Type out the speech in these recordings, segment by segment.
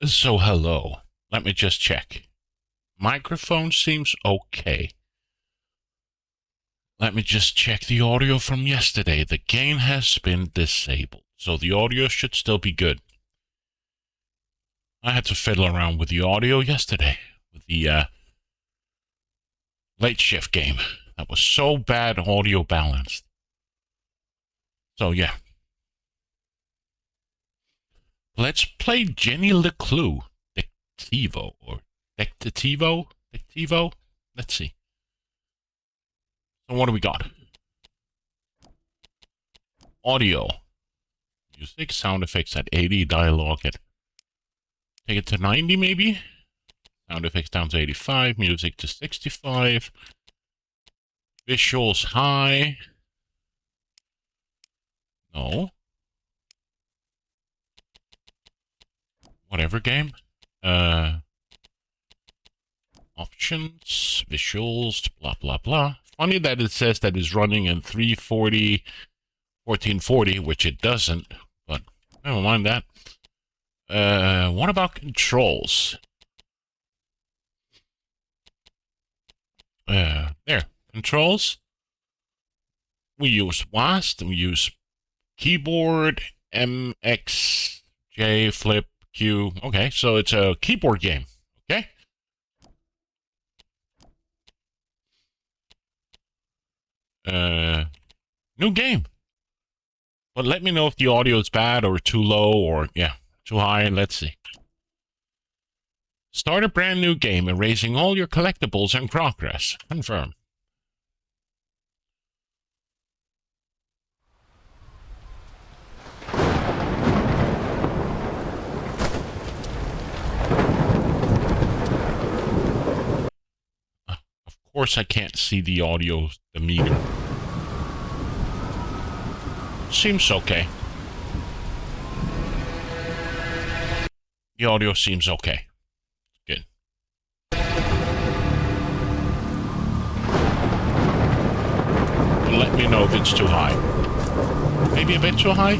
So hello. Let me just check. Microphone seems okay. Let me just check the audio from yesterday. The gain has been disabled, so the audio should still be good. I had to fiddle around with the audio yesterday with the late shift game. That was so bad audio balanced. So yeah. Let's play Jenny LeClue. Detectivu or Detectivu? Detectivu? Let's see. So what do we got? Audio. Music, sound effects at 80, dialogue at take it to 90 maybe. Sound effects down to 85, music to 65. Visuals high. No. Whatever game. Options, visuals, blah blah blah. Funny that it says that it's running in 340, 1440, which it doesn't, but never mind that. What about controls? There. Controls. We use WASD, we use keyboard, MX, J, flip, Q. Okay, so it's a keyboard game. Okay. New game. But let me know if the audio is bad or too low or, yeah, too high. Let's see. Start a brand new game, erasing all your collectibles and progress. Confirm. Of course I can't see the audio, the meter. Seems okay. The audio seems okay. Good. Let me know if it's too high. Maybe a bit too high?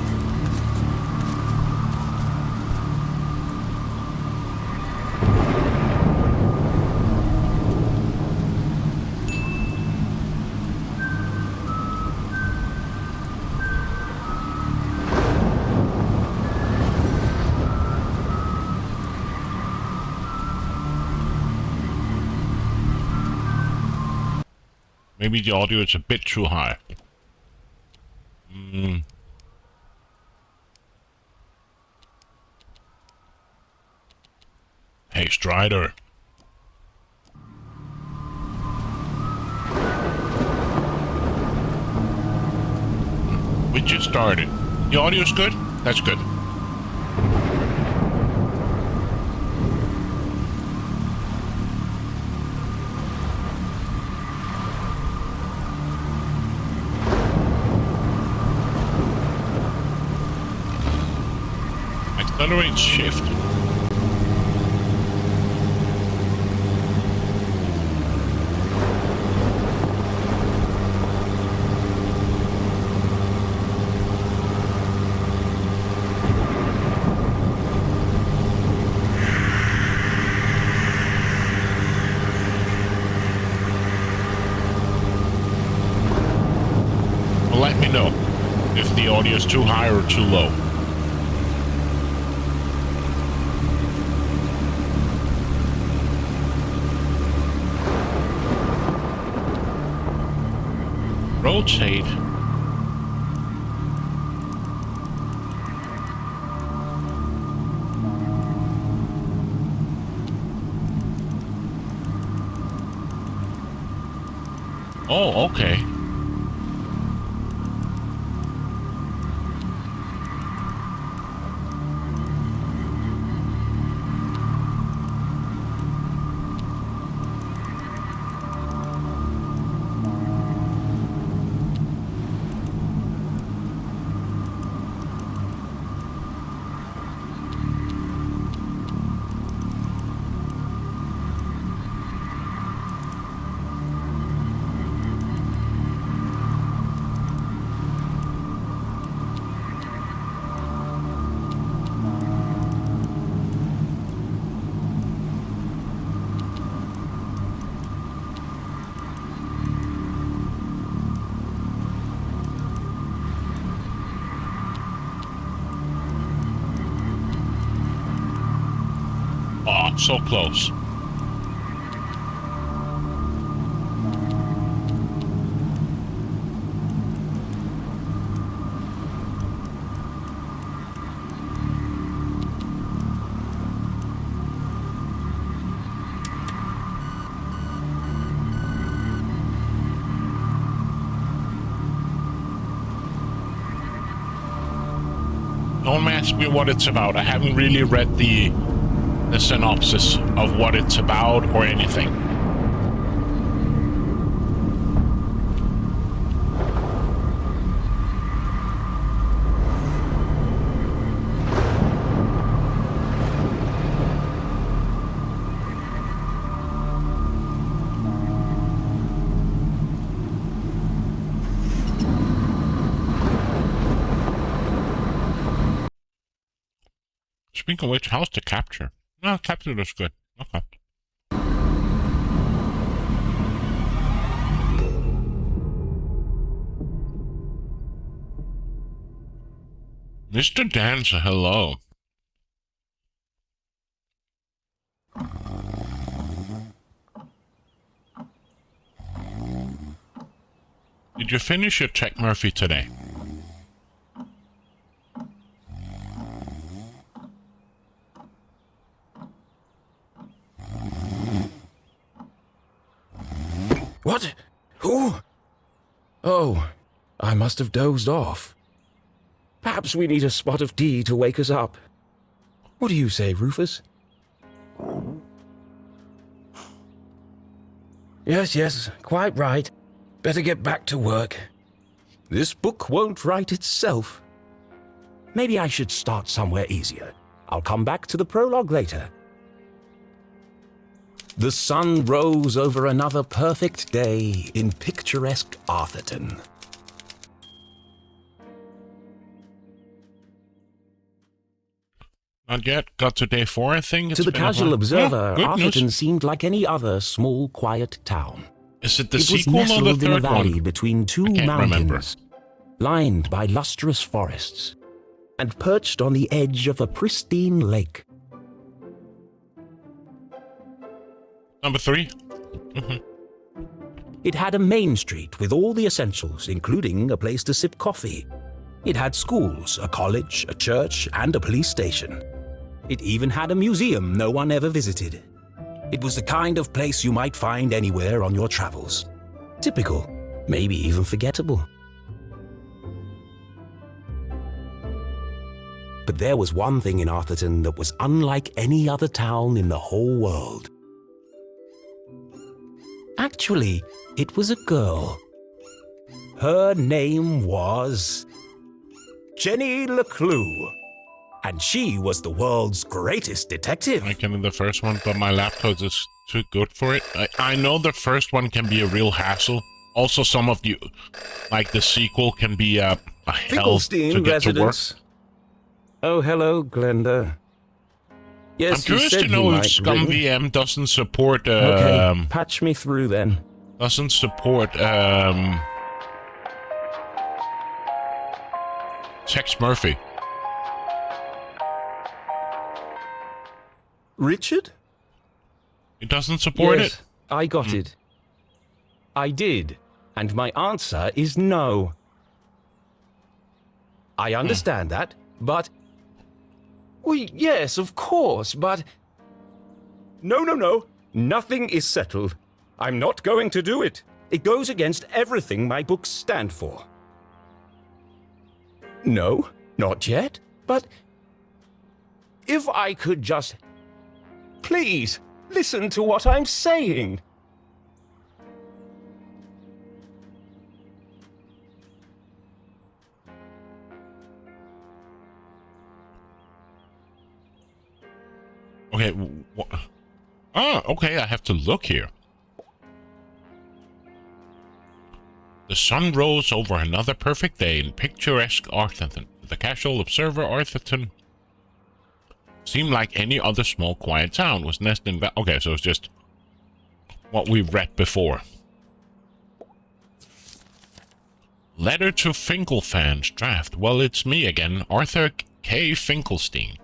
Maybe the audio is a bit too high. Hey, Strider. We just started. The audio's good? That's good. Accelerate shift. Well, let me know if the audio is too high or too low. Rotate. Oh, okay. Oh, so close. Don't ask me what it's about. I haven't really read the synopsis of what it's about or anything. Speaking of which, how's the capture? No, capture looks good. Okay. Mr. Dancer, hello. Did you finish your check, Murphy, today? What? Who? Oh, I must have dozed off. Perhaps we need a spot of tea to wake us up. What do you say, Rufus? Yes, quite right. Better get back to work. This book won't write itself. Maybe I should start somewhere easier. I'll come back to the prologue later. The sun rose over another perfect day in picturesque Arthurton. Not yet. Got to day 4, I think. To the casual observer, Arthurton news. seemed like any other small, quiet town. Is it the It was sequel or the nestled in a third valley one? between two I can't mountains, lined by lustrous forests, and perched on the edge of a pristine lake. Number 3? It had a main street with all the essentials, including a place to sip coffee. It had schools, a college, a church, and a police station. It even had a museum no one ever visited. It was the kind of place you might find anywhere on your travels. Typical, maybe even forgettable. But there was one thing in Arthurton that was unlike any other town in the whole world. Actually, it was a girl. Her name was Jenny LeClue, and she was the world's greatest detective. I can in the first one, but my laptop is too good for it. I know the first one can be a real hassle. Also, some of you, like the sequel, can be a hell to get to work. Oh, hello, Glenda. Yes, I'm curious to know if ScumVM doesn't support. Okay, patch me through then. Doesn't support Tex Murphy. Richard? It doesn't support it? I got it. I did, and my answer is no. I understand that, but... Well, yes, of course, but... No. Nothing is settled. I'm not going to do it. It goes against everything my books stand for. No, not yet, but... If I could just... Please, listen to what I'm saying. Okay, okay, I have to look here. The sun rose over another perfect day in picturesque Arthurton. To the casual observer, Arthurton seemed like any other small, quiet town. Was nested in... Okay, so it's just what we read before. Letter to Finkelfans draft. Well, it's me again, Arthur K. Finkelstein.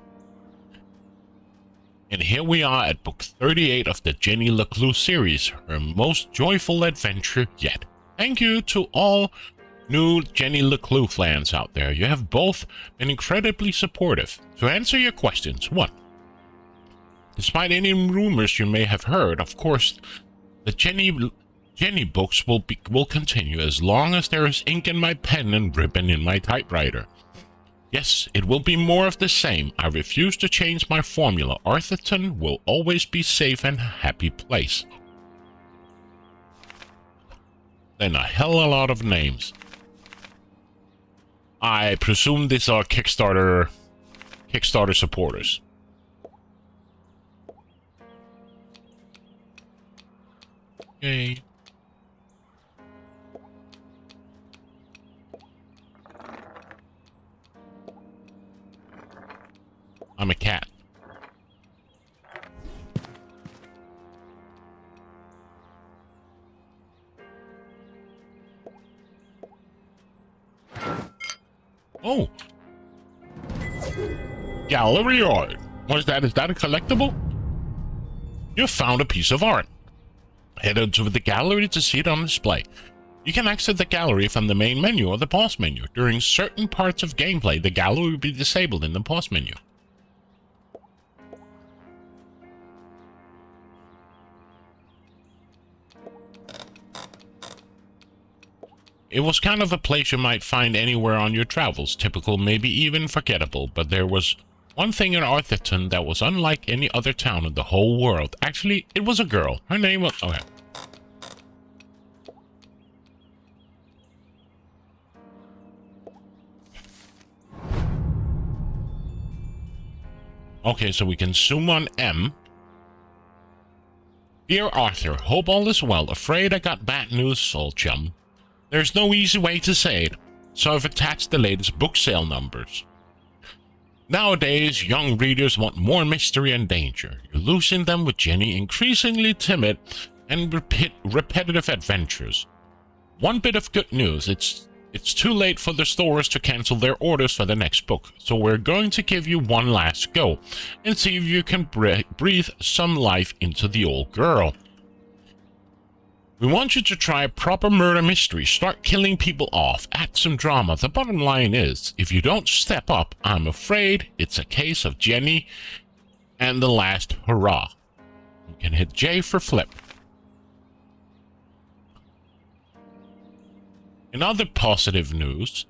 And here we are at book 38 of the Jenny LeClue series, her most joyful adventure yet. Thank you to all new Jenny LeClue fans out there. You have both been incredibly supportive. To answer your questions, 1. Despite any rumors you may have heard, of course, the Jenny books will continue as long as there is ink in my pen and ribbon in my typewriter. Yes, it will be more of the same. I refuse to change my formula. Arthurton will always be safe and happy place. Then a hell of a lot of names. I presume these are Kickstarter supporters. Okay. I'm a cat. Oh. Gallery art. What is that? Is that a collectible? You found a piece of art. Head into the gallery to see it on display. You can exit the gallery from the main menu or the pause menu. During certain parts of gameplay, the gallery will be disabled in the pause menu. It was kind of a place you might find anywhere on your travels, typical, maybe even forgettable, but there was one thing in Arthurton that was unlike any other town in the whole world. Actually, it was a girl. Her name was... Okay. Okay, so we can zoom on M. Dear Arthur, hope all is well. Afraid I got bad news, old chum. There's no easy way to say it, so I've attached the latest book sale numbers. Nowadays, young readers want more mystery and danger. You're losing them with Jenny increasingly timid and repetitive adventures. One bit of good news, it's too late for the stores to cancel their orders for the next book, so we're going to give you one last go and see if you can breathe some life into the old girl. We want you to try a proper murder mystery, start killing people off, add some drama. The bottom line is, if you don't step up, I'm afraid it's a case of Jenny and the last hurrah. You can hit J for flip. In other positive news,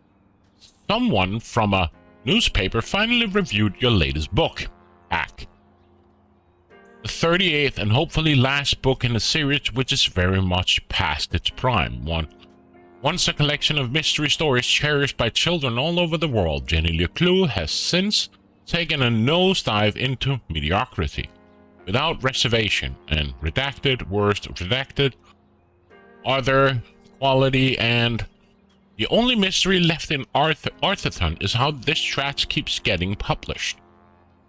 someone from a newspaper finally reviewed your latest book, Hack. The 38th and hopefully last book in the series, which is very much past its prime. Once a collection of mystery stories cherished by children all over the world, Jenny LeClue has since taken a nosedive into mediocrity. Without reservation, and redacted, worst redacted, other quality, and the only mystery left in Arthurton is how this trash keeps getting published.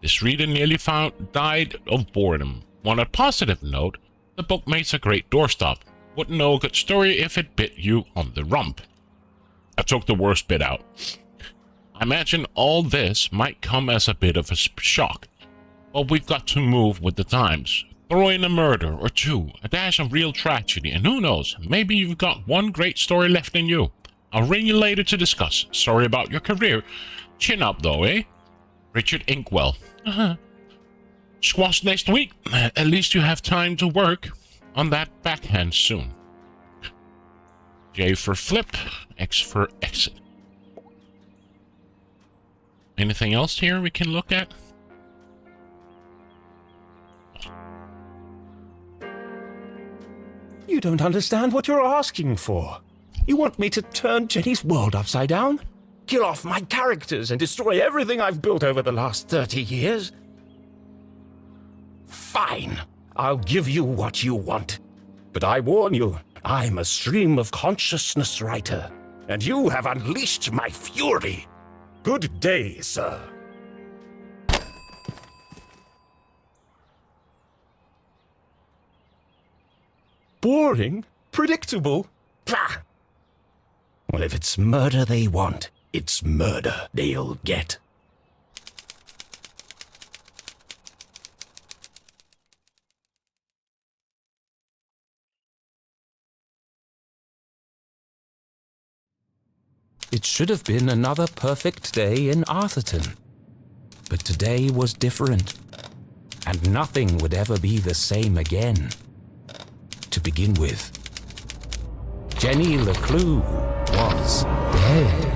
This reader nearly died of boredom. On a positive note, the book makes a great doorstop. Wouldn't know a good story if it bit you on the rump. I took the worst bit out. I imagine all this might come as a bit of a shock, but we've got to move with the times. Throw in a murder or two, a dash of real tragedy, and who knows, maybe you've got one great story left in you. I'll ring you later to discuss. Sorry about your career. Chin up though, eh? Richard Inkwell. Squash next week. At least you have time to work on that backhand soon. J for flip, X for exit. Anything else here we can look at? You don't understand what you're asking for. You want me to turn Jenny's world upside down? Kill off my characters and destroy everything I've built over the last 30 years? Fine, I'll give you what you want. But I warn you, I'm a stream of consciousness writer, and you have unleashed my fury. Good day, sir. Boring? Predictable? Pah! Well, if it's murder they want, it's murder they'll get. It should have been another perfect day in Arthurton. But today was different, and nothing would ever be the same again. To begin with, Jenny LeClue was dead.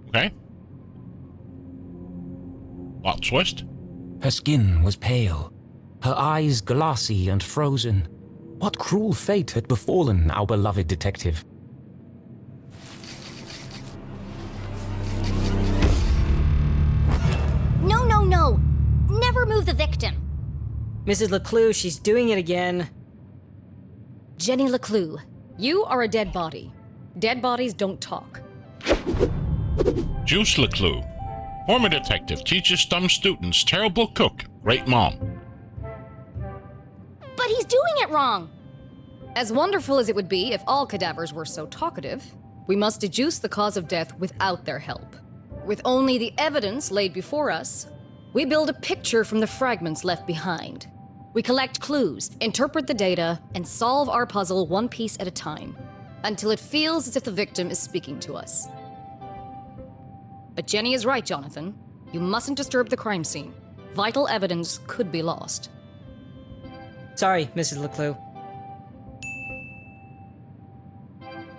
Okay. Plot twist. Her skin was pale, her eyes glassy and frozen. What cruel fate had befallen our beloved detective? No! Never move the victim! Mrs. LeClue, she's doing it again. Jenny LeClue, you are a dead body. Dead bodies don't talk. Juice LeClue. Former detective, teaches dumb students, terrible cook, great mom. But he's doing it wrong! As wonderful as it would be if all cadavers were so talkative, we must deduce the cause of death without their help. With only the evidence laid before us, we build a picture from the fragments left behind. We collect clues, interpret the data, and solve our puzzle one piece at a time, until it feels as if the victim is speaking to us. But Jenny is right, Jonathan. You mustn't disturb the crime scene. Vital evidence could be lost. Sorry, Mrs. LeClue.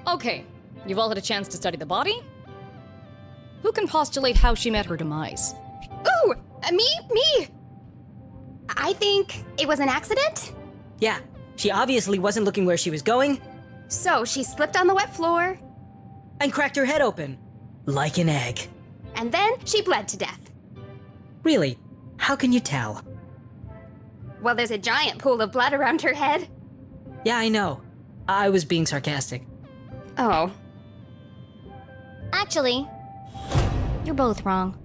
Okay, you've all had a chance to study the body? Who can postulate how she met her demise? Ooh! Me! I think it was an accident? Yeah, she obviously wasn't looking where she was going So she slipped on the wet floor, and cracked her head open. Like an egg. and then she bled to death. Really? How can you tell? Well, there's a giant pool of blood around her head. Yeah, I know. I was being sarcastic. Oh. Actually, you're both wrong.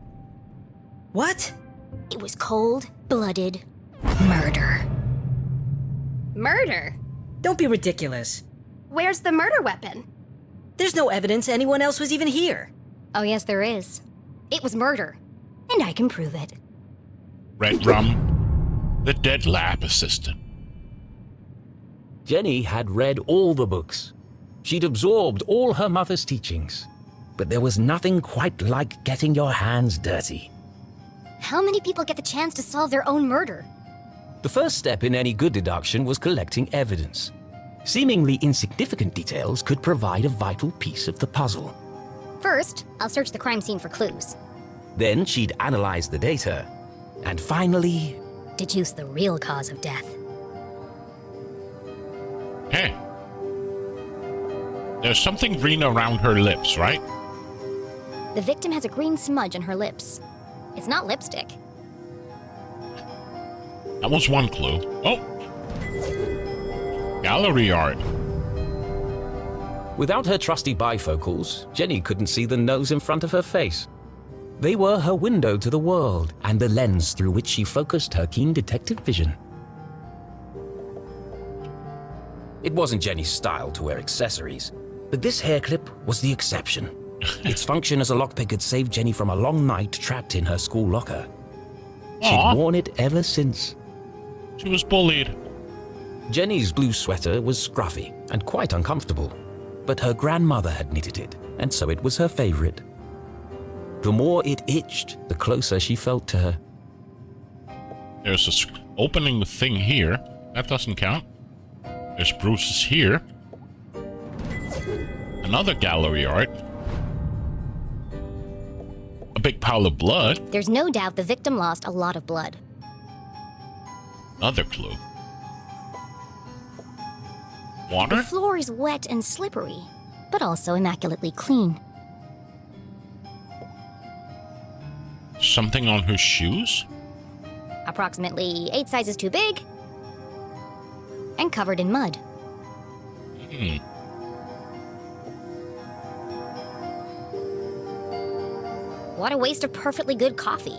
What? It was cold-blooded murder. Murder? Don't be ridiculous. Where's the murder weapon? There's no evidence anyone else was even here. Oh, yes, there is. It was murder, and I can prove it. Red Rum, the dead lab assistant. Jenny had read all the books. She'd absorbed all her mother's teachings. But there was nothing quite like getting your hands dirty. How many people get the chance to solve their own murder? The first step in any good deduction was collecting evidence. Seemingly insignificant details could provide a vital piece of the puzzle. First, I'll search the crime scene for clues. Then she'd analyze the data. And finally, Deduce the real cause of death. Hey. There's something green around her lips, right? The victim has a green smudge on her lips. It's not lipstick. That was one clue. Oh! Gallery art. without her trusty bifocals, Jenny couldn't see the nose in front of her face. They were her window to the world and the lens through which she focused her keen detective vision. It wasn't Jenny's style to wear accessories, but this hair clip was the exception. Its function as a lockpick had saved Jenny from a long night trapped in her school locker. She'd Aw. worn it ever since. She was bullied. Jenny's blue sweater was scruffy and quite uncomfortable, but her grandmother had knitted it, and so it was her favorite. The more it itched, the closer she felt to her. There's this opening thing here. That doesn't count. There's bruises here. Another gallery art. A big pile of blood. There's no doubt the victim lost a lot of blood. Another clue. The Water? floor is wet and slippery, but also immaculately clean. Something on her shoes? Approximately 8 sizes too big, and covered in mud. What a waste of perfectly good coffee.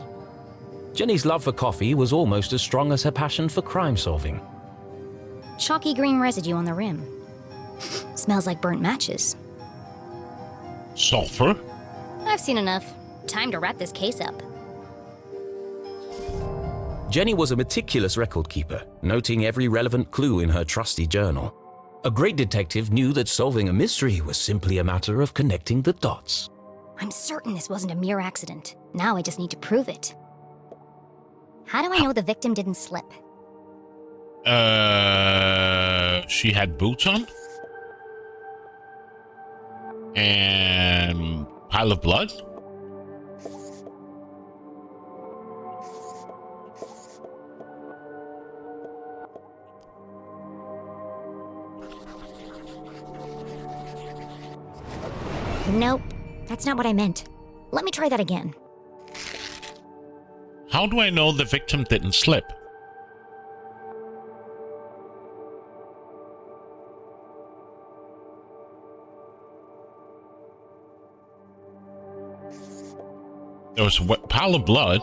Jenny's love for coffee was almost as strong as her passion for crime solving. Chalky green residue on the rim. Smells like burnt matches. Sulfur? I've seen enough. Time to wrap this case up. Jenny was a meticulous record keeper, noting every relevant clue in her trusty journal. A great detective knew that solving a mystery was simply a matter of connecting the dots. I'm certain this wasn't a mere accident. Now I just need to prove it. How do I know the victim didn't slip? She had boots on? And pile of blood? Nope, that's not what I meant. Let me try that again. How do I know the victim didn't slip? There was a pile of blood.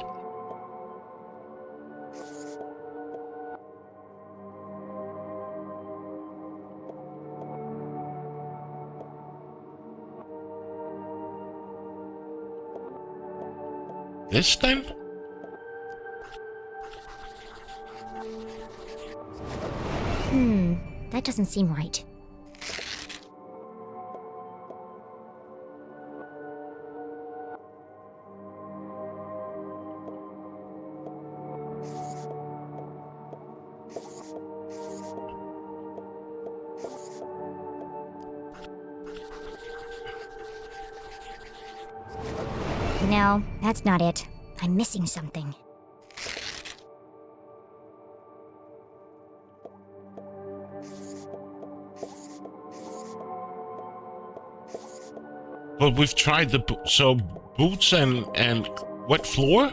This then? That doesn't seem right. No, that's not it. I'm missing something. Well, we've tried the so boots and wet floor?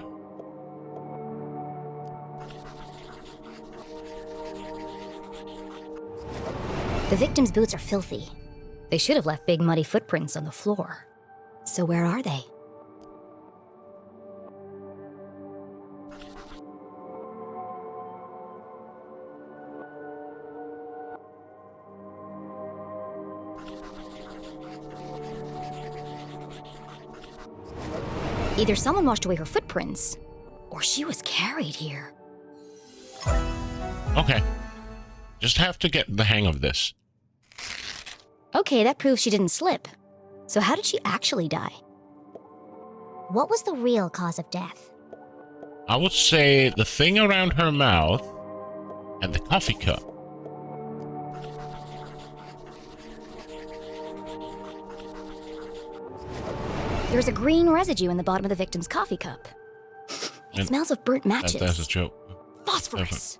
The victim's boots are filthy. They should have left big muddy footprints on the floor. So where are they? Either someone washed away her footprints, or she was carried here. Okay. Just have to get the hang of this. Okay, that proves she didn't slip. So how did she actually die? What was the real cause of death? I would say the thing around her mouth and the coffee cup. There's a green residue in the bottom of the victim's coffee cup. It smells of burnt matches. That's a joke. Phosphorus.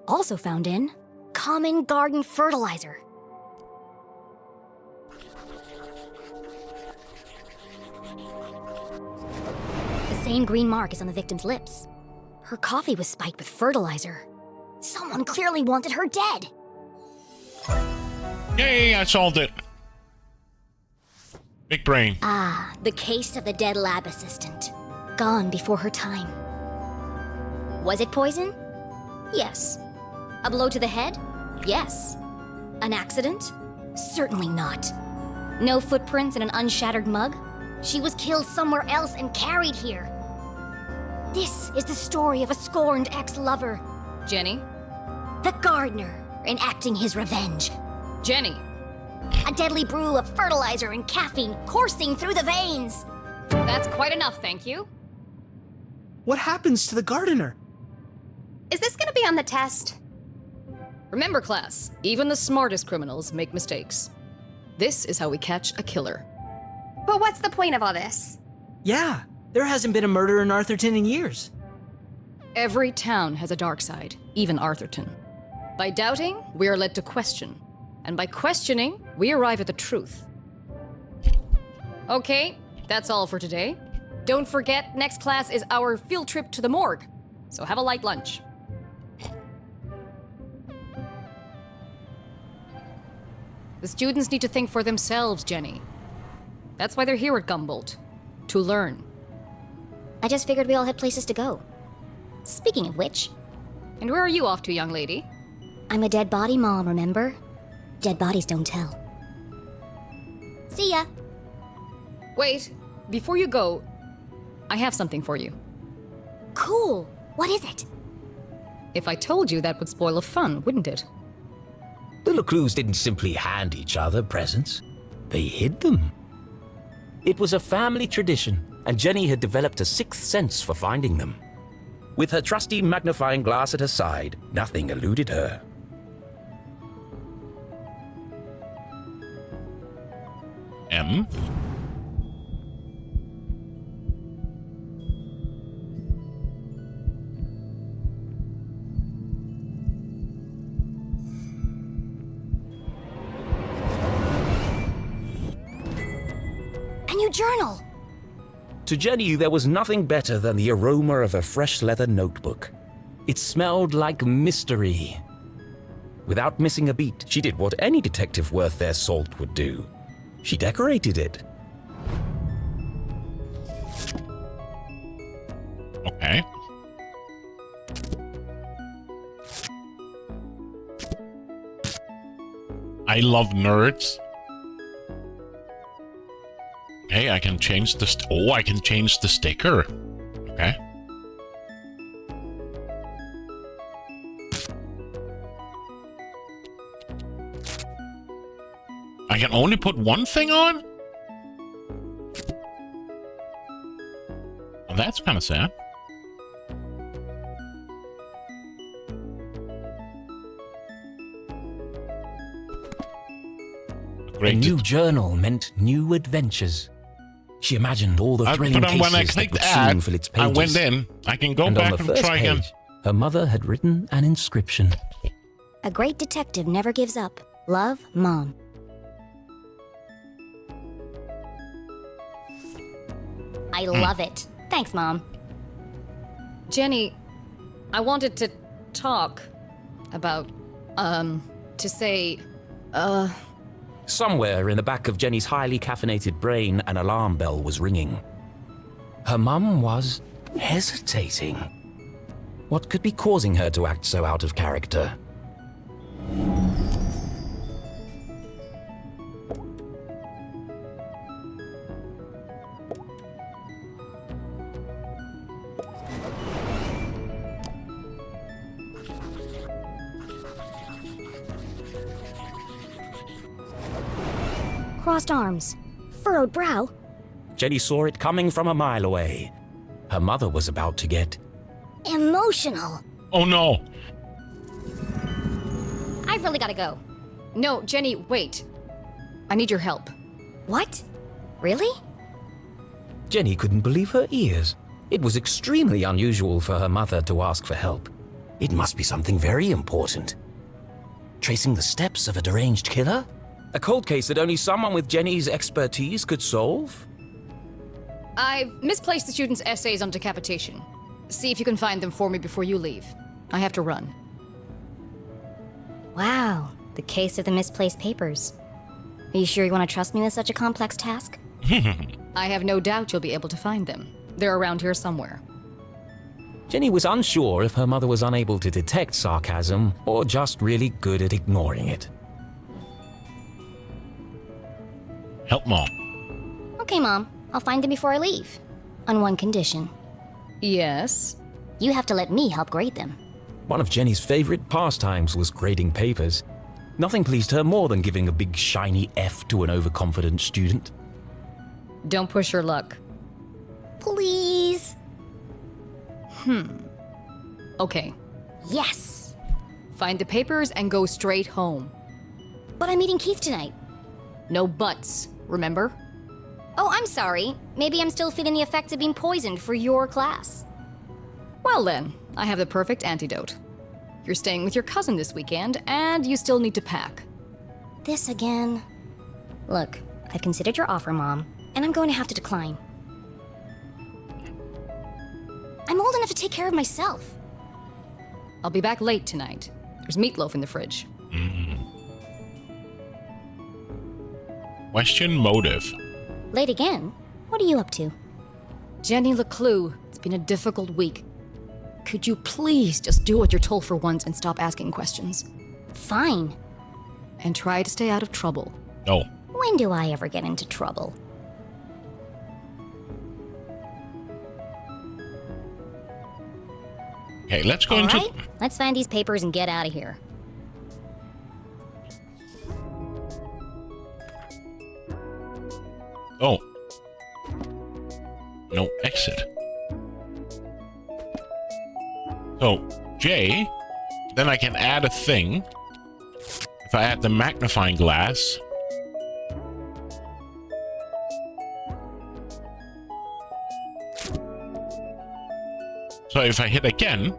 Also found in common garden fertilizer. The same green mark is on the victim's lips. Her coffee was spiked with fertilizer. Someone clearly wanted her dead. Yay, I solved it. Big brain. Ah, the case of the dead lab assistant. Gone before her time. Was it poison? Yes. A blow to the head? Yes. An accident? Certainly not. No footprints in an unshattered mug? She was killed somewhere else and carried here. This is the story of a scorned ex-lover. Jenny? The gardener enacting his revenge. Jenny! A deadly brew of fertilizer and caffeine coursing through the veins. That's quite enough, thank you. What happens to the gardener? Is this gonna be on the test? Remember, class, even the smartest criminals make mistakes. This is how we catch a killer. But what's the point of all this? Yeah, there hasn't been a murder in Arthurton in years. Every town has a dark side, even Arthurton. By doubting, we are led to question. And by questioning, we arrive at the truth. Okay, that's all for today. Don't forget, next class is our field trip to the morgue. So have a light lunch. The students need to think for themselves, Jenny. That's why they're here at Gumboldt. To learn. I just figured we all had places to go. Speaking of which... And where are you off to, young lady? I'm a dead body mom, remember? Dead bodies don't tell. See ya! Wait, before you go, I have something for you. Cool! What is it? If I told you, that would spoil the fun, wouldn't it? The LeClues didn't simply hand each other presents. They hid them. It was a family tradition, and Jenny had developed a sixth sense for finding them. With her trusty magnifying glass at her side, nothing eluded her. M. A new journal! To Jenny, there was nothing better than the aroma of a fresh leather notebook. It smelled like mystery. Without missing a beat, she did what any detective worth their salt would do. She decorated it. Okay. I love nerds. Okay, I can change the I can change the sticker. Okay. I can only put one thing on? Well, that's kind of sad. A new journal meant new adventures. She imagined all the thrilling but when I cases that clicked would add, soon fill its I pages. went in. I can go And back on the and first try page, again. her mother had written an inscription. A great detective never gives up. Love, Mom. I love it. Thanks, Mom. Jenny, I wanted to talk about, to say, Somewhere in the back of Jenny's highly caffeinated brain, an alarm bell was ringing. Her mum was hesitating. What could be causing her to act so out of character? Crossed arms. Furrowed brow. Jenny saw it coming from a mile away. Her mother was about to get Emotional. Oh no. I've really gotta go. no, Jenny, wait. I need your help. What? Really? Jenny couldn't believe her ears. It was extremely unusual for her mother to ask for help. It must be something very important. Tracing the steps of a deranged killer? A cold case that only someone with Jenny's expertise could solve? I've misplaced the students' essays on decapitation. See if you can find them for me before you leave. I have to run. Wow. The case of the misplaced papers. Are you sure you want to trust me with such a complex task? I have no doubt you'll be able to find them. They're around here somewhere. Jenny was unsure if her mother was unable to detect sarcasm or just really good at ignoring it. Help Mom. Okay, Mom. I'll find them before I leave. On one condition. Yes? You have to let me help grade them. One of Jenny's favorite pastimes was grading papers. Nothing pleased her more than giving a big shiny F to an overconfident student. Don't push your luck. Please. Okay. Yes. Find the papers and go straight home. But I'm meeting Keith tonight. No buts, remember? Oh, I'm sorry. Maybe I'm still feeling the effects of being poisoned for your class. Well then, I have the perfect antidote. You're staying with your cousin this weekend, and you still need to pack. This again. Look, I've considered your offer, Mom, and I'm going to have to decline. I'm old enough to take care of myself. I'll be back late tonight. There's meatloaf in the fridge. Question motive. Late again? What are you up to? Jenny LeClue, it's been a difficult week. Could you please just do what you're told for once and stop asking questions? Fine. And try to stay out of trouble. No. When do I ever get into trouble? Okay, let's go All into... right, let's find these papers and get out of here. No exit. So, J, then I can add a thing. If I add the magnifying glass. So if I hit again.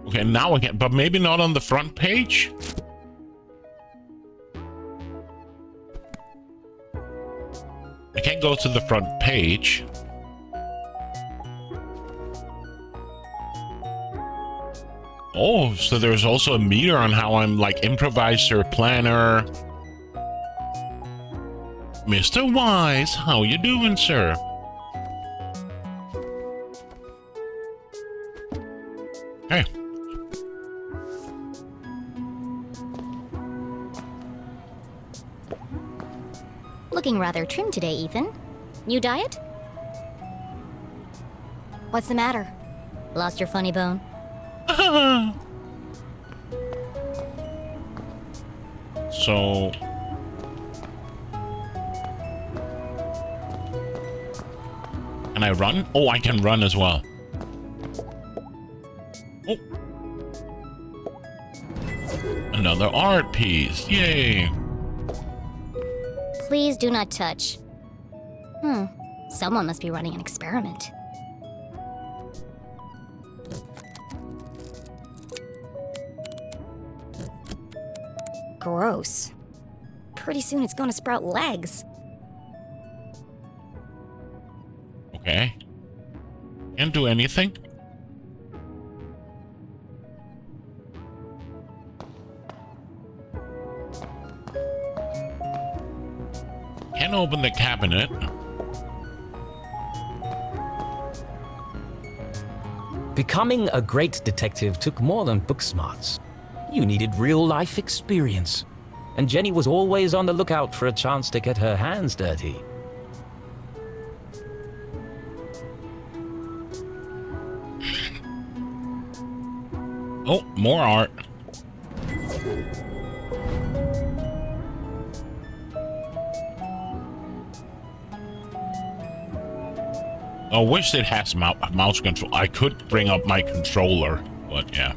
Okay, now again, but maybe not on the front page. I can't go to the front page. Oh, so there's also a meter on how I'm like improviser, planner. Mr. Wise, how you doing, sir? Hey. Looking rather trim today, Ethan. New diet? What's the matter? Lost your funny bone? So... Can I run? Oh, I can run as well. Oh. Another art piece. Yay. Please do not touch. Someone must be running an experiment. Gross. Pretty soon it's gonna sprout legs. Okay. Can't do anything. Can't open the cabinet. Becoming a great detective took more than book smarts. You needed real-life experience. And Jenny was always on the lookout for a chance to get her hands dirty. Oh, more art. I wish it has mouse control. I could bring up my controller, but yeah.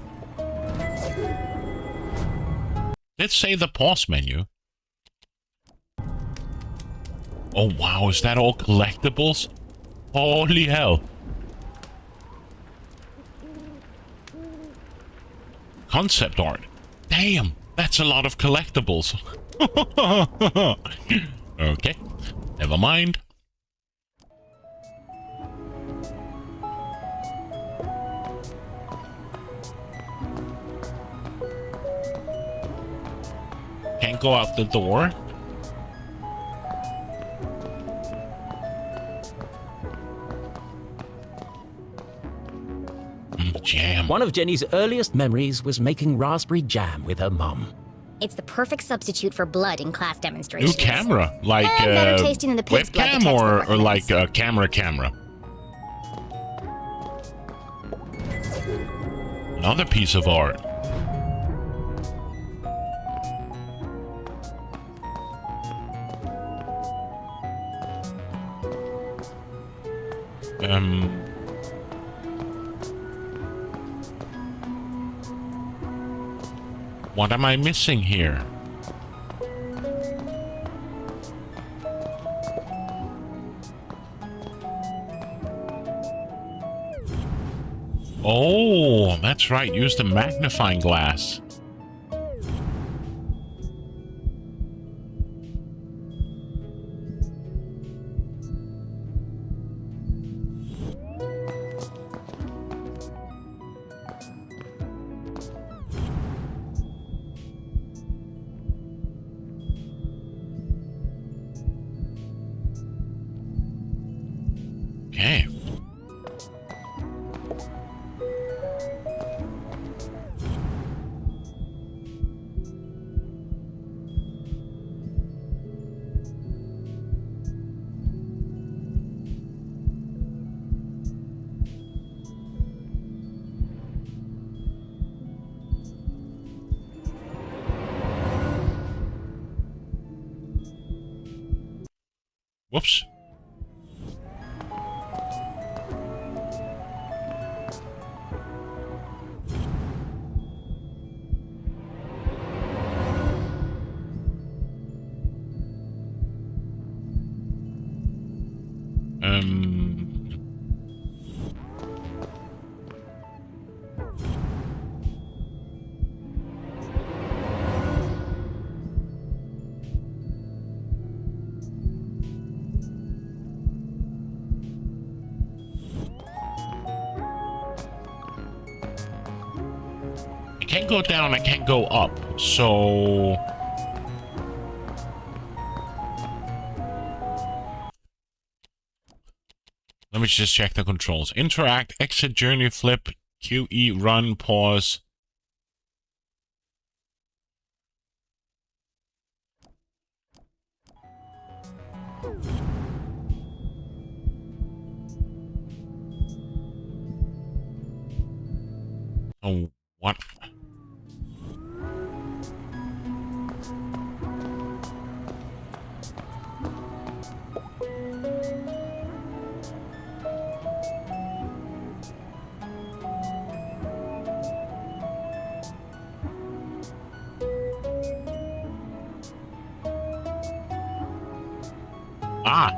Let's say the pause menu. Oh wow, is that all collectibles? Holy hell. Concept art. Damn, that's a lot of collectibles. Okay, never mind. Can't go out the door. Jam. One of Jenny's earliest memories was making raspberry jam with her mum. It's the perfect substitute for blood in class demonstrations. New camera, like And better tasting than the pig's blood the webcam textbook or like recommends. camera. Another piece of art. What am I missing here? Oh, that's right. Use the magnifying glass. Okay. Whoops. can't go down, I can't go up. So... let me just check the controls. Interact, exit, journey, flip, QE, run, pause. Oh, what? Ah.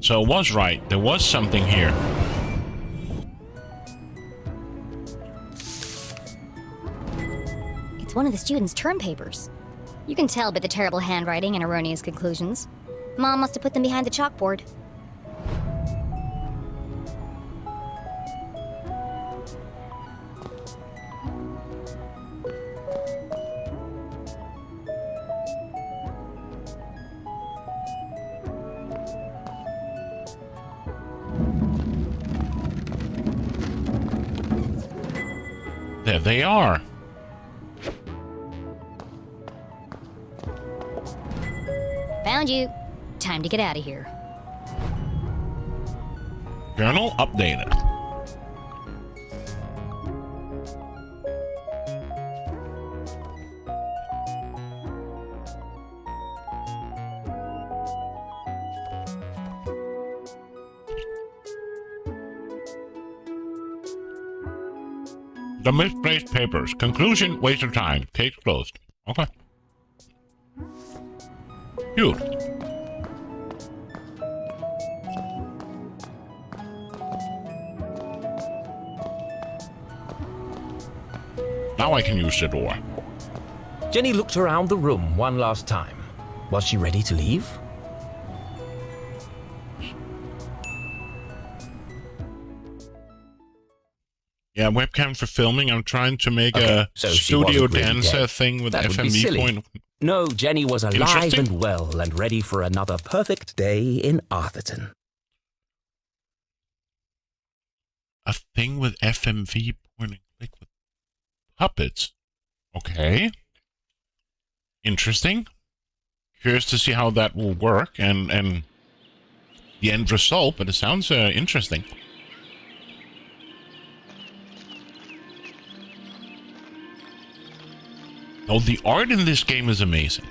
So it was right. There was something here. It's one of the students' term papers. You can tell by the terrible handwriting and erroneous conclusions. Mom must have put them behind the chalkboard. There they are. Found you. Time to get out of here. Journal updated. The misplaced papers. Conclusion, waste of time. Case closed. Okay. Cute. Now I can use the door. Jenny looked around the room one last time. Was she ready to leave? Yeah, webcam for filming. I'm trying to make Okay, a so she studio wasn't really dancer dead. thing with That would be FMV silly. point. No, Jenny was alive Interesting. and well and ready for another perfect day in Arthurton. A thing with FMV point and click with puppets. Okay. Interesting. Curious to see how that will work and the end result, but it sounds interesting. Oh, the art in this game is amazing.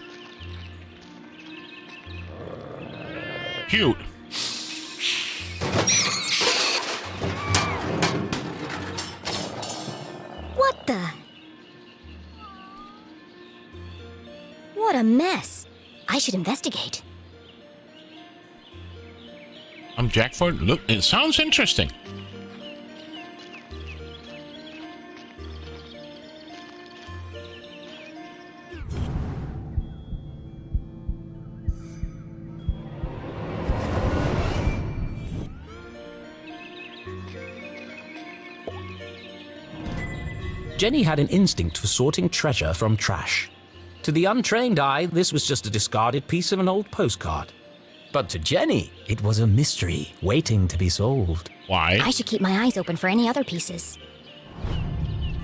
Cute. What the? What a mess. I should investigate. I'm Jack Ford. Look, it sounds interesting. Jenny had an instinct for sorting treasure from trash. To the untrained eye, this was just a discarded piece of an old postcard. But to Jenny, it was a mystery waiting to be solved. Why? I should keep my eyes open for any other pieces.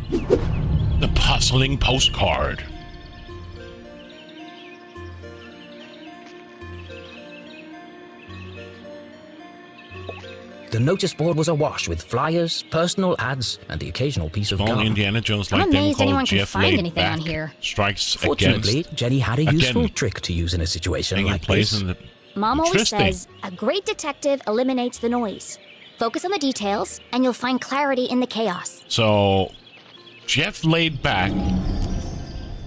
The puzzling postcard. The notice board was awash with flyers, personal ads, and the occasional piece of All gum. Indiana Jones I'm like them amazed called anyone can Jeff find laid anything back on here. strikes Fortunately, against Jenny had a again, useful trick to use in a situation taking like place this. in the Mom always Interesting. says, a great detective eliminates the noise. Focus on the details, and you'll find clarity in the chaos. So, Jeff laid back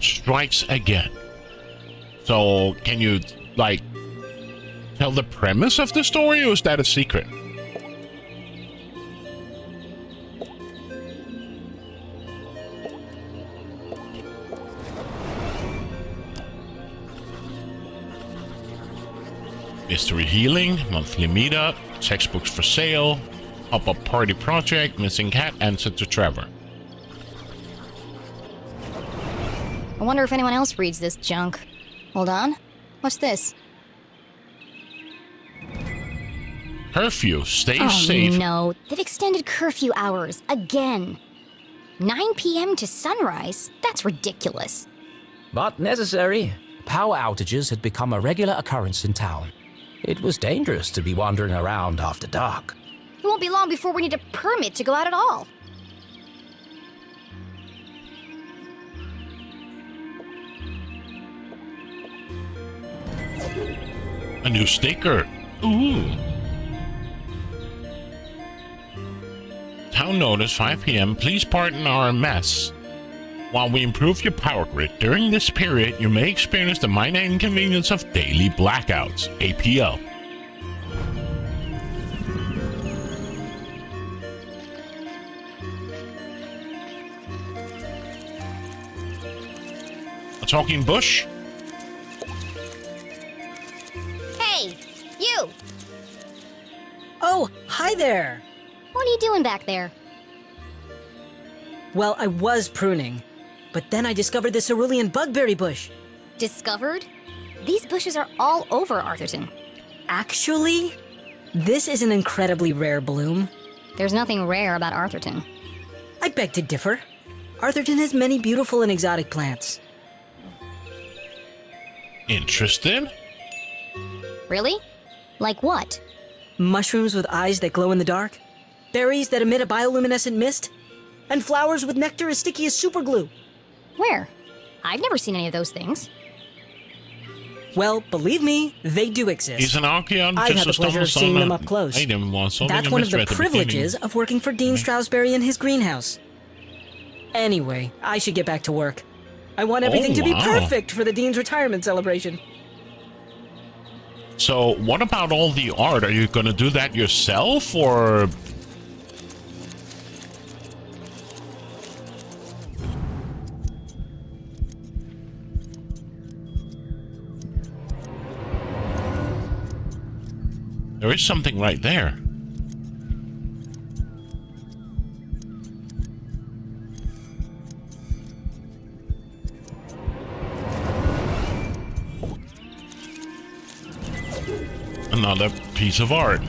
strikes again. So, can you, like, tell the premise of the story, or is that a secret? Mystery healing, monthly meetup, textbooks for sale, Pop-up party project, missing cat, answer to Trevor. I wonder if anyone else reads this junk. Hold on. What's this? Curfew, stay Oh safe. no, they've extended curfew hours again. 9 p.m. to sunrise? That's ridiculous. But necessary. Power outages had become a regular occurrence in town. It was dangerous to be wandering around after dark. It won't be long before we need a permit to go out at all. A new sticker. Ooh. Town notice, 5 p.m. Please pardon our mess. While we improve your power grid, during this period, you may experience the minor inconvenience of daily blackouts. APL. A talking bush? Hey, you! Oh, hi there! What are you doing back there? Well, I was pruning, but then I discovered the cerulean bugberry bush. Discovered? These bushes are all over Arthurton. Actually, this is an incredibly rare bloom. There's nothing rare about Arthurton. I beg to differ. Arthurton has many beautiful and exotic plants. Interested? Really? Like what? Mushrooms with eyes that glow in the dark, berries that emit a bioluminescent mist, and flowers with nectar as sticky as superglue. Where? I've never seen any of those things. Well, believe me, they do exist. He's an archaeologist. I've had the pleasure of seeing them up close. That's one of the privileges of working for Dean Strasberry in his greenhouse. Anyway, I should get back to work. I want everything to be perfect for the Dean's retirement celebration. So, what about all the art? Are you going to do that yourself, or...? There is something right there. Another piece of art.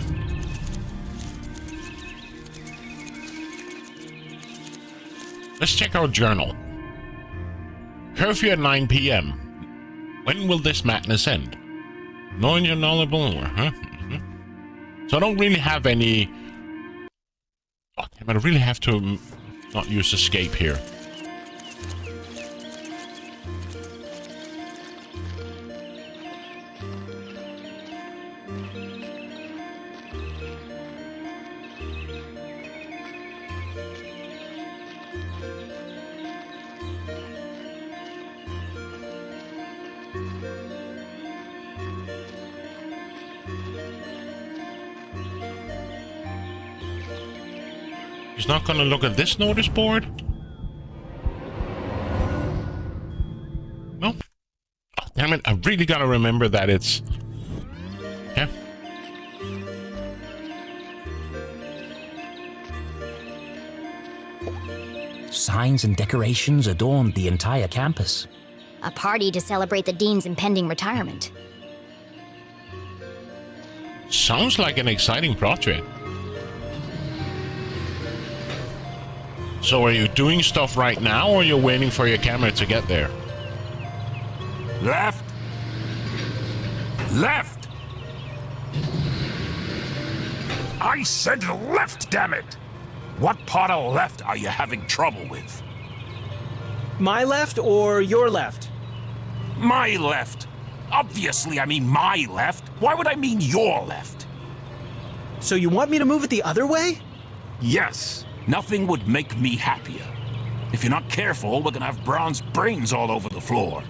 Let's check our journal. Curfew at 9 p.m. When will this madness end? Knowing you're knowledgeable, huh? So I don't really have any... Oh, damn, I really have to not use escape here. He's not gonna look at this notice board? No? Oh, damn it, I really gotta remember that it's... Yeah. Signs and decorations adorned the entire campus. A party to celebrate the Dean's impending retirement. Sounds like an exciting project. So are you doing stuff right now, or you're waiting for your camera to get there? Left. Left. I said left, damn it. What part of left are you having trouble with? My left or your left? My left. Obviously, I mean my left. Why would I mean your left? So you want me to move it the other way? Yes. Nothing would make me happier. If you're not careful, we're gonna have Braun's brains all over the floor.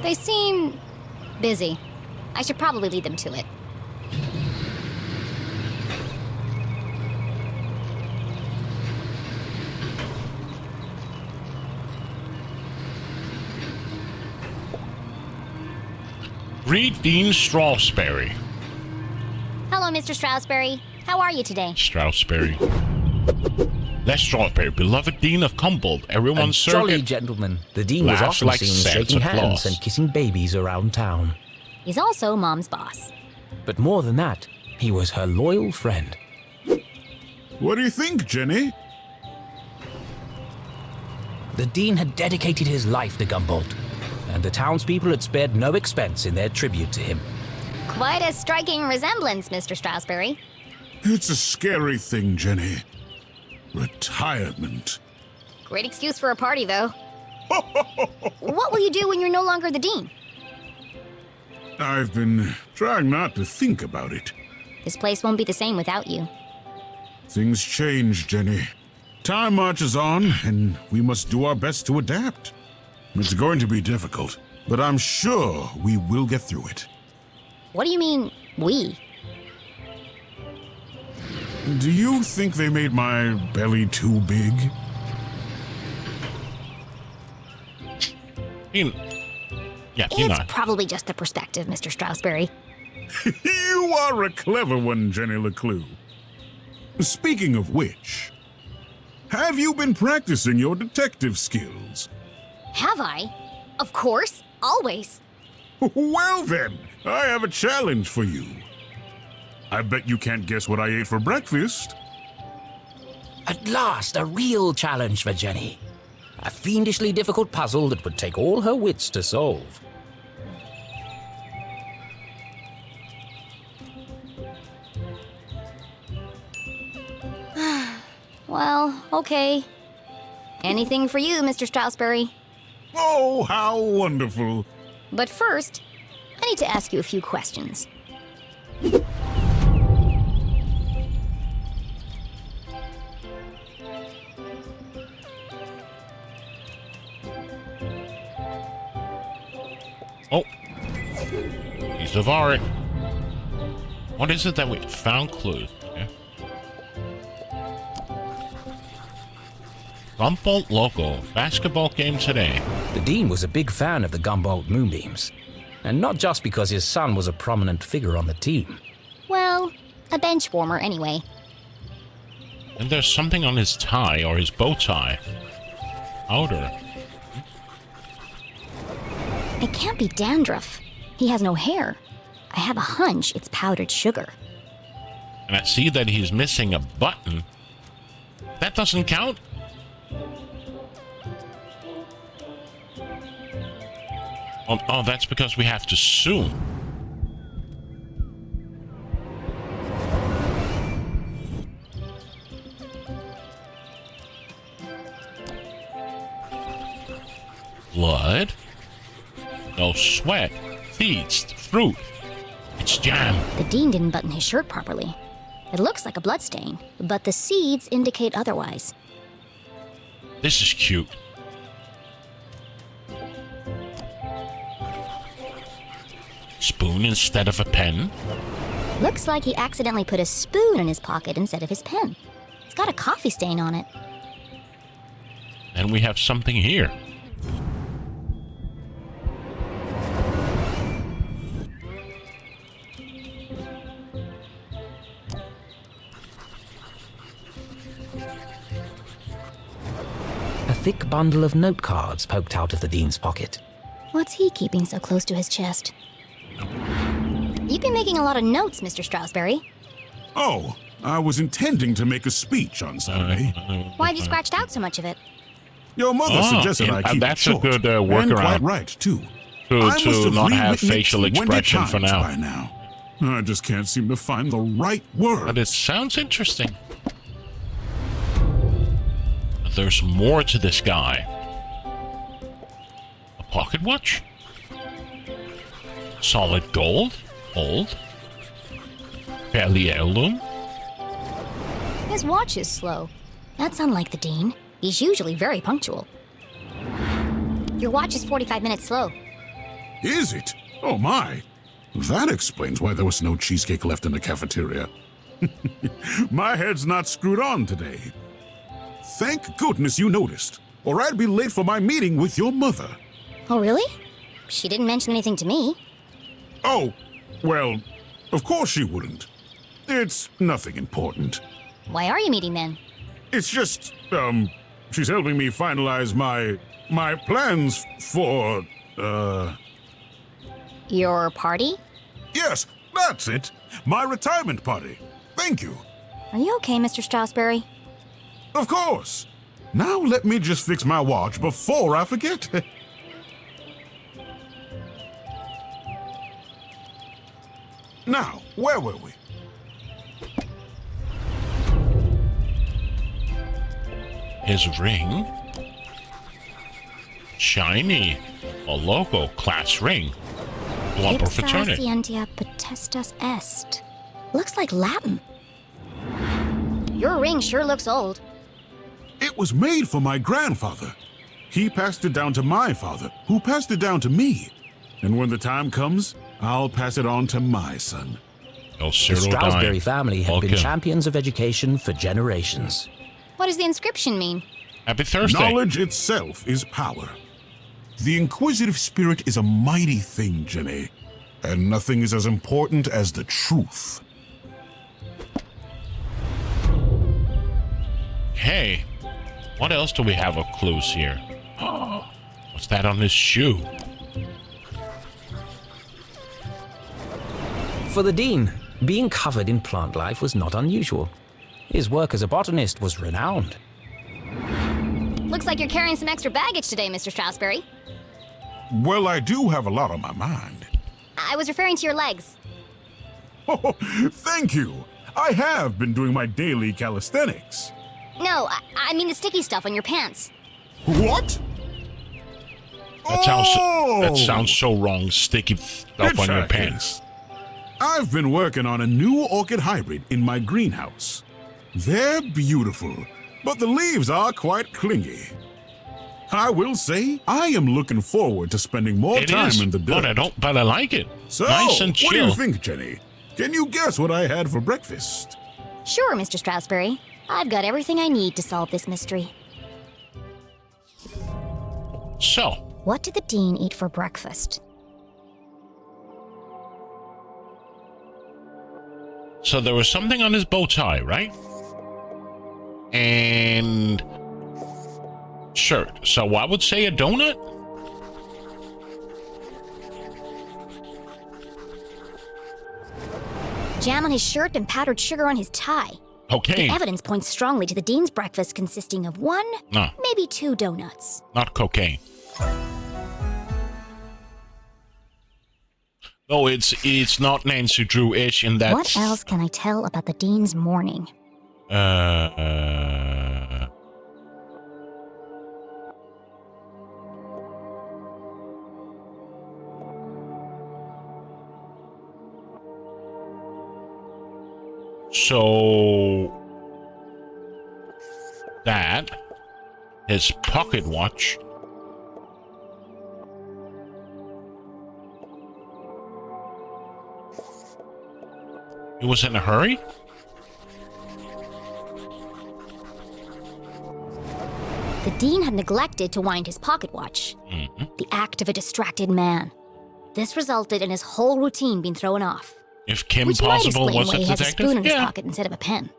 They seem busy. I should probably lead them to it. Read Dean Strasberry. Hello, Hello, Mr. Stroudsbury. How are you today? Stroudsbury. Les Stroudsbury, beloved Dean of Cumbold. Everyone's a jolly gentleman. The Dean was laughs often like seen Santa shaking hands Claus. and kissing babies around town. He's also Mom's boss. But more than that, he was her loyal friend. What do you think, Jenny? The Dean had dedicated his life to Gumboldt, and the townspeople had spared no expense in their tribute to him. Quite a striking resemblance, Mr. Stroudsbury. It's a scary thing, Jenny. Retirement. Great excuse for a party, though. What will you do when you're no longer the Dean? I've been trying not to think about it. This place won't be the same without you. Things change, Jenny. Time marches on, and we must do our best to adapt. It's going to be difficult, but I'm sure we will get through it. What do you mean, we? Do you think they made my belly too big? It's probably just a perspective, Mr. Stroudsbury. You are a clever one, Jenny LeClue. Speaking of which, have you been practicing your detective skills? Have I? Of course, always. Well then, I have a challenge for you. I bet you can't guess what I ate for breakfast. At last, a real challenge for Jenny. A fiendishly difficult puzzle that would take all her wits to solve. Well, okay. Anything for you, Mr. Stroudsbury. Oh, how wonderful. But first, I need to ask you a few questions. Oh. Piece of art. What is it that we found clues? Okay. Gumboldt logo. Basketball game today. The Dean was a big fan of the Gumboldt moonbeams. And not just because his son was a prominent figure on the team. Well, a bench warmer anyway. And there's something on his tie or his bow tie. Powder. It can't be dandruff. He has no hair. I have a hunch it's powdered sugar. And I see that he's missing a button. That doesn't count? Oh, that's because we have to sue. Blood. No sweat. Seeds. Fruit. It's jam. The Dean didn't button his shirt properly. It looks like a bloodstain, but the seeds indicate otherwise. This is cute. Spoon instead of a pen. Looks like he accidentally put a spoon in his pocket instead of his pen. It's got a coffee stain on it. And we have something here. A thick bundle of note cards poked out of the Dean's pocket. What's he keeping so close to his chest? You've been making a lot of notes, Mr. Stroudsbury. Oh, I was intending to make a speech on Saturday. Why have you scratched out so much of it? Your mother suggested I keep that's it short. a good and workaround. quite right, too. To not have rewritten it facial 20 expression for times now. by now. I just can't seem to find the right word. But it sounds interesting. But there's more to this guy. A pocket watch? Solid gold? Old? Fairly heirloom? His watch is slow. That's unlike the Dean. He's usually very punctual. Your watch is 45 minutes slow. Is it? Oh my. That explains why there was no cheesecake left in the cafeteria. My head's not screwed on today. Thank goodness you noticed, or I'd be late for my meeting with your mother. Oh, really? She didn't mention anything to me. Oh, well, of course she wouldn't. It's nothing important. Why are you meeting then? It's just, she's helping me finalize my plans for, Your party? Yes, that's it. My retirement party. Thank you. Are you okay, Mr. Strasberry? Of course. Now let me just fix my watch before I forget. Now, where were we? His ring? Shiny. A logo class ring. Lumber Ipsa fraternity. scientia potestas est. Looks like Latin. Your ring sure looks old. It was made for my grandfather. He passed it down to my father, who passed it down to me. And when the time comes, I'll pass it on to my son. No The zero Strasberry dime. family had been Okay. champions of education for generations. What does the inscription mean? Happy Thursday. Knowledge itself is power. The inquisitive spirit is a mighty thing, Jenny. And nothing is as important as the truth. Hey, what else do we have of clues here? What's that on his shoe? For the Dean, being covered in plant life was not unusual. His work as a botanist was renowned. Looks like you're carrying some extra baggage today, Mr. Strasberry. Well, I do have a lot on my mind. I was referring to your legs. Oh, thank you. I have been doing my daily calisthenics. No, I mean the sticky stuff on your pants. What? That sounds so wrong. Sticky stuff on your Exactly. pants. I've been working on a new orchid hybrid in my greenhouse. They're beautiful, but the leaves are quite clingy. I will say, I am looking forward to spending more It time is, in the dirt. but I like it. So, Nice and what do chill. you think, Jenny? Can you guess what I had for breakfast? Sure, Mr. Strasberry. I've got everything I need to solve this mystery. So, What did the Dean eat for breakfast? so there was something on his bow tie, right? And shirt. So I would say a donut. Jam on his shirt and powdered sugar on his tie. Okay. The evidence points strongly to the Dean's breakfast consisting of one, No, maybe two donuts. not cocaine. No, it's not Nancy Drew-ish in that. What else can I tell about the Dean's morning? So that his pocket watch. He was in a hurry? The Dean had neglected to wind his pocket watch. The act of a distracted man. This resulted in his whole routine being thrown off. If Kim Which might Possible explain was why a he has a detective? spoon in his Yeah, pocket instead of a pen.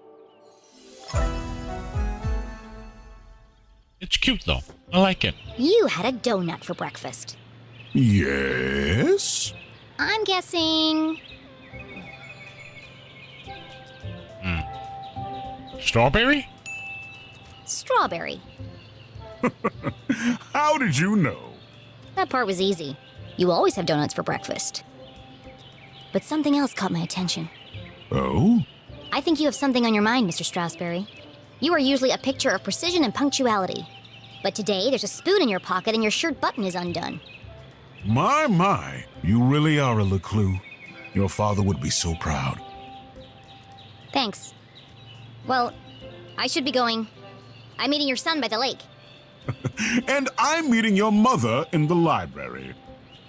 it's cute though. I like it. You had a donut for breakfast. Yes? I'm guessing... Strawberry? strawberry. How did you know? That part was easy. You always have donuts for breakfast. But something else caught my attention. Oh? I think you have something on your mind, Mr. Strasberry. You are usually a picture of precision and punctuality. But today, there's a spoon in your pocket and your shirt button is undone. My, you really are a LeClue. Your father would be so proud. Thanks. Well, I should be going. I'm meeting your son by the lake. And I'm meeting your mother in the library.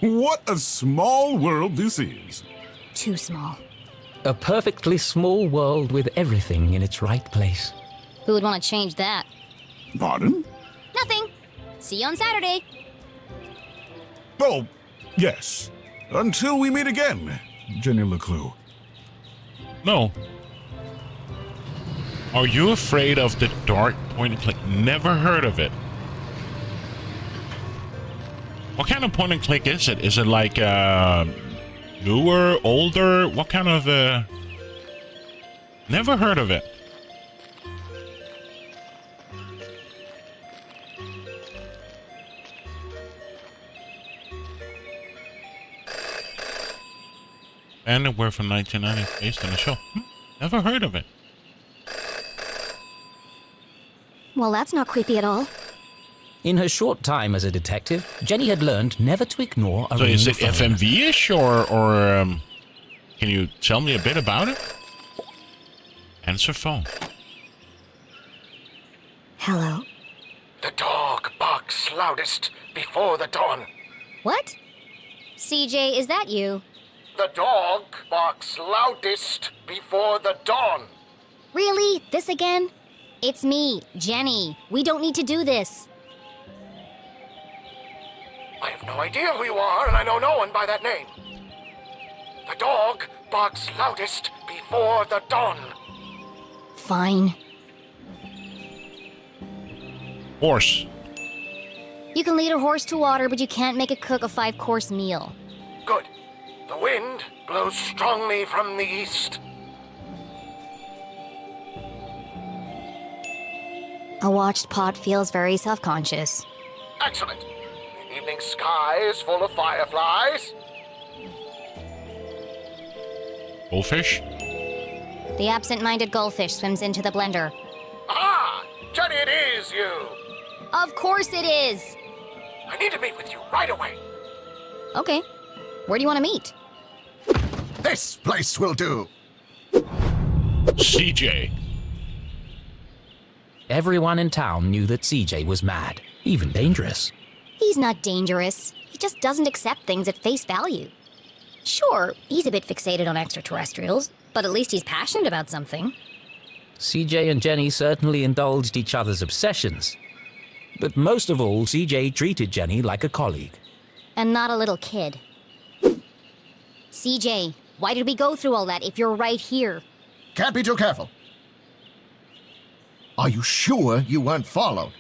What a small world this is. Too small. A perfectly small world with everything in its right place. Who would want to change that? Pardon? Nothing. See you on Saturday. Oh, yes. Until we meet again, Jenny LeClue. No. Are you afraid of the dark point and click? Never heard of it. What kind of point and click is it? Is it like newer, older? What kind of Never heard of it. And we're from 1990, based on the show. Never heard of it. Well, that's not creepy at all. In her short time as a detective, Jenny had learned never to ignore a So ringing is it phone. FMV-ish or can you tell me a bit about it? Answer phone. Hello? The dog barks loudest before the dawn. What? CJ, is that you? The dog barks loudest before the dawn. Really? This again? It's me, Jenny. We don't need to do this. I have no idea who you are, and I know no one by that name. The dog barks loudest before the dawn. Fine. Horse. You can lead a horse to water, but you can't make it cook a 5-course meal. Good. The wind blows strongly from the east. A watched pot feels very self-conscious. Excellent. The evening sky is full of fireflies. Goldfish. The absent-minded goldfish swims into the blender. Ah! Jenny, it is you! Of course it is! I need to meet with you right away. Okay. Where do you want to meet? This place will do. CJ. Everyone in town knew that CJ was mad, even dangerous. He's not dangerous. He just doesn't accept things at face value. Sure, he's a bit fixated on extraterrestrials, but at least he's passionate about something. CJ and Jenny certainly indulged each other's obsessions. But most of all, CJ treated Jenny like a colleague. And not a little kid. CJ, why did we go through all that if you're right here? Can't be too careful. Are you sure you weren't followed?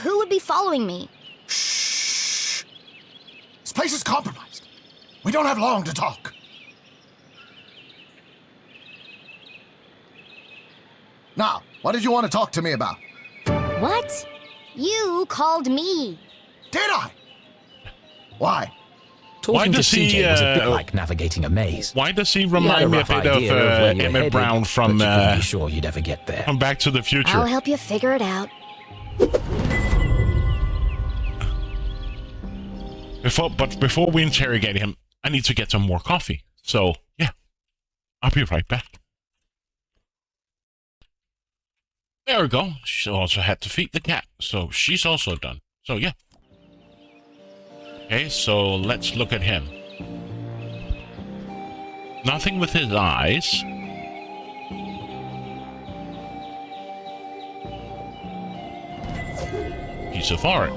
Who would be following me? Shh. This place is compromised. We don't have long to talk. Now, what did you want to talk to me about? What? You called me. Did I? Why? Talking to does he, CJ was a bit like navigating a maze. Why does he You had remind me a rough bit of idea where you were Emmett headed, Brown from but you couldn't be sure you'd ever get there. Back to the Future? I'll help you figure it out. Before we interrogate him, I need to get some more coffee. So, yeah. I'll be right back. There we go. She also had to feed the cat, so she's also done. So, yeah. Okay, so let's look at him. Nothing with his eyes. Piece of art.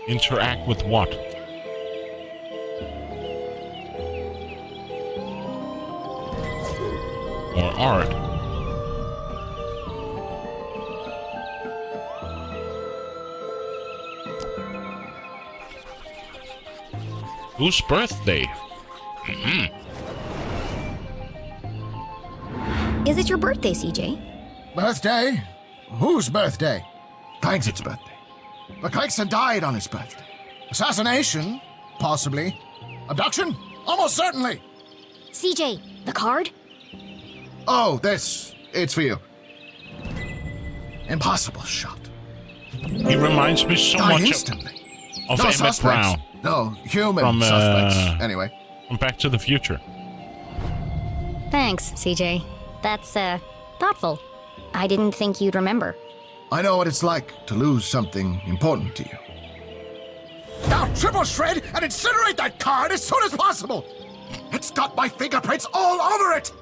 Interact with what? Or art. Whose birthday? Is it your birthday, CJ? Birthday? Whose birthday? Clankson's birthday. But Clankson died on his birthday. Assassination? Possibly. Abduction? Almost certainly. CJ, the card? Oh, it's for you. Impossible shot. He reminds me so Died much instantly. of No Emmett suspects. Brown No human From, suspects. Anyway. from Back to the Future. Thanks, CJ. That's, thoughtful. I didn't think you'd remember. I know what it's like to lose something important to you. Now triple shred and incinerate that card as soon as possible! It's got my fingerprints all over it!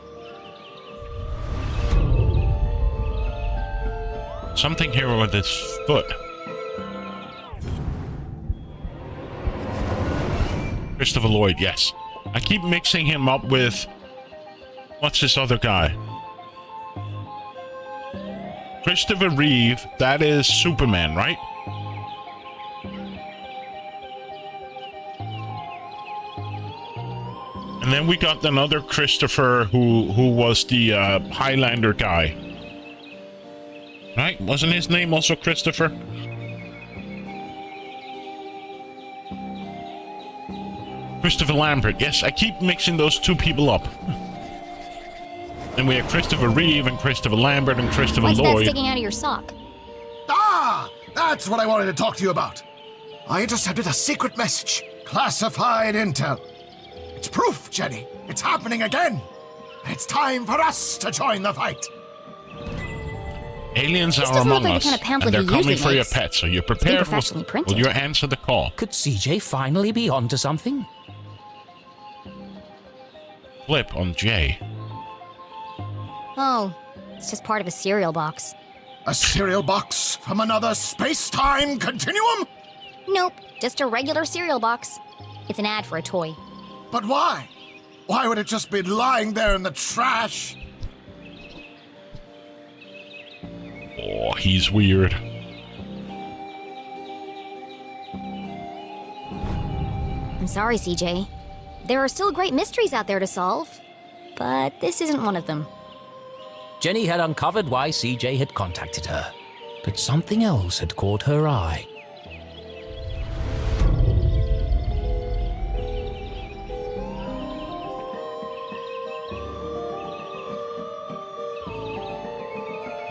Something here with his foot. Christopher Lloyd, yes. I keep mixing him up with... What's this other guy? Christopher Reeve. That is Superman, right? And then we got another Christopher who was the Highlander guy. Right? Wasn't his name also Christopher? Christopher Lambert. Yes, I keep mixing those two people up. And we have Christopher Reeve and Christopher Lambert and Christopher What's Lloyd. that sticking out of your sock? Ah! That's what I wanted to talk to you about. I intercepted a secret message. Classified intel. It's proof, Jenny. It's happening again. It's time for us to join the fight. Aliens This are doesn't look among like us, the kind of pamphlet and they're he coming usually for your makes. pet, so you're been prepared. professionally printed. Will you answer the call? Could CJ finally be onto something? Flip on J. Oh, it's just part of a cereal box. A cereal box from another space-time continuum? Nope, just a regular cereal box. It's an ad for a toy. But why? Why would it just be lying there in the trash? Oh, he's weird. I'm sorry, CJ. There are still great mysteries out there to solve, but this isn't one of them. Jenny had uncovered why CJ had contacted her, but something else had caught her eye.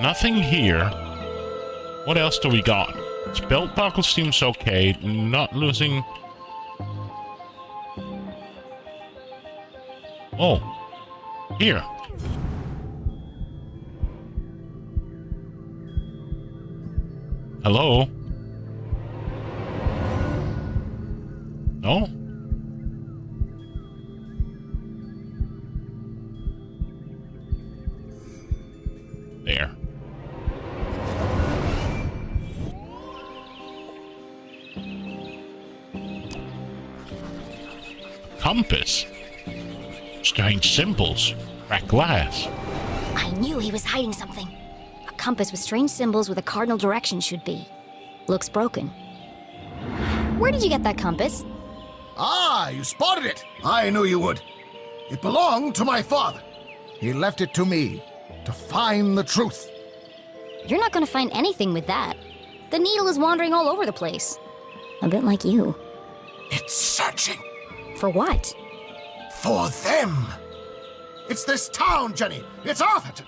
Nothing here. What else do we got? Its belt buckle seems okay. Not losing... Oh. Here. Hello? No? There. Compass. Strange symbols. Cracked glass. I knew he was hiding something. A compass with strange symbols where the cardinal direction should be. Looks broken. Where did you get that compass? Ah, you spotted it. I knew you would. It belonged to my father. He left it to me to find the truth. You're not going to find anything with that. The needle is wandering all over the place. A bit like you. It's searching For what? for them. It's this town, Jenny. It's Arthurton.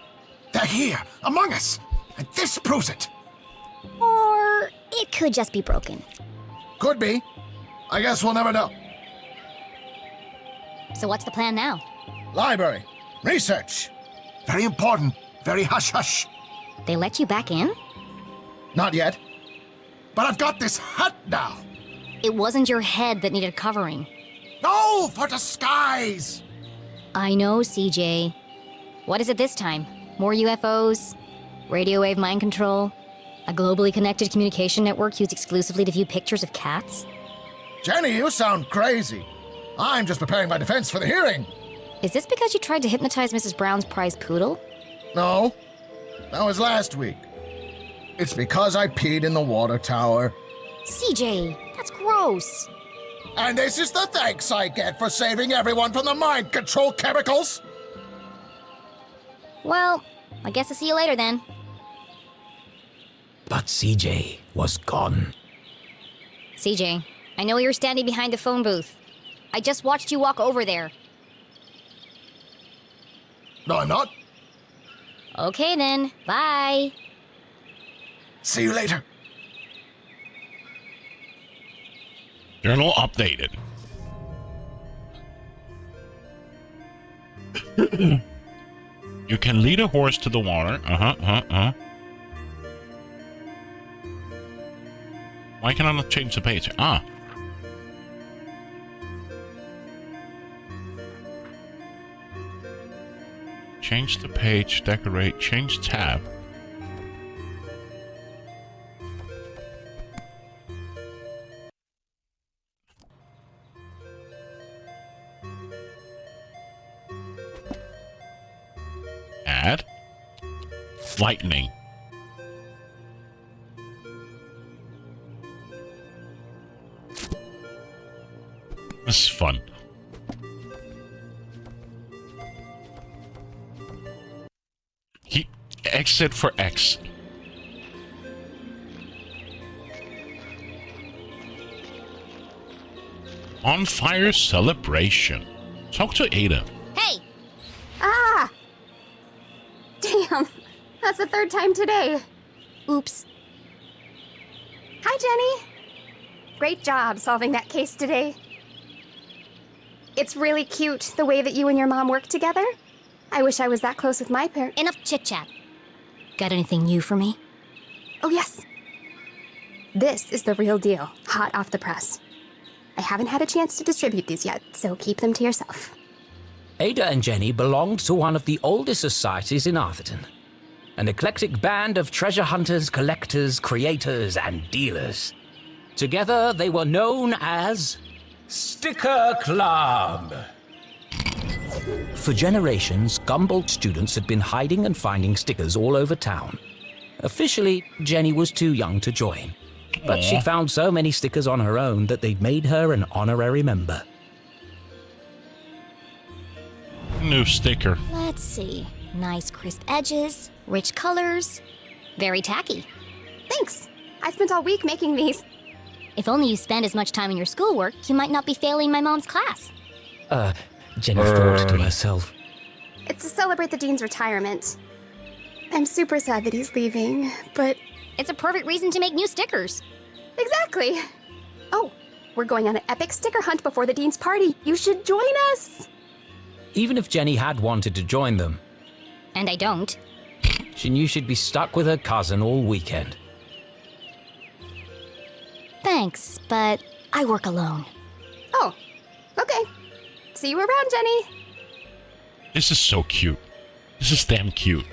They're here, among us. And this proves it. Or it could just be broken. Could be. I guess we'll never know. So what's the plan now? Library. Research. Very important. Very hush-hush. They let you back in? Not yet. But I've got this hat now. It wasn't your head that needed covering. No, for disguise. I know, CJ. What is it this time? More UFOs? Radio wave mind control? A globally connected communication network used exclusively to view pictures of cats? Jenny, you sound crazy. I'm just preparing my defense for the hearing. Is this because you tried to hypnotize Mrs. Brown's prize poodle? No, that was last week. It's because I peed in the water tower. CJ, that's gross. And this is the thanks I get for saving everyone from the mind control chemicals. Well, I guess I'll see you later then. But CJ was gone. CJ, I know you're standing behind the phone booth. I just watched you walk over there. No, I'm not. Okay then, bye. See you later. Journal updated. You can lead a horse to the water. Why can I not change the page? Ah. Change the page, decorate, change tab. lightning. This is fun. Exit for X. On fire celebration. Talk to Ada. Hey! Ah! Damn, that's the third time today. Oops. Hi, Jenny. Great job solving that case today. It's really cute the way that you and your mom work together. I wish I was that close with my parents. Enough chit-chat. Got anything new for me? Oh, yes. This is the real deal, hot off the press. I haven't had a chance to distribute these yet, so keep them to yourself. Ada and Jenny belonged to one of the oldest societies in Arthurton. An eclectic band of treasure hunters, collectors, creators, and dealers. Together, they were known as Sticker Club. For generations, Gumboldt students had been hiding and finding stickers all over town. Officially, Jenny was too young to join. But she'd found so many stickers on her own that they'd made her an honorary member. New sticker. Let's see. Nice crisp edges, rich colors. Very tacky. Thanks. I spent all week making these. If only you spend as much time in your schoolwork, you might not be failing my mom's class. Jenny thought to herself. It's to celebrate the dean's retirement. I'm super sad that he's leaving, but... It's a perfect reason to make new stickers. Exactly. Oh, we're going on an epic sticker hunt before the dean's party. You should join us. Even if Jenny had wanted to join them. And I don't. She knew she'd be stuck with her cousin all weekend. Thanks, but I work alone. Oh, okay. See you around, Jenny. This is so cute. This is damn cute.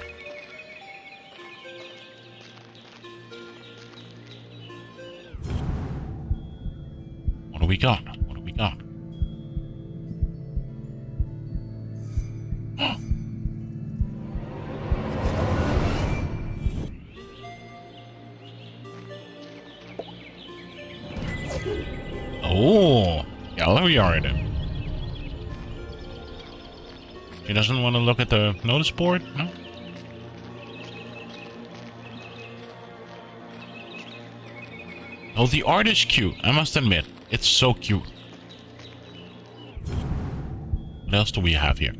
What do we got? What do we got? Oh, yellow yard. She doesn't want to look at the notice board? No? Oh, the art is cute, I must admit. It's so cute. What else do we have here?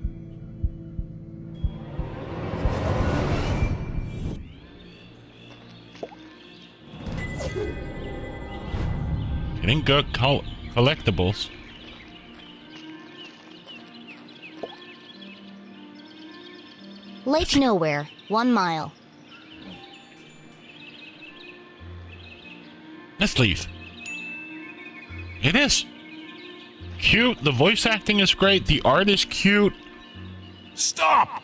Getting good collectibles. Lake Nowhere, 1 mile. Let's leave. It is cute. The voice acting is great. The art is cute. Stop!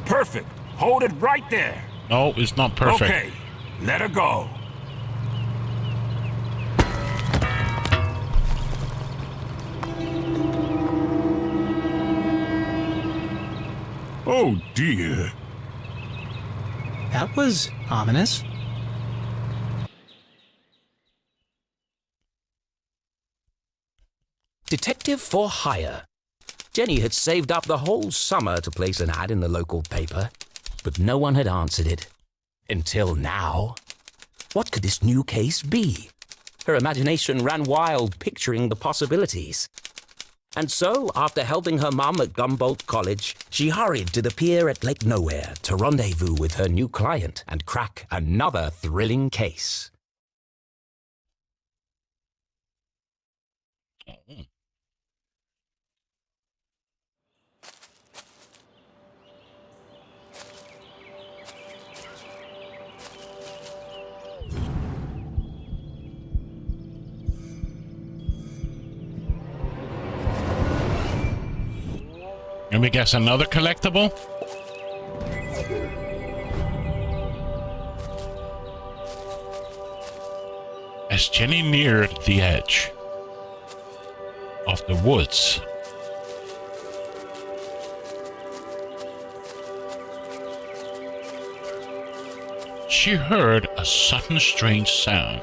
Perfect. Hold it right there. No, it's not perfect. Okay, let her go. Oh dear. That was ominous. Detective for hire. Jenny had saved up the whole summer to place an ad in the local paper, but no one had answered it. Until now. What could this new case be? Her imagination ran wild, picturing the possibilities. And so, after helping her mum at Gumboldt College, she hurried to the pier at Lake Nowhere to rendezvous with her new client and crack another thrilling case. Let me guess, another collectible? As Jenny neared the edge of the woods, she heard a sudden strange sound.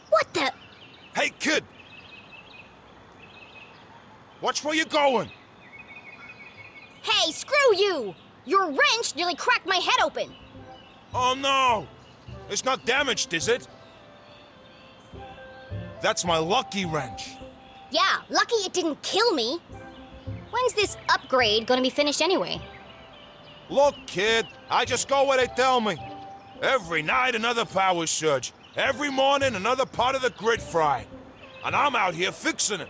What the? Hey, kid! Watch where you're going! Hey, screw you! Your wrench nearly cracked my head open! Oh no! It's not damaged, is it? That's my lucky wrench. Yeah, lucky it didn't kill me. When's this upgrade gonna be finished anyway? Look, kid, I just go where they tell me. Every night another power surge. Every morning another part of the grid fry. And I'm out here fixing it.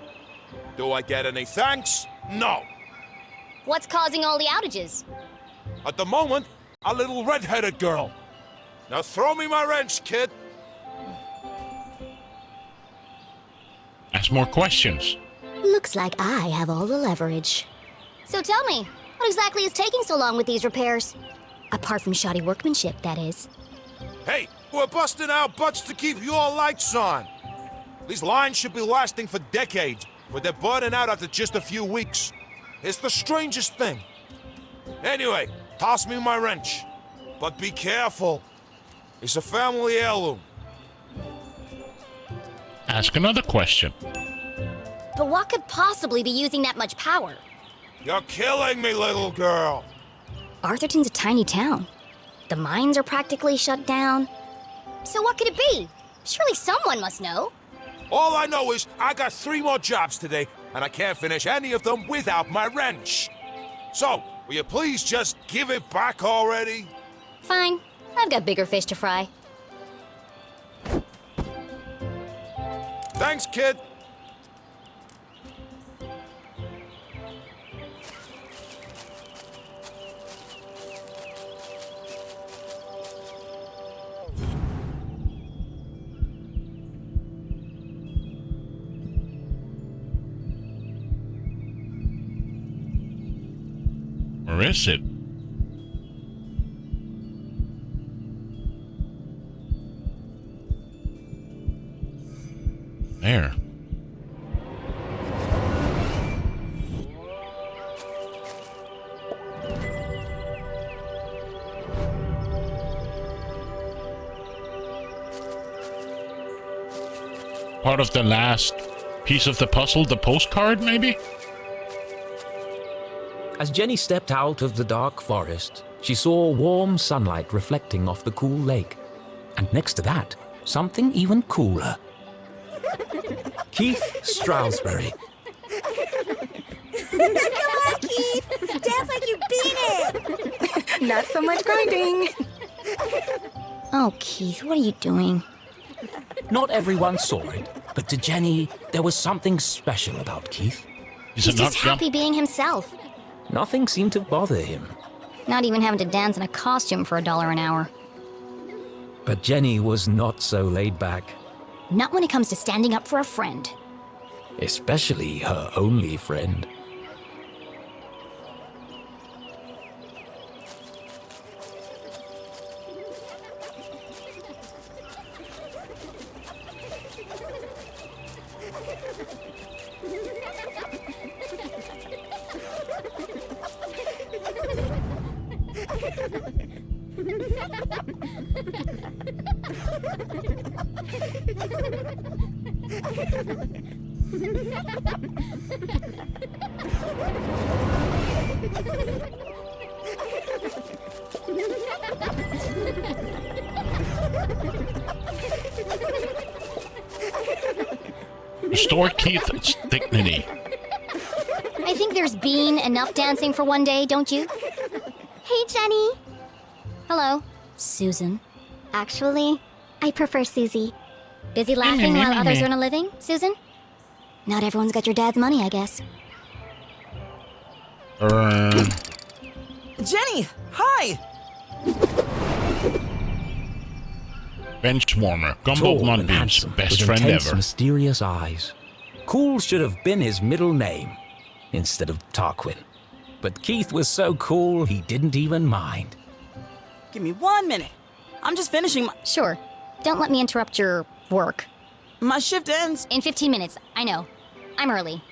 Do I get any thanks? No. What's causing all the outages? At the moment, a little red-headed girl. Now throw me my wrench, kid. Ask more questions. Looks like I have all the leverage. So tell me, what exactly is taking so long with these repairs? Apart from shoddy workmanship, that is. Hey, we're busting our butts to keep your lights on. These lines should be lasting for decades, but they're burning out after just a few weeks. It's the strangest thing. Anyway, toss me my wrench. But be careful. It's a family heirloom. Ask another question. But what could possibly be using that much power? You're killing me, little girl. Arthurton's a tiny town. The mines are practically shut down. So what could it be? Surely someone must know. All I know is I got 3 more jobs today, and I can't finish any of them without my wrench. So, will you please just give it back already? Fine. I've got bigger fish to fry. Thanks, kid. Where is it? There. Part of the last piece of the puzzle, the postcard, maybe? As Jenny stepped out of the dark forest, she saw warm sunlight reflecting off the cool lake. And next to that, something even cooler. Keith Stroudsbury. Come on, Keith! Dance like you beat it! Not so much grinding. Oh, Keith, what are you doing? Not everyone saw it, but to Jenny, there was something special about Keith. He's just happy being himself. Nothing seemed to bother him. Not even having to dance in a costume for $1 an hour. But Jenny was not so laid back. Not when it comes to standing up for a friend. Especially her only friend. Restore Keith's dignity. I think there's been enough dancing for one day, don't you? Hey, Jenny. Hello, Susan. Actually, I prefer Susie. Busy laughing while others earn a living, Susan? Not everyone's got your dad's money, I guess. Jenny! Hi! Bench warmer. Gumbo Munbeam's best friend intense, ever. Mysterious eyes. Cool should have been his middle name instead of Tarquin. But Keith was so cool, he didn't even mind. Give me 1 minute. I'm just finishing my... Sure. Don't let me interrupt your work. My shift ends... In 15 minutes, I know. I'm early.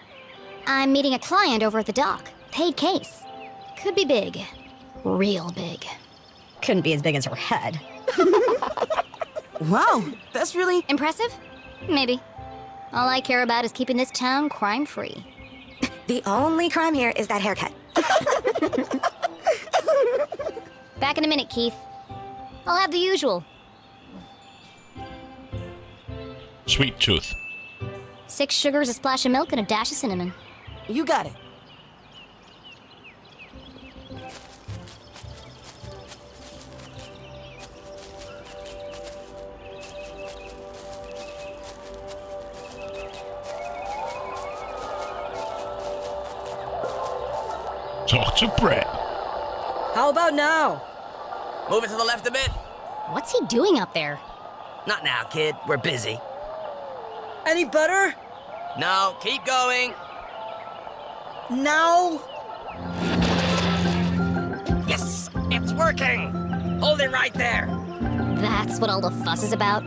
I'm meeting a client over at the dock. Paid case. Could be big. Real big. Couldn't be as big as her head. Wow, that's really Impressive? Maybe. All I care about is keeping this town crime-free. The only crime here is that haircut. Back in a minute, Keith. I'll have the usual. Sweet tooth. 6 sugars, a splash of milk, and a dash of cinnamon. You got it. Talk to Brett. How about now? Move it to the left a bit. What's he doing up there? Not now, kid. We're busy. Any better? No, keep going. Now? Yes, it's working. Hold it right there. That's what all the fuss is about?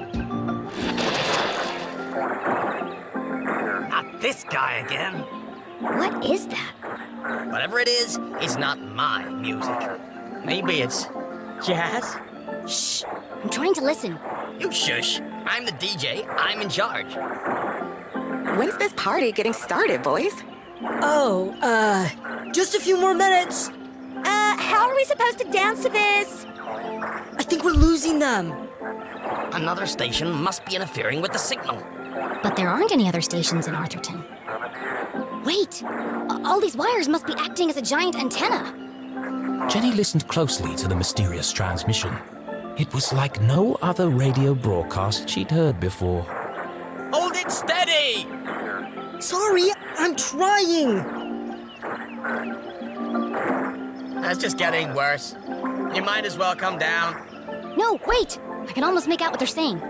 Not this guy again. What is that? Whatever it is, it's not my music. Maybe it's jazz? Shh! I'm trying to listen. You shush. I'm the DJ. I'm in charge. When's this party getting started, boys? Oh, just a few more minutes. How are we supposed to dance to this? I think we're losing them. Another station must be interfering with the signal. But there aren't any other stations in Arthurton. Wait! All these wires must be acting as a giant antenna. Jenny listened closely to the mysterious transmission. It was like no other radio broadcast she'd heard before. Hold it steady! Sorry, I'm trying. That's just getting worse. You might as well come down. No, wait! I can almost make out what they're saying.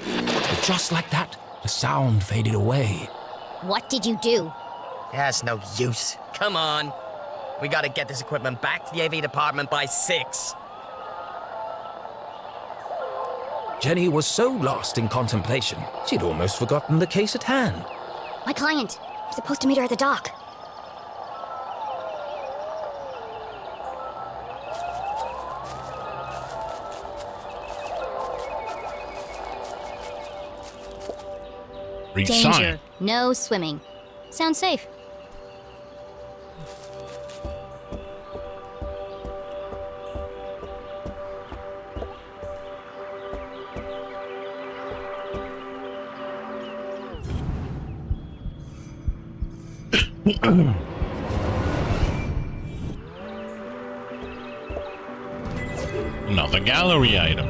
But just like that, the sound faded away. What did you do? That's no use. Come on. We gotta get this equipment back to the AV department by 6. Jenny was so lost in contemplation, she'd almost forgotten the case at hand. My client. I'm supposed to meet her at the dock. Read Danger. sign. No swimming. Sounds safe. Another gallery item.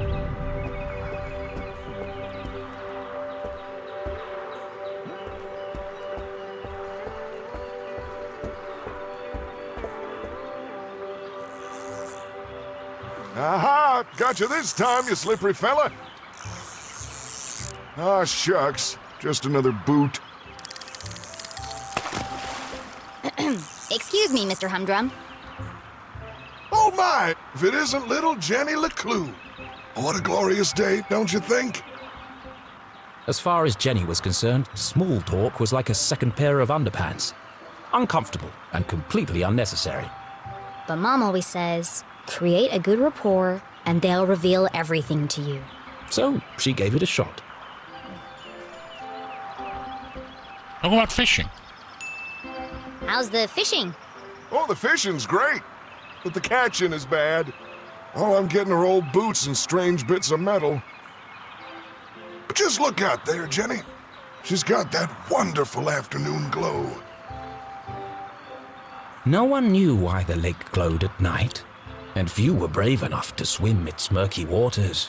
Aha! Got you this time, you slippery fella. Ah, shucks. Just another boot. Excuse me, Mr. Humdrum. Oh my! If it isn't little Jenny LeClue. What a glorious day, don't you think? As far as Jenny was concerned, small talk was like a second pair of underpants. Uncomfortable and completely unnecessary. But Mom always says, create a good rapport and they'll reveal everything to you. So she gave it a shot. How about fishing? How's the fishing? Oh, the fishing's great, but the catching is bad. All I'm getting are old boots and strange bits of metal. But just look out there, Jenny. She's got that wonderful afternoon glow. No one knew why the lake glowed at night, and few were brave enough to swim its murky waters.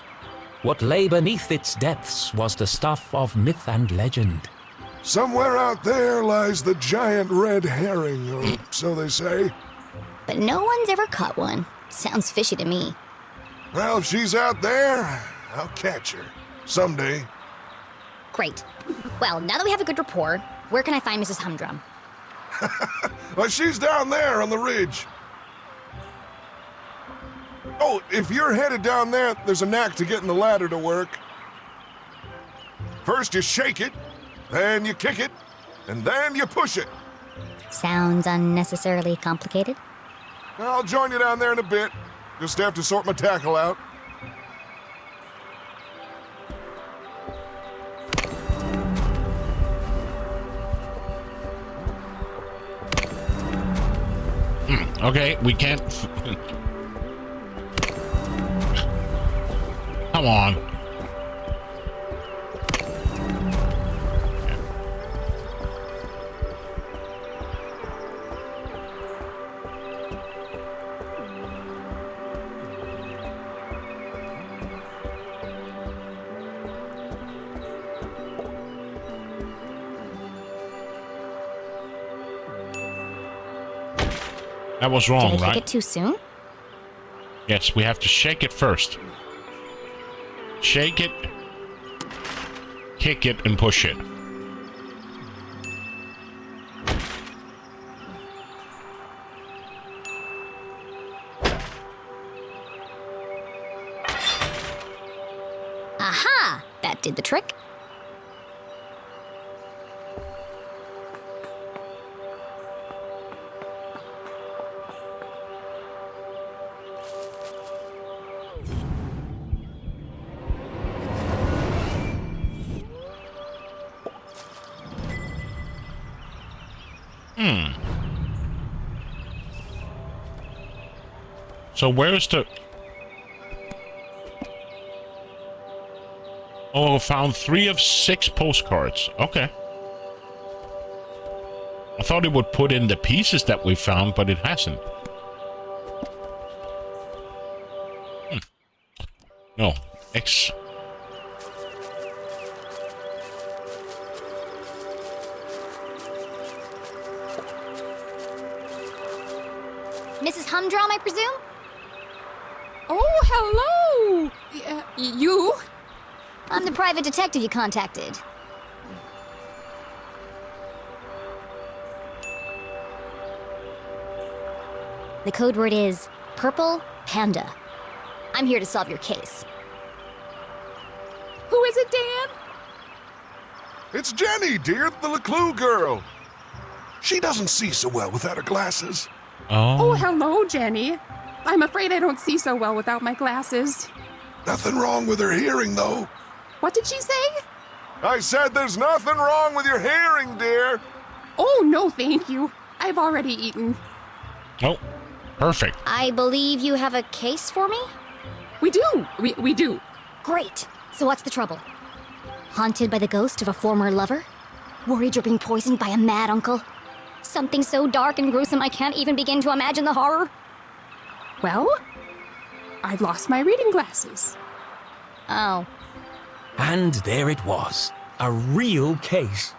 What lay beneath its depths was the stuff of myth and legend. Somewhere out there lies the giant red herring, or so they say. But no one's ever caught one. Sounds fishy to me. Well, if she's out there, I'll catch her. Someday. Great. Well, now that we have a good rapport, where can I find Mrs. Humdrum? Well, she's down there on the ridge. Oh, if you're headed down there, there's a knack to getting the ladder to work. First you shake it, then you kick it, and then you push it. Sounds unnecessarily complicated. I'll join you down there in a bit. Just have to sort my tackle out. Okay, we can't... Come on. That was wrong, Did I right? kick it too soon? Yes, we have to shake it first. Shake it, kick it, and push it. Aha! That did the trick. So where's the... Oh, I found 3 of 6 postcards. Okay. I thought it would put in the pieces that we found, but it hasn't. No. X. Mrs. Humdrum, I presume? Oh, hello! You? I'm the private detective you contacted. The code word is Purple Panda. I'm here to solve your case. Who is it, Dan? It's Jenny, dear, the LeClue girl. She doesn't see so well without her glasses. Oh, hello, Jenny. I'm afraid I don't see so well without my glasses. Nothing wrong with her hearing, though. What did she say? I said there's nothing wrong with your hearing, dear. Oh, no, thank you. I've already eaten. Oh, perfect. I believe you have a case for me? We do. We do. Great. So what's the trouble? Haunted by the ghost of a former lover? Worried you're being poisoned by a mad uncle? Something so dark and gruesome I can't even begin to imagine the horror? Well, I've lost my reading glasses. Oh. And there it was. A real case.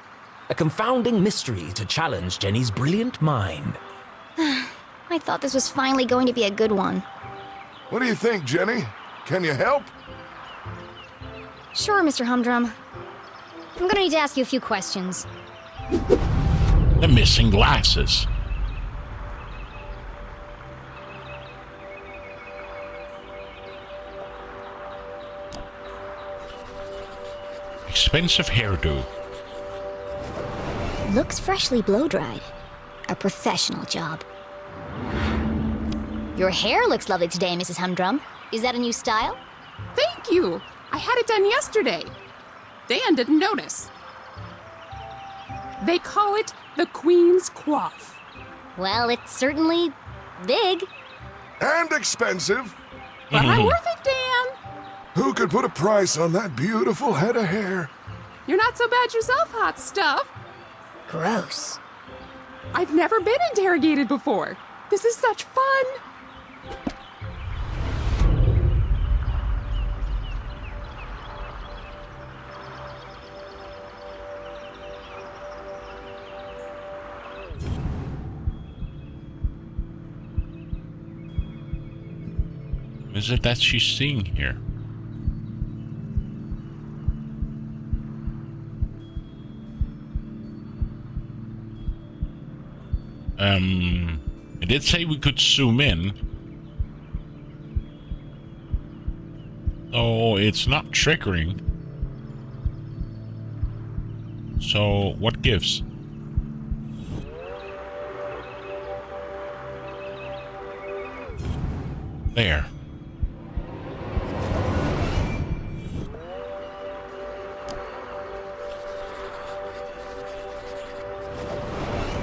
A confounding mystery to challenge Jenny's brilliant mind. I thought this was finally going to be a good one. What do you think, Jenny? Can you help? Sure, Mr. Humdrum. I'm gonna need to ask you a few questions. The missing glasses. Expensive hairdo. Looks freshly blow-dried. A professional job. Your hair looks lovely today, Mrs. Humdrum. Is that a new style? Thank you. I had it done yesterday. Dan didn't notice. They call it the Queen's Coif. Well, it's certainly big. And expensive. But I'm worth it, Dan. Who could put a price on that beautiful head of hair? You're not so bad yourself, hot stuff. Gross. I've never been interrogated before. This is such fun. Is it that she's seeing here? I did say we could zoom in. Oh, it's not triggering. So, what gives? There.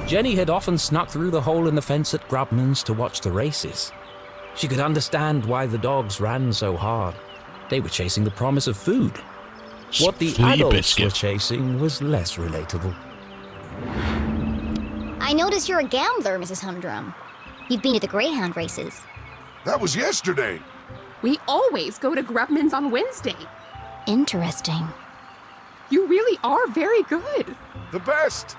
Jenny had often snuck through the hole in the fence at Grubman's to watch the races. She could understand why the dogs ran so hard. They were chasing the promise of food. What the adults were chasing was less relatable. I notice you're a gambler, Mrs. Humdrum. You've been to the Greyhound races. That was yesterday. We always go to Grubman's on Wednesday. Interesting. You really are very good. The best.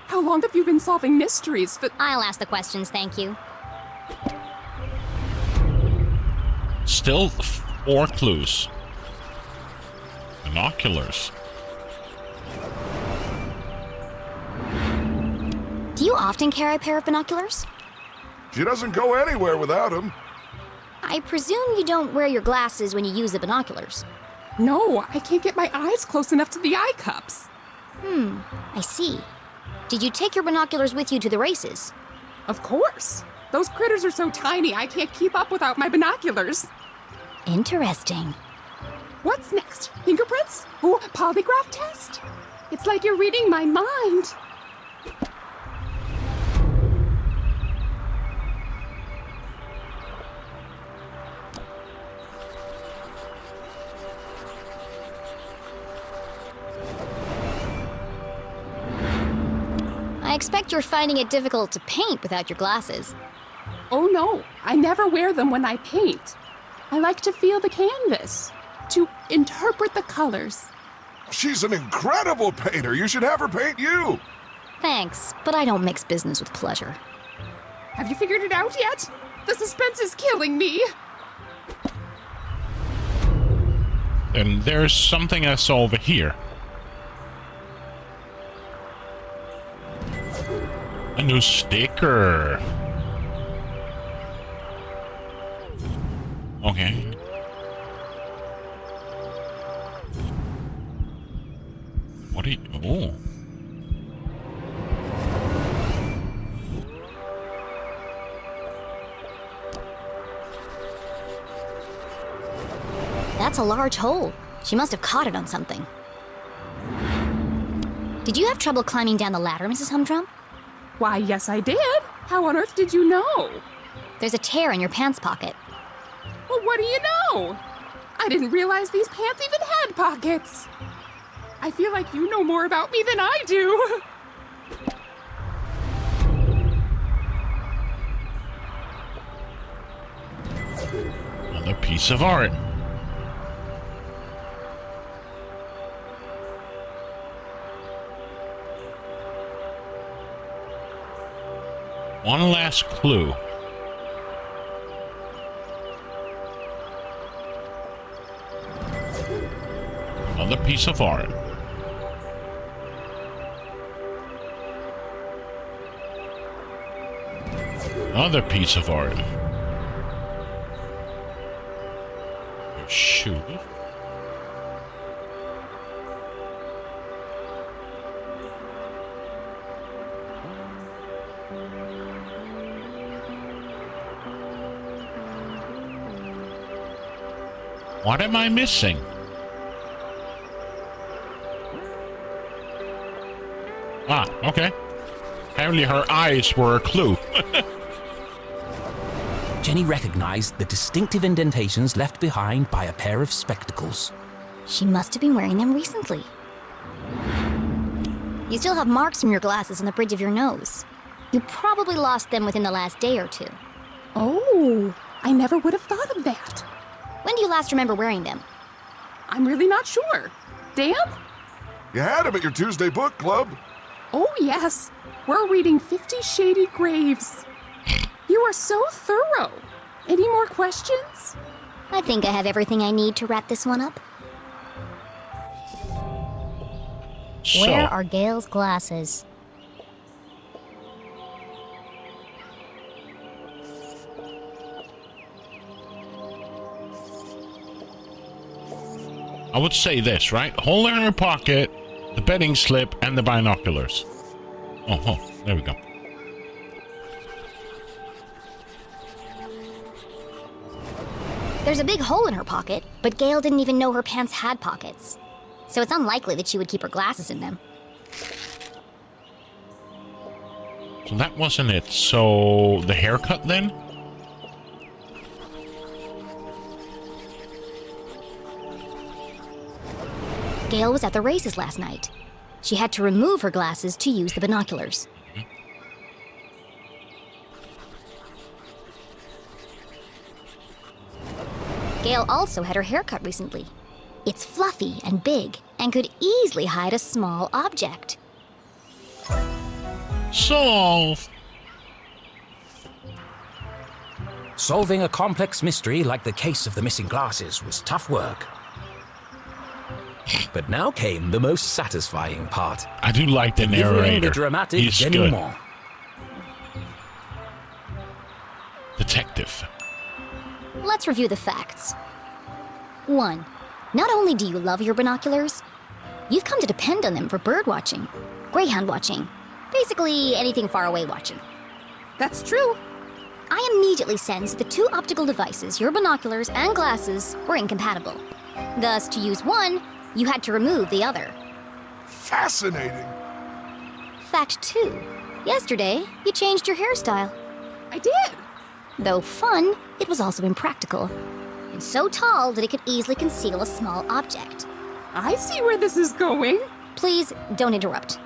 How long have you been solving mysteries? I'll ask the questions, thank you. Still 4 clues. Binoculars. Do you often carry a pair of binoculars? She doesn't go anywhere without them. I presume you don't wear your glasses when you use the binoculars. No, I can't get my eyes close enough to the eye cups. I see. Did you take your binoculars with you to the races? Of course. Those critters are so tiny I can't keep up without my binoculars. Interesting. What's next? Fingerprints? Oh, polygraph test? It's like you're reading my mind. I expect you're finding it difficult to paint without your glasses. Oh no, I never wear them when I paint. I like to feel the canvas, to interpret the colors. She's an incredible painter. You should have her paint you. Thanks, but I don't mix business with pleasure. Have you figured it out yet? The suspense is killing me. And there's something else over here. A new sticker. Okay. What are you... Oh. That's a large hole. She must have caught it on something. Did you have trouble climbing down the ladder, Mrs. Humdrum? Why, yes, I did. How on earth did you know? There's a tear in your pants pocket. Well, what do you know? I didn't realize these pants even had pockets. I feel like you know more about me than I do. Another piece of art. One last clue. Another piece of art. Another piece of art. Your shoe. What am I missing? Ah, okay. Apparently her eyes were a clue. Jenny recognized the distinctive indentations left behind by a pair of spectacles. She must have been wearing them recently. You still have marks from your glasses on the bridge of your nose. You probably lost them within the last day or two. Oh, I never would have thought of that. When do you last remember wearing them? I'm really not sure. Damp? You had them at your Tuesday book club. Oh, yes. We're reading 50 Shady Graves. You are so thorough. Any more questions? I think I have everything I need to wrap this one up. So, Where are Gail's glasses? I would say this, right? Hole in her pocket, the betting slip, and the binoculars. Oh, there we go. There's a big hole in her pocket, but Gail didn't even know her pants had pockets. So it's unlikely that she would keep her glasses in them. So that wasn't it. So the haircut then? Gail was at the races last night. She had to remove her glasses to use the binoculars. Gail also had her hair cut recently. It's fluffy and big and could easily hide a small object. Solve! Solving a complex mystery like the case of the missing glasses was tough work. But now came the most satisfying part. I do like the narrator. The dramatic He's good. denouement. Detective. Let's review the facts. 1. Not only do you love your binoculars, you've come to depend on them for bird watching, greyhound watching, basically anything far away watching. That's true. I immediately sensed the two optical devices, your binoculars and glasses, were incompatible. Thus, to use one, you had to remove the other. Fascinating. Fact 2. Yesterday, you changed your hairstyle. I did. Though fun, it was also impractical. And so tall that it could easily conceal a small object. I see where this is going. Please, don't interrupt.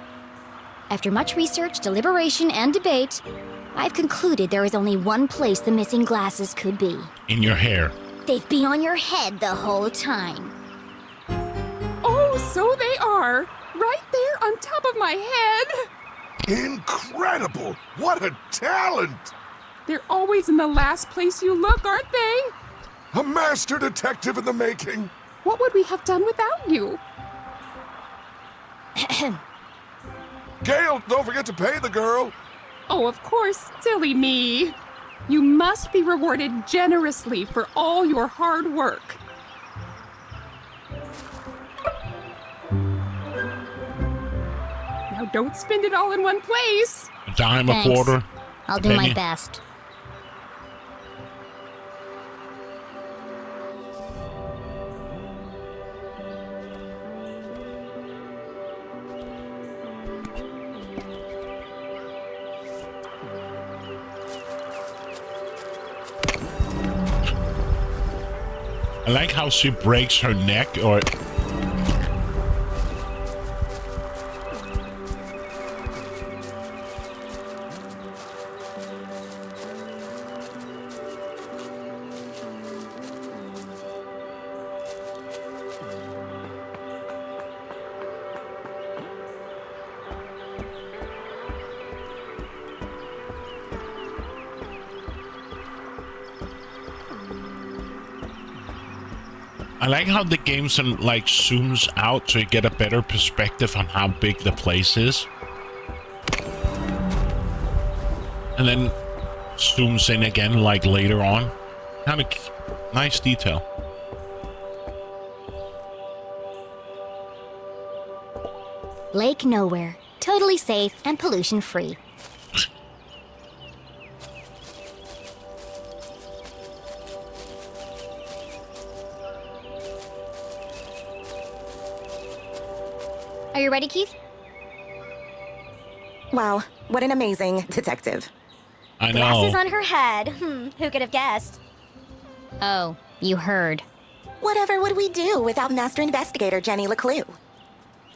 After much research, deliberation, and debate, I've concluded there is only one place the missing glasses could be. In your hair. They've been on your head the whole time. Oh, so they are. Right there on top of my head. Incredible! What a talent! They're always in the last place you look, aren't they? A master detective in the making. What would we have done without you? Gail, don't forget to pay the girl. Oh, of course, silly me. You must be rewarded generously for all your hard work. Now don't spend it all in one place. A dime, Thanks. a quarter. I'll do my best. I like how she breaks her neck or... I like how the game like zooms out so you get a better perspective on how big the place is. And then zooms in again like later on. Kind of nice detail. Lake Nowhere. Totally safe and pollution free. Are you ready, Keith? Wow, what an amazing detective. I know. Glasses on her head. Who could have guessed? Oh, you heard. Whatever would we do without Master Investigator Jenny LeClue?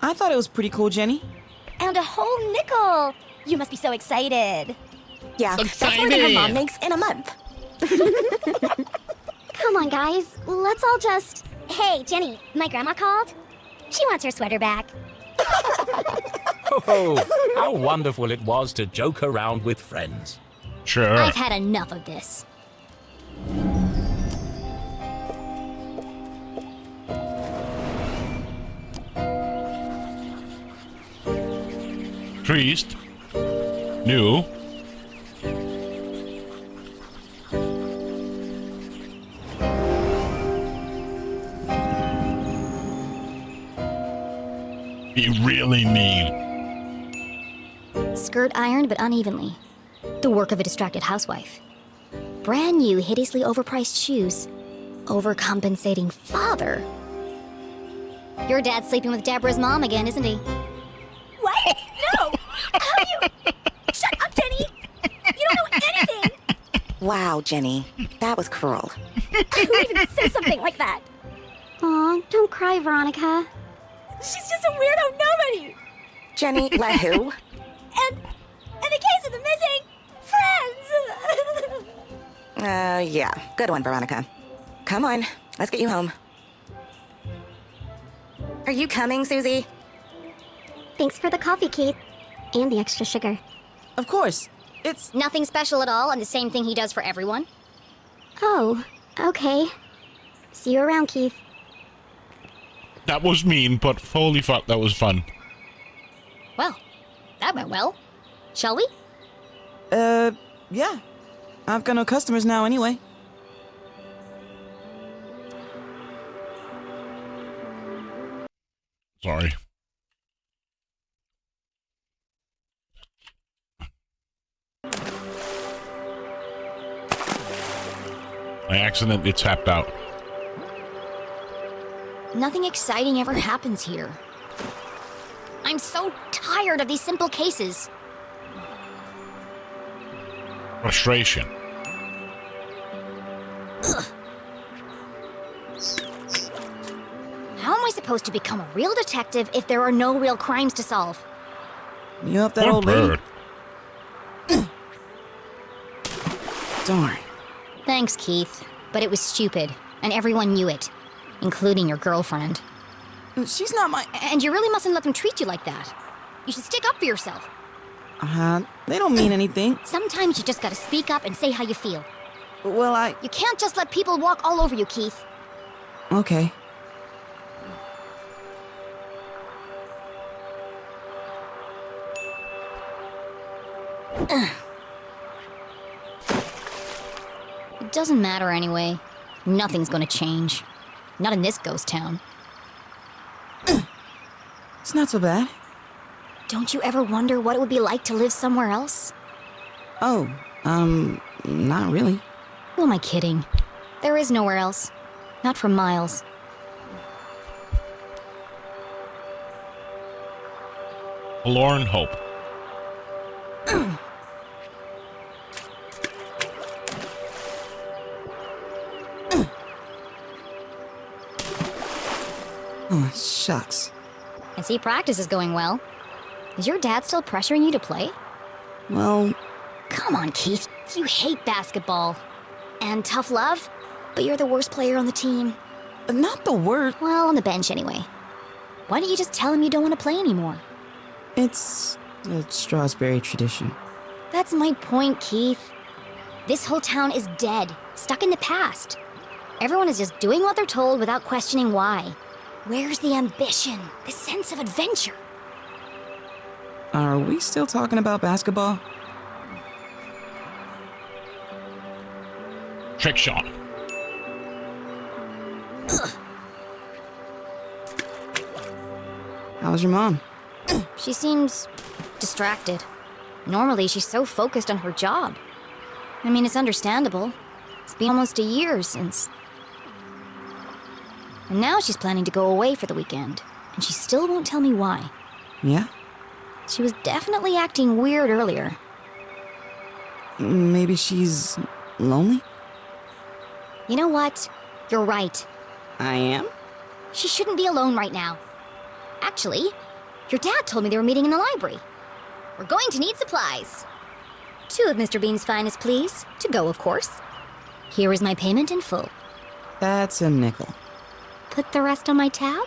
I thought it was pretty cool, Jenny. And a whole nickel. You must be so excited. Yeah, that's more than her mom makes in a month. Come on, guys. Let's all just... Hey, Jenny, my grandma called. She wants her sweater back. Oh, how wonderful it was to joke around with friends. Sure. I've had enough of this. Priest. New. Be really mean. Skirt ironed but unevenly. The work of a distracted housewife. Brand new, hideously overpriced shoes. Overcompensating father? Your dad's sleeping with Deborah's mom again, isn't he? What? No! How you... Shut up, Jenny! You don't know anything! Wow, Jenny. That was cruel. Who even says something like that? Aw, don't cry, Veronica. She's just a weirdo nobody! Jenny, let who? And in the case of the missing... friends! Yeah. Good one, Veronica. Come on, let's get you home. Are you coming, Susie? Thanks for the coffee, Keith. And the extra sugar. Of course. It's... Nothing special at all, and the same thing he does for everyone? Oh, okay. See you around, Keith. That was mean, but holy fuck, that was fun. Well, that went well. Shall we? Yeah. I've got no customers now anyway. Sorry. I accidentally tapped out. Nothing exciting ever happens here. I'm so tired of these simple cases. Frustration. Ugh. How am I supposed to become a real detective if there are no real crimes to solve? You up that Poor old lady? bird. Darn. Thanks, Keith. But it was stupid, and everyone knew it, including your girlfriend. She's not my... And you really mustn't let them treat you like that. You should stick up for yourself. They don't mean anything. Sometimes you just gotta speak up and say how you feel. Well, You can't just let people walk all over you, Keith. Okay. It doesn't matter anyway. Nothing's gonna change. Not in this ghost town. It's not so bad. Don't you ever wonder what it would be like to live somewhere else? Oh, not really. Who am I kidding? There is nowhere else. Not for miles. Forlorn hope. Oh, shucks. I see practice is going well. Is your dad still pressuring you to play? Well... Come on, Keith. You hate basketball. And tough love, but you're the worst player on the team. Not the worst. Well, on the bench anyway. Why don't you just tell him you don't want to play anymore? It's a Strawberry tradition. That's my point, Keith. This whole town is dead, stuck in the past. Everyone is just doing what they're told without questioning why. Where's the ambition, the sense of adventure? Are we still talking about basketball? Trick shot. Ugh. How's your mom? She seems distracted. Normally, she's so focused on her job. I mean, it's understandable. It's been almost a year since... And now she's planning to go away for the weekend, and she still won't tell me why. Yeah? She was definitely acting weird earlier. Maybe she's lonely? You know what? You're right. I am? She shouldn't be alone right now. Actually, your dad told me they were meeting in the library. We're going to need supplies. 2 of Mr. Bean's finest, please. To go, of course. Here is my payment in full. That's a nickel. Put the rest on my tab?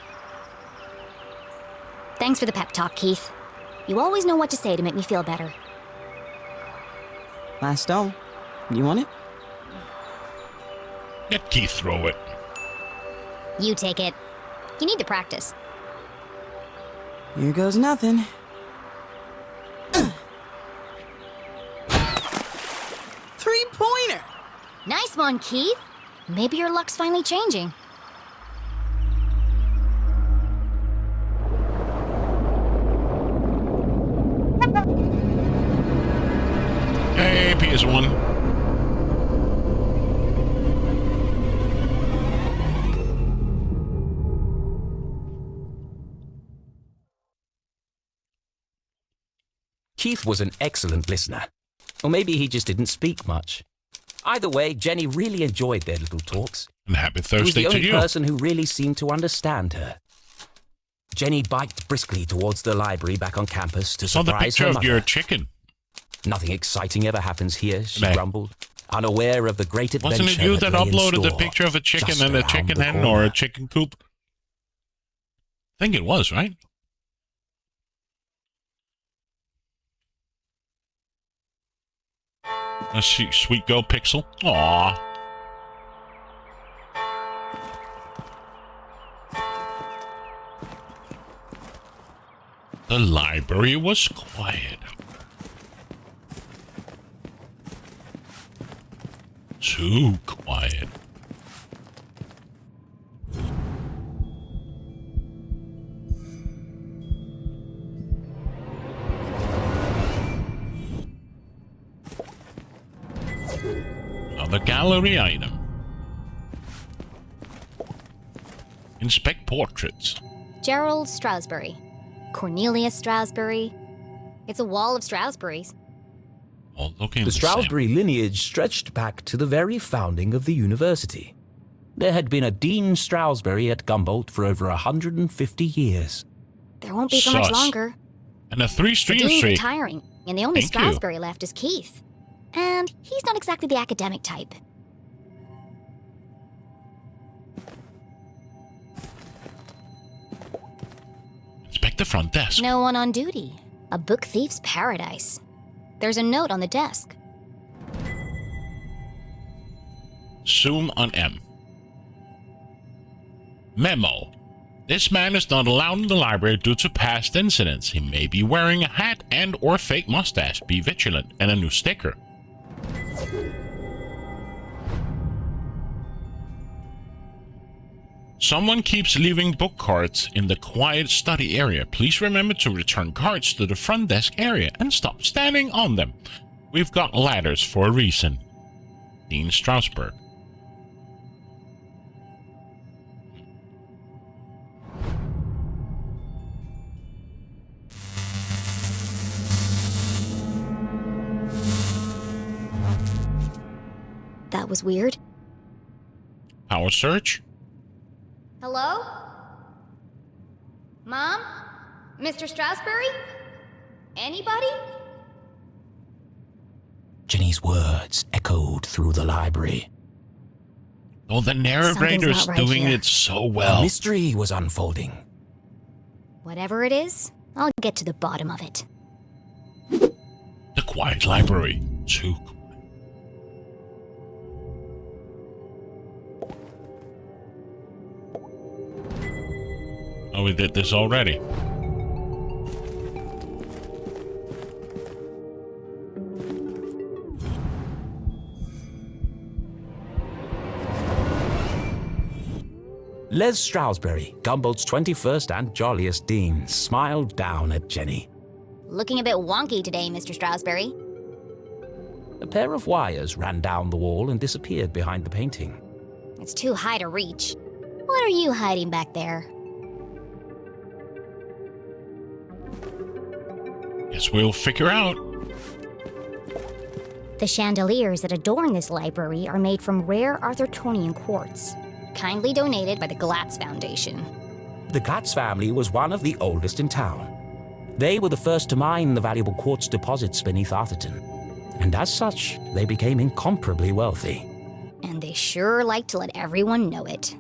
Thanks for the pep talk, Keith. You always know what to say to make me feel better. Last doll. You want it? Let Keith throw it. You take it. You need to practice. Here goes nothing. Three-pointer! Nice one, Keith. Maybe your luck's finally changing. Hey, PS1. Keith was an excellent listener. Or maybe he just didn't speak much. Either way, Jenny really enjoyed their little talks. And happy Thursday to you. He was the only person who really seemed to understand her. Jenny biked briskly towards the library back on campus to surprise her mother. I saw the picture of your chicken. Nothing exciting ever happens here, she grumbled, unaware of the great adventure. Wasn't it you that uploaded the picture of a chicken and a chicken hen or a chicken coop? I think it was, right? A sweet girl Pixel. Aww. The library was quiet. Too quiet. Another gallery item. Inspect portraits. Gerald Stroudsbury. Cornelius Stroudsbury. It's a wall of Stroudsburys. All looking the Stroudsbury lineage stretched back to the very founding of the university. There had been a Dean Stroudsbury at Gumboldt for over 150 years. There won't be for much longer. And a 3-stream streak. streak. Retiring, and the only Stroudsbury left is Keith. And he's not exactly the academic type. Inspect the front desk. No one on duty. A book thief's paradise. There's a note on the desk. Zoom on M. Memo. This man is not allowed in the library due to past incidents. He may be wearing a hat and or fake mustache. Be vigilant. And a new sticker. Someone keeps leaving book cards in the quiet study area. Please remember to return cards to the front desk area and stop standing on them. We've got ladders for a reason. Dean Strasberg. That was weird. Power search? Hello? Mom? Mr. Strasberry? Anybody? Jenny's words echoed through the library. Oh, the narrator's doing it so well. A mystery was unfolding. Whatever it is, I'll get to the bottom of it. The quiet library. Too quiet. Oh, we did this already. Les Stroudsbury, Gumboldt's 21st and jolliest dean, smiled down at Jenny. Looking a bit wonky today, Mr. Stroudsbury. A pair of wires ran down the wall and disappeared behind the painting. It's too high to reach. What are you hiding back there? Guess we'll figure out. The chandeliers that adorn this library are made from rare Arthurtonian quartz, kindly donated by the Glatz Foundation. The Glatz family was one of the oldest in town. They were the first to mine the valuable quartz deposits beneath Arthurton, and as such, they became incomparably wealthy. And they sure like to let everyone know it.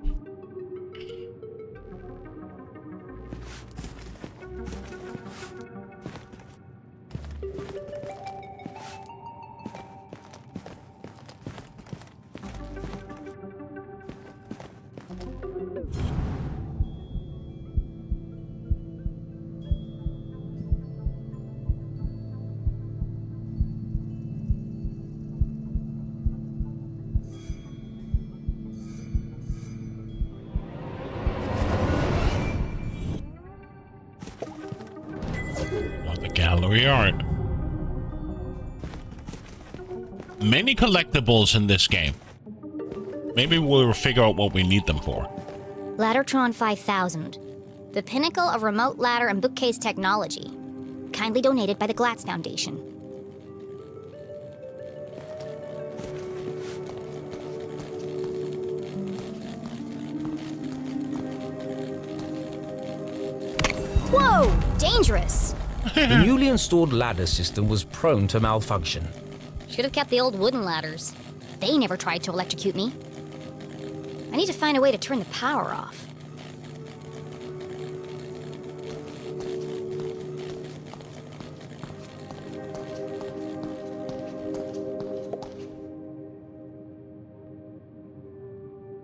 Gallery art. Many collectibles in this game. Maybe we'll figure out what we need them for. Laddertron 5000. The pinnacle of remote ladder and bookcase technology. kindly donated by the Glatz Foundation. Whoa! Dangerous! The newly installed ladder system was prone to malfunction. Should have kept the old wooden ladders. They never tried to electrocute me. I need to find a way to turn the power off.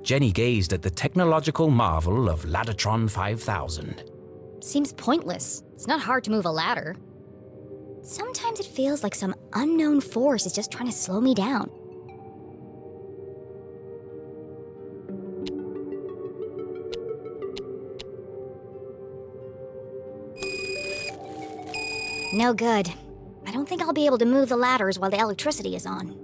Jenny gazed at the technological marvel of Laddertron 5000. Seems pointless. It's not hard to move a ladder. Sometimes it feels like some unknown force is just trying to slow me down. No good. I don't think I'll be able to move the ladders while the electricity is on.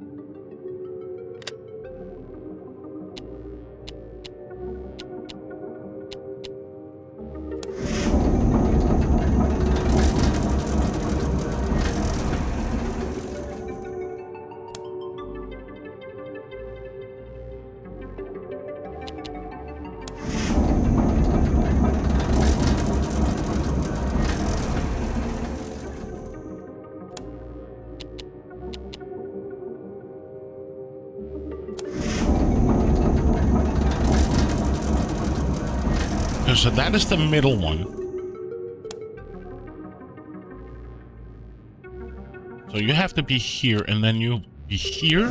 So that is the middle one. So you have to be here, and then you be here?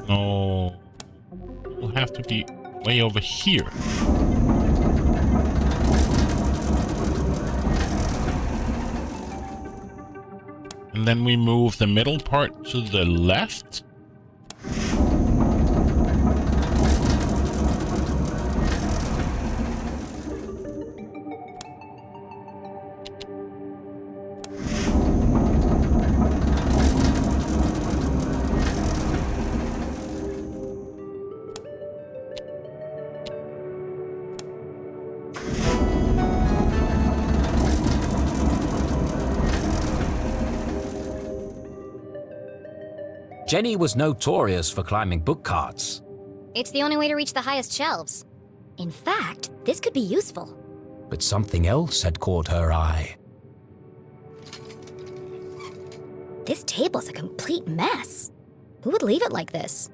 No. You'll have to be way over here. And then we move the middle part to the left. Jenny was notorious for climbing book carts. It's the only way to reach the highest shelves. In fact, this could be useful. But something else had caught her eye. This table's a complete mess. Who would leave it like this?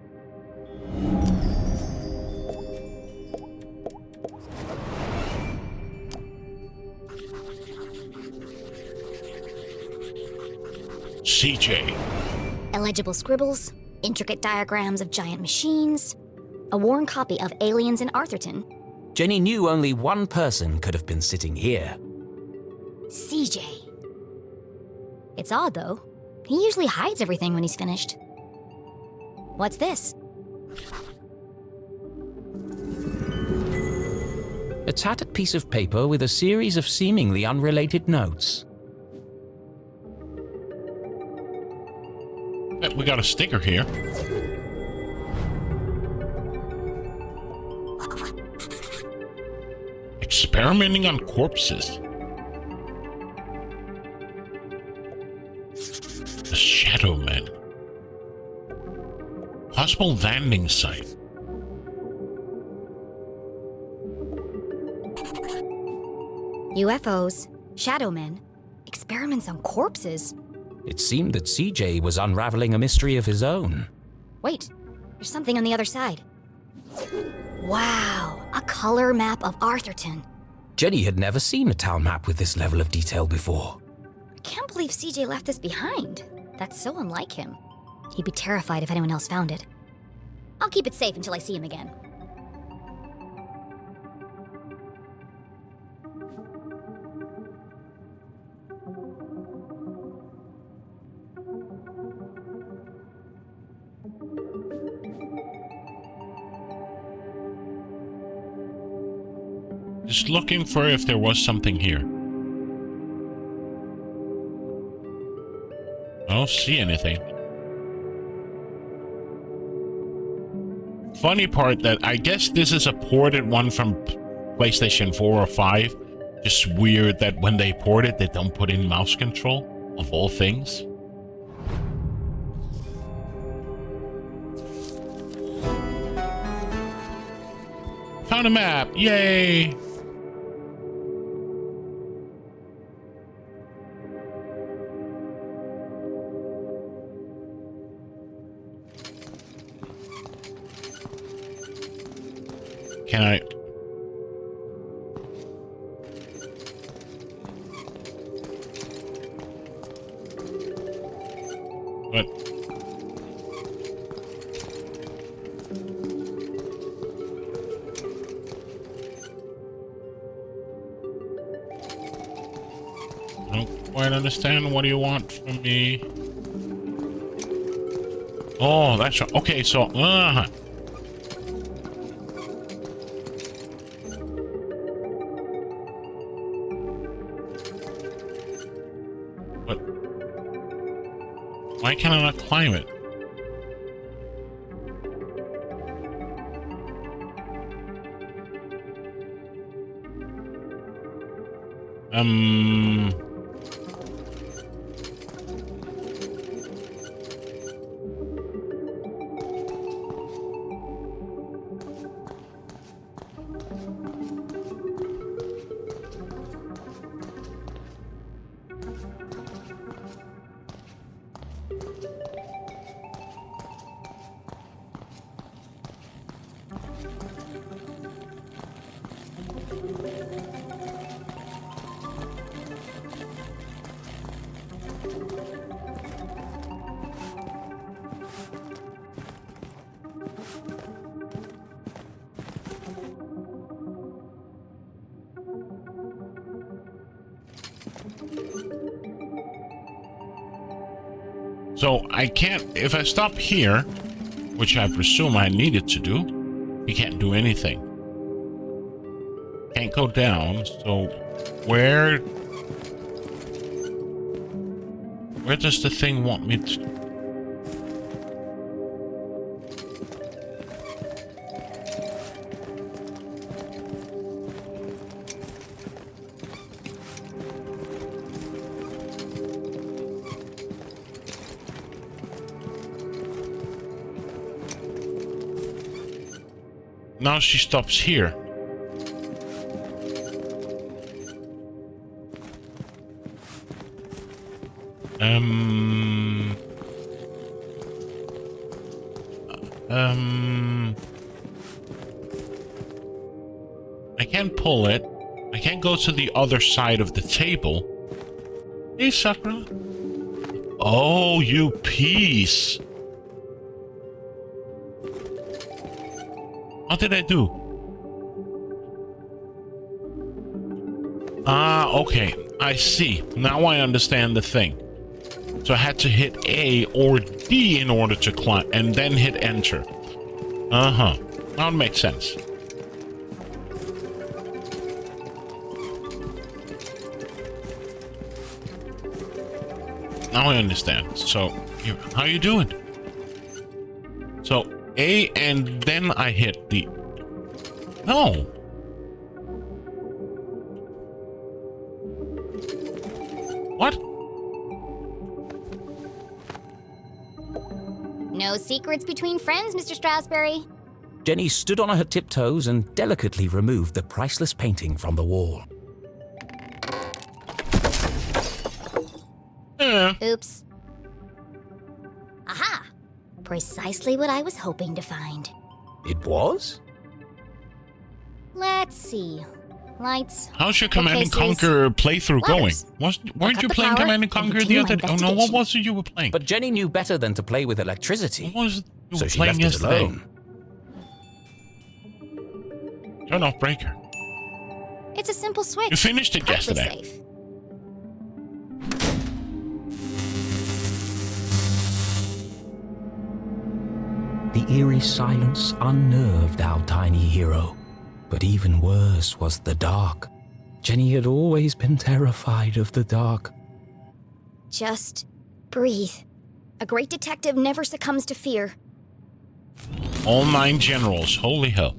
CJ. Illegible scribbles, intricate diagrams of giant machines, a worn copy of Aliens in Arthurton. Jenny knew only one person could have been sitting here. CJ. It's odd, though. He usually hides everything when he's finished. What's this? A tattered piece of paper with a series of seemingly unrelated notes. We got a sticker here. Experimenting on corpses. The Shadow Men. Possible landing site. UFOs, shadow men, experiments on corpses. It seemed that CJ was unraveling a mystery of his own. Wait, there's something on the other side. Wow, a color map of Arthurton. Jenny had never seen a town map with this level of detail before. I can't believe CJ left this behind. That's so unlike him. He'd be terrified if anyone else found it. I'll keep it safe until I see him again. Just looking for if there was something here. I don't see anything. Funny part that I guess this is a ported one from PlayStation 4 or 5. Just weird that when they port it, they don't put in mouse control, of all things. Found a map! Yay! Can I... What? I don't quite understand. What do you want from me? Oh, that's right. Okay, so, But why can I not climb it? So I can't, if I stop here, which I presume I needed to do, you can't do anything. Can't go down, so where does the thing want me to? Now she stops here. I can't pull it. I can't go to the other side of the table. Hey, Sakura. Oh, you piece. What did I do? Ah, okay. I see. Now I understand the thing. So I had to hit A or D in order to climb, and then hit enter. Uh-huh. That would make sense. Now I understand. So, how you doing? So, A, and then I hit the... No! What? No secrets between friends, Mr. Strasberry. Jenny stood on her tiptoes and delicately removed the priceless painting from the wall. Oops. Aha! Precisely what I was hoping to find. It was? Let's see. Lights. How's your Command and Conquer playthrough going? Weren't you playing Command and Conquer the other day? Oh no, what was it you were playing? But Jenny knew better than to play with electricity. What was it you so were she playing left it yesterday? alone. Turn off breaker. It's a simple switch. You finished it Perfectly yesterday. Safe. The eerie silence unnerved our tiny hero. But even worse was the dark. Jenny had always been terrified of the dark. Just breathe. A great detective never succumbs to fear. All 9 generals. Holy hell.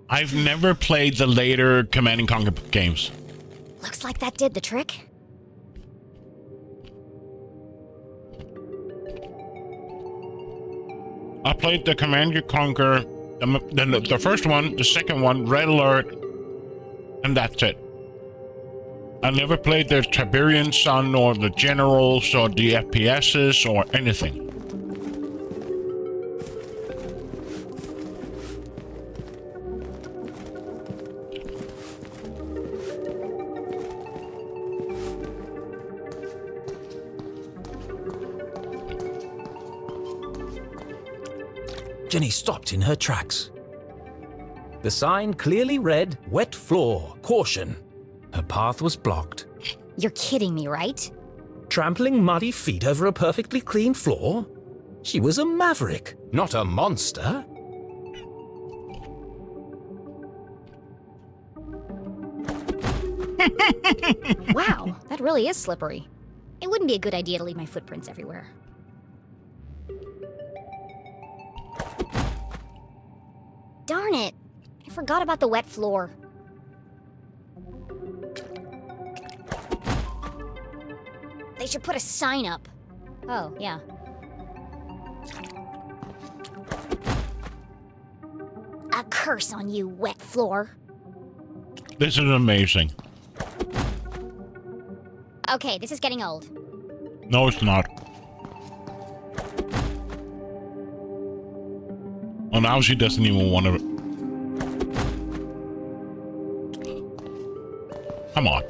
I've never played the later Command & Conquer games. Looks like that did the trick. I played the Command & Conquer, the first one, the second one, Red Alert, and that's it. I never played the Tiberian Sun or the Generals or the FPSs or anything. Jenny stopped in her tracks. The sign clearly read, "Wet floor, caution." Her path was blocked. You're kidding me, right? Trampling muddy feet over a perfectly clean floor? She was a maverick, not a monster. Wow, that really is slippery. It wouldn't be a good idea to leave my footprints everywhere. Darn it! I forgot about the wet floor. They should put a sign up. Oh, yeah. A curse on you, wet floor. This is amazing. Okay, this is getting old. No, it's not. Oh, now she doesn't even want to... Come on.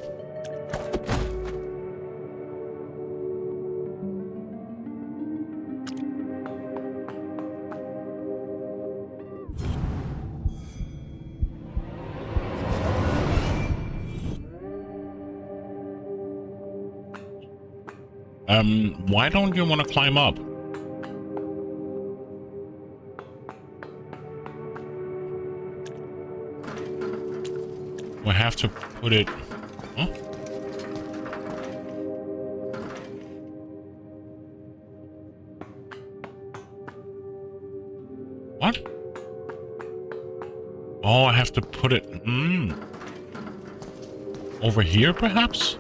Why don't you want to climb up? We have to put it... Huh? What? Oh, I have to put it... Over here, perhaps?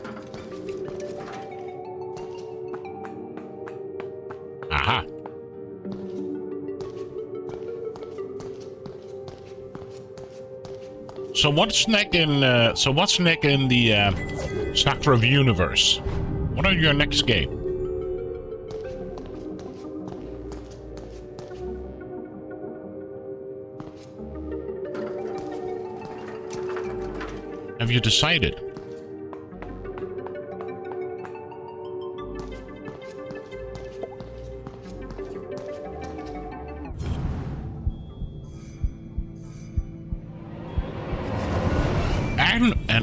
Aha. So what's next in the Sakharov universe? What are your next game? Have you decided?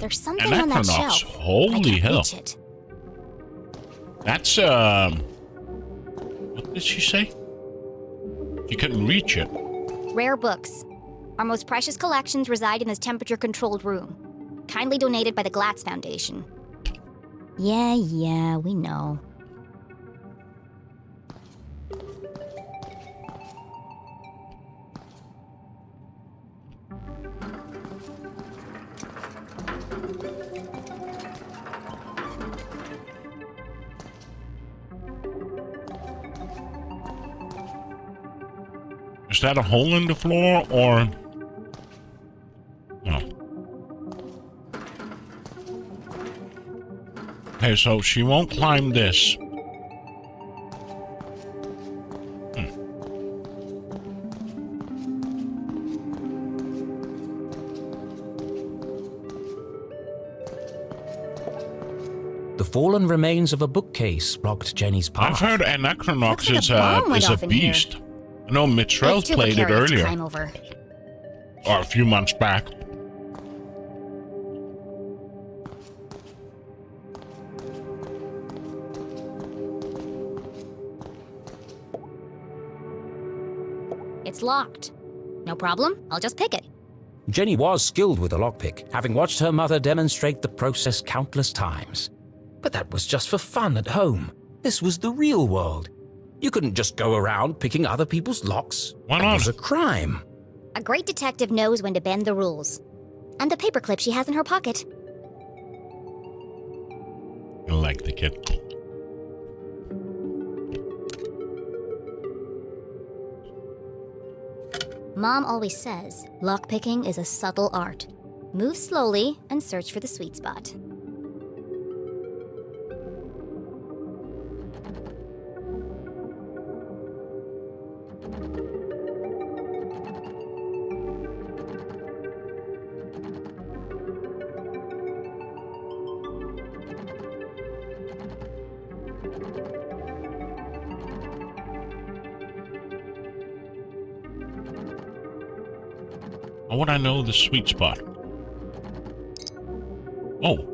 There's something on that shelf. Holy hell. That's, what did she say? She couldn't reach it. Rare books. Our most precious collections reside in this temperature-controlled room. Kindly donated by the Glatz Foundation. Yeah, we know. Is that a hole in the floor, or... No. Okay, so she won't climb this. The fallen remains of a bookcase blocked Jenny's path. I've heard Anachronox is a beast. I know Mitrell played it earlier. Or a few months back. It's locked. No problem, I'll just pick it. Jenny was skilled with a lockpick, having watched her mother demonstrate the process countless times. But that was just for fun at home. This was the real world. You couldn't just go around picking other people's locks. Why not? That was a crime. A great detective knows when to bend the rules. And the paperclip she has in her pocket. I like the kid. Mom always says, lockpicking is a subtle art. Move slowly and search for the sweet spot. How would I know the sweet spot? Oh.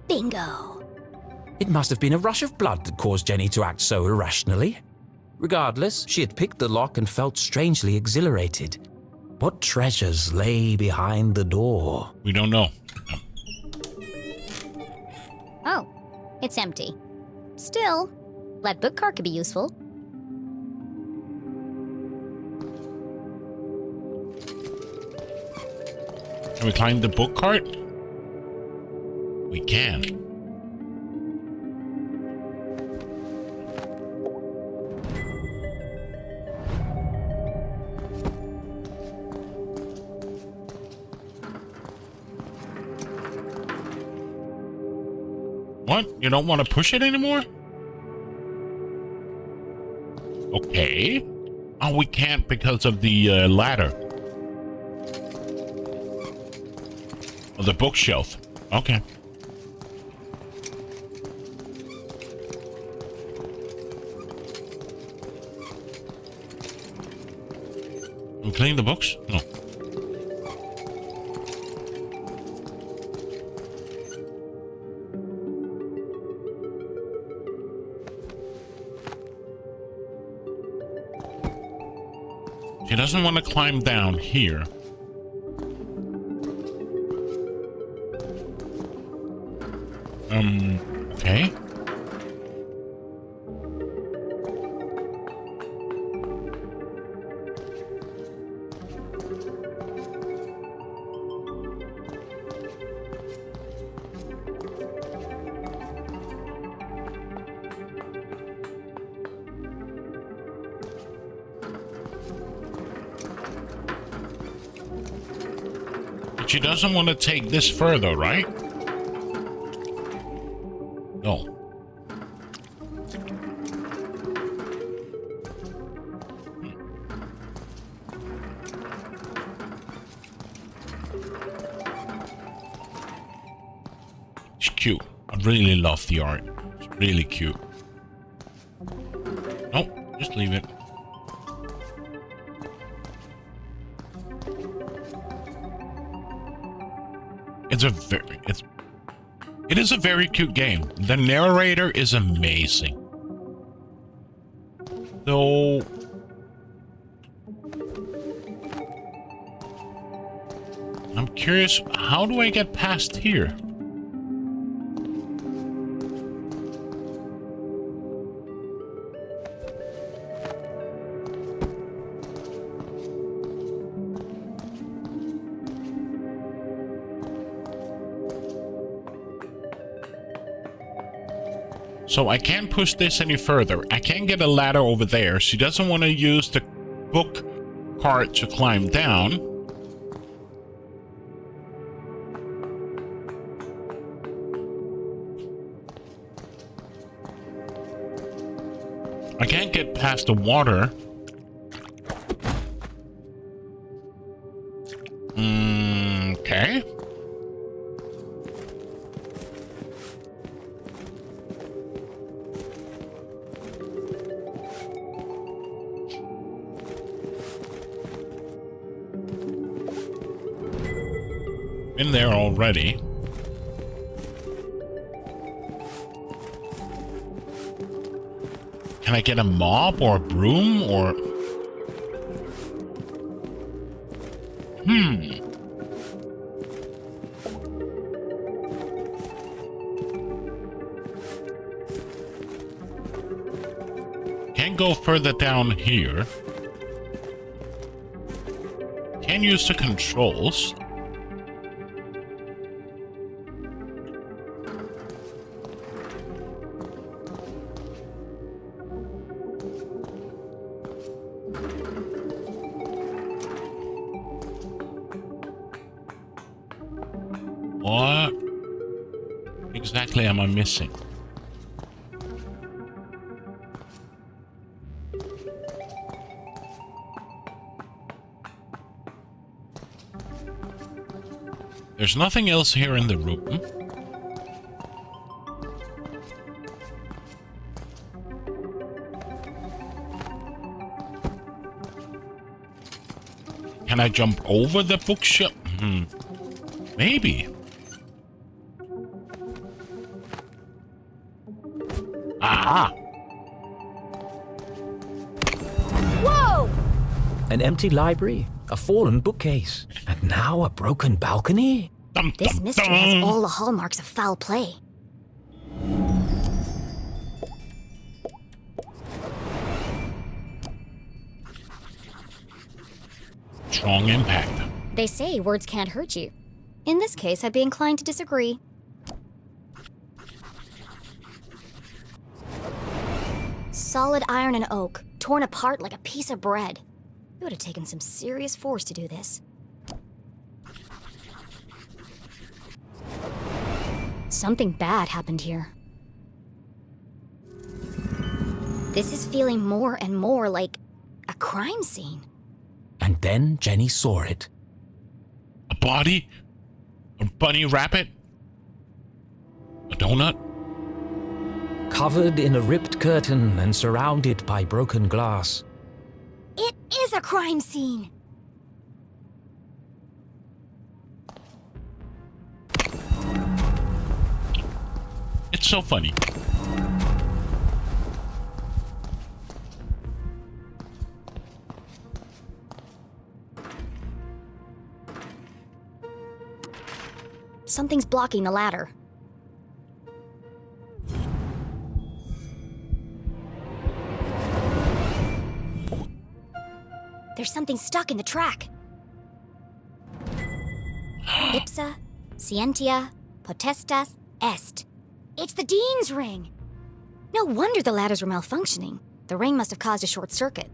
Bingo! It must have been a rush of blood that caused Jenny to act so irrationally. Regardless, she had picked the lock and felt strangely exhilarated. What treasures lay behind the door? We don't know. Oh, it's empty. Still, that book cart could be useful. Can we climb the book cart? We can. What? You don't want to push it anymore? Okay. Oh, we can't because of the ladder. Or the bookshelf. Okay. We clean the books? No. She doesn't want to climb down here. Okay. But she doesn't want to take this further, right? No. It's cute. I really love the art. It's really cute. Nope, just leave it. It is a very cute game. The narrator is amazing. Though I'm curious, how do I get past here? So I can't push this any further. I can't get a ladder over there. She doesn't want to use the book cart to climb down. I can't get past the water. Okay. Been there already. Can I get a mop or a broom or... Can't go further down here. Can use the controls. What exactly am I missing? There's nothing else here in the room. Can I jump over the bookshelf? Maybe. Ah! Whoa! An empty library, a fallen bookcase, and now a broken balcony? This mystery has all the hallmarks of foul play. Strong impact. They say words can't hurt you. In this case, I'd be inclined to disagree. Solid iron and oak, torn apart like a piece of bread. It would have taken some serious force to do this. Something bad happened here. This is feeling more and more like a crime scene. And then Jenny saw it. A body? A bunny rabbit? A donut? Covered in a ripped curtain and surrounded by broken glass. It is a crime scene! It's so funny. Something's blocking the ladder. There's something stuck in the track. Ipsa, scientia, potestas, est. It's the Dean's ring! No wonder the ladders were malfunctioning. The ring must have caused a short circuit.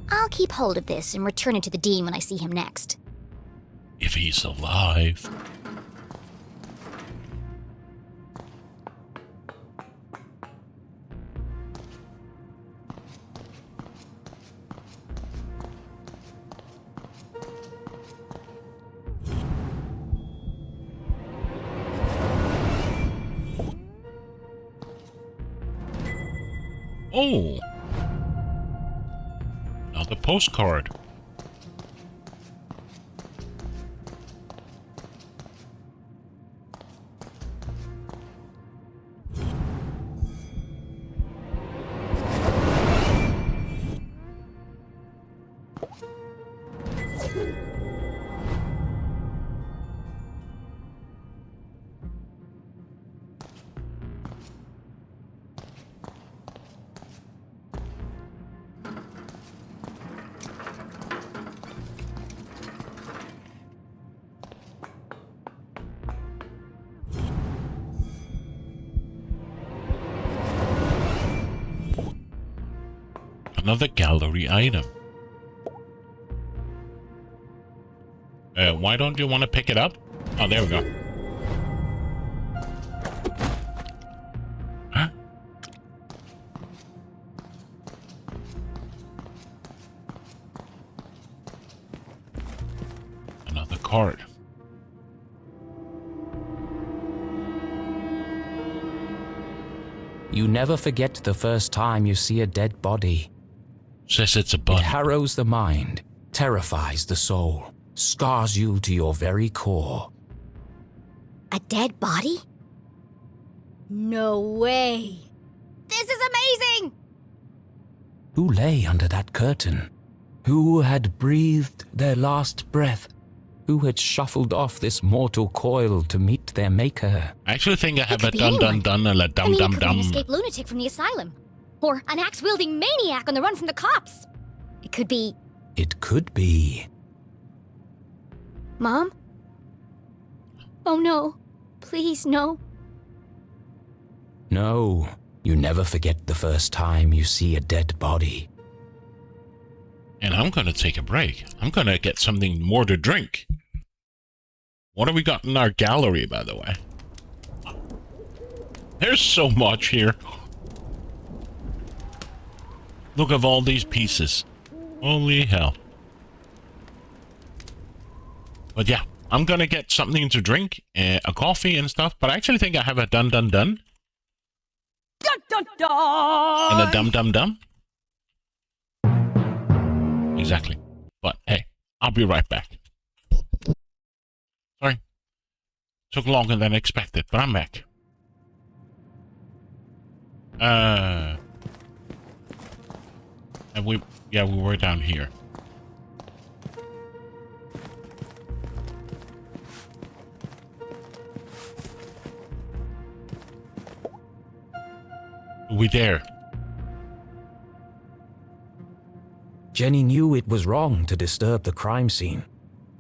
I'll keep hold of this and return it to the Dean when I see him next. If he's alive. Oh! Another postcard. Another gallery item. Why don't you want to pick it up? Oh, there we go. Huh? Another card. You never forget the first time you see a dead body. Says it's a bunny. It harrows the mind, terrifies the soul, scars you to your very core. A dead body? No way. This is amazing! Who lay under that curtain? Who had breathed their last breath? Who had shuffled off this mortal coil to meet their maker? I actually think I have a dun-dun-dun and a dum-dum-dum. It could be an escaped lunatic from the asylum. Or an axe-wielding maniac on the run from the cops. It could be... It could be... Mom? Oh no. Please, no. No, you never forget the first time you see a dead body. And I'm gonna take a break. I'm gonna get something more to drink. What have we got in our gallery, by the way? There's so much here. Look at all these pieces. Holy hell. But yeah, I'm gonna get something to drink, a coffee and stuff, but I actually think I have a dun-dun-dun. Dun-dun-dun! And a dum-dum-dum. Exactly. But hey, I'll be right back. Sorry. Took longer than expected, but I'm back. And we were down here. We there. Jenny knew it was wrong to disturb the crime scene.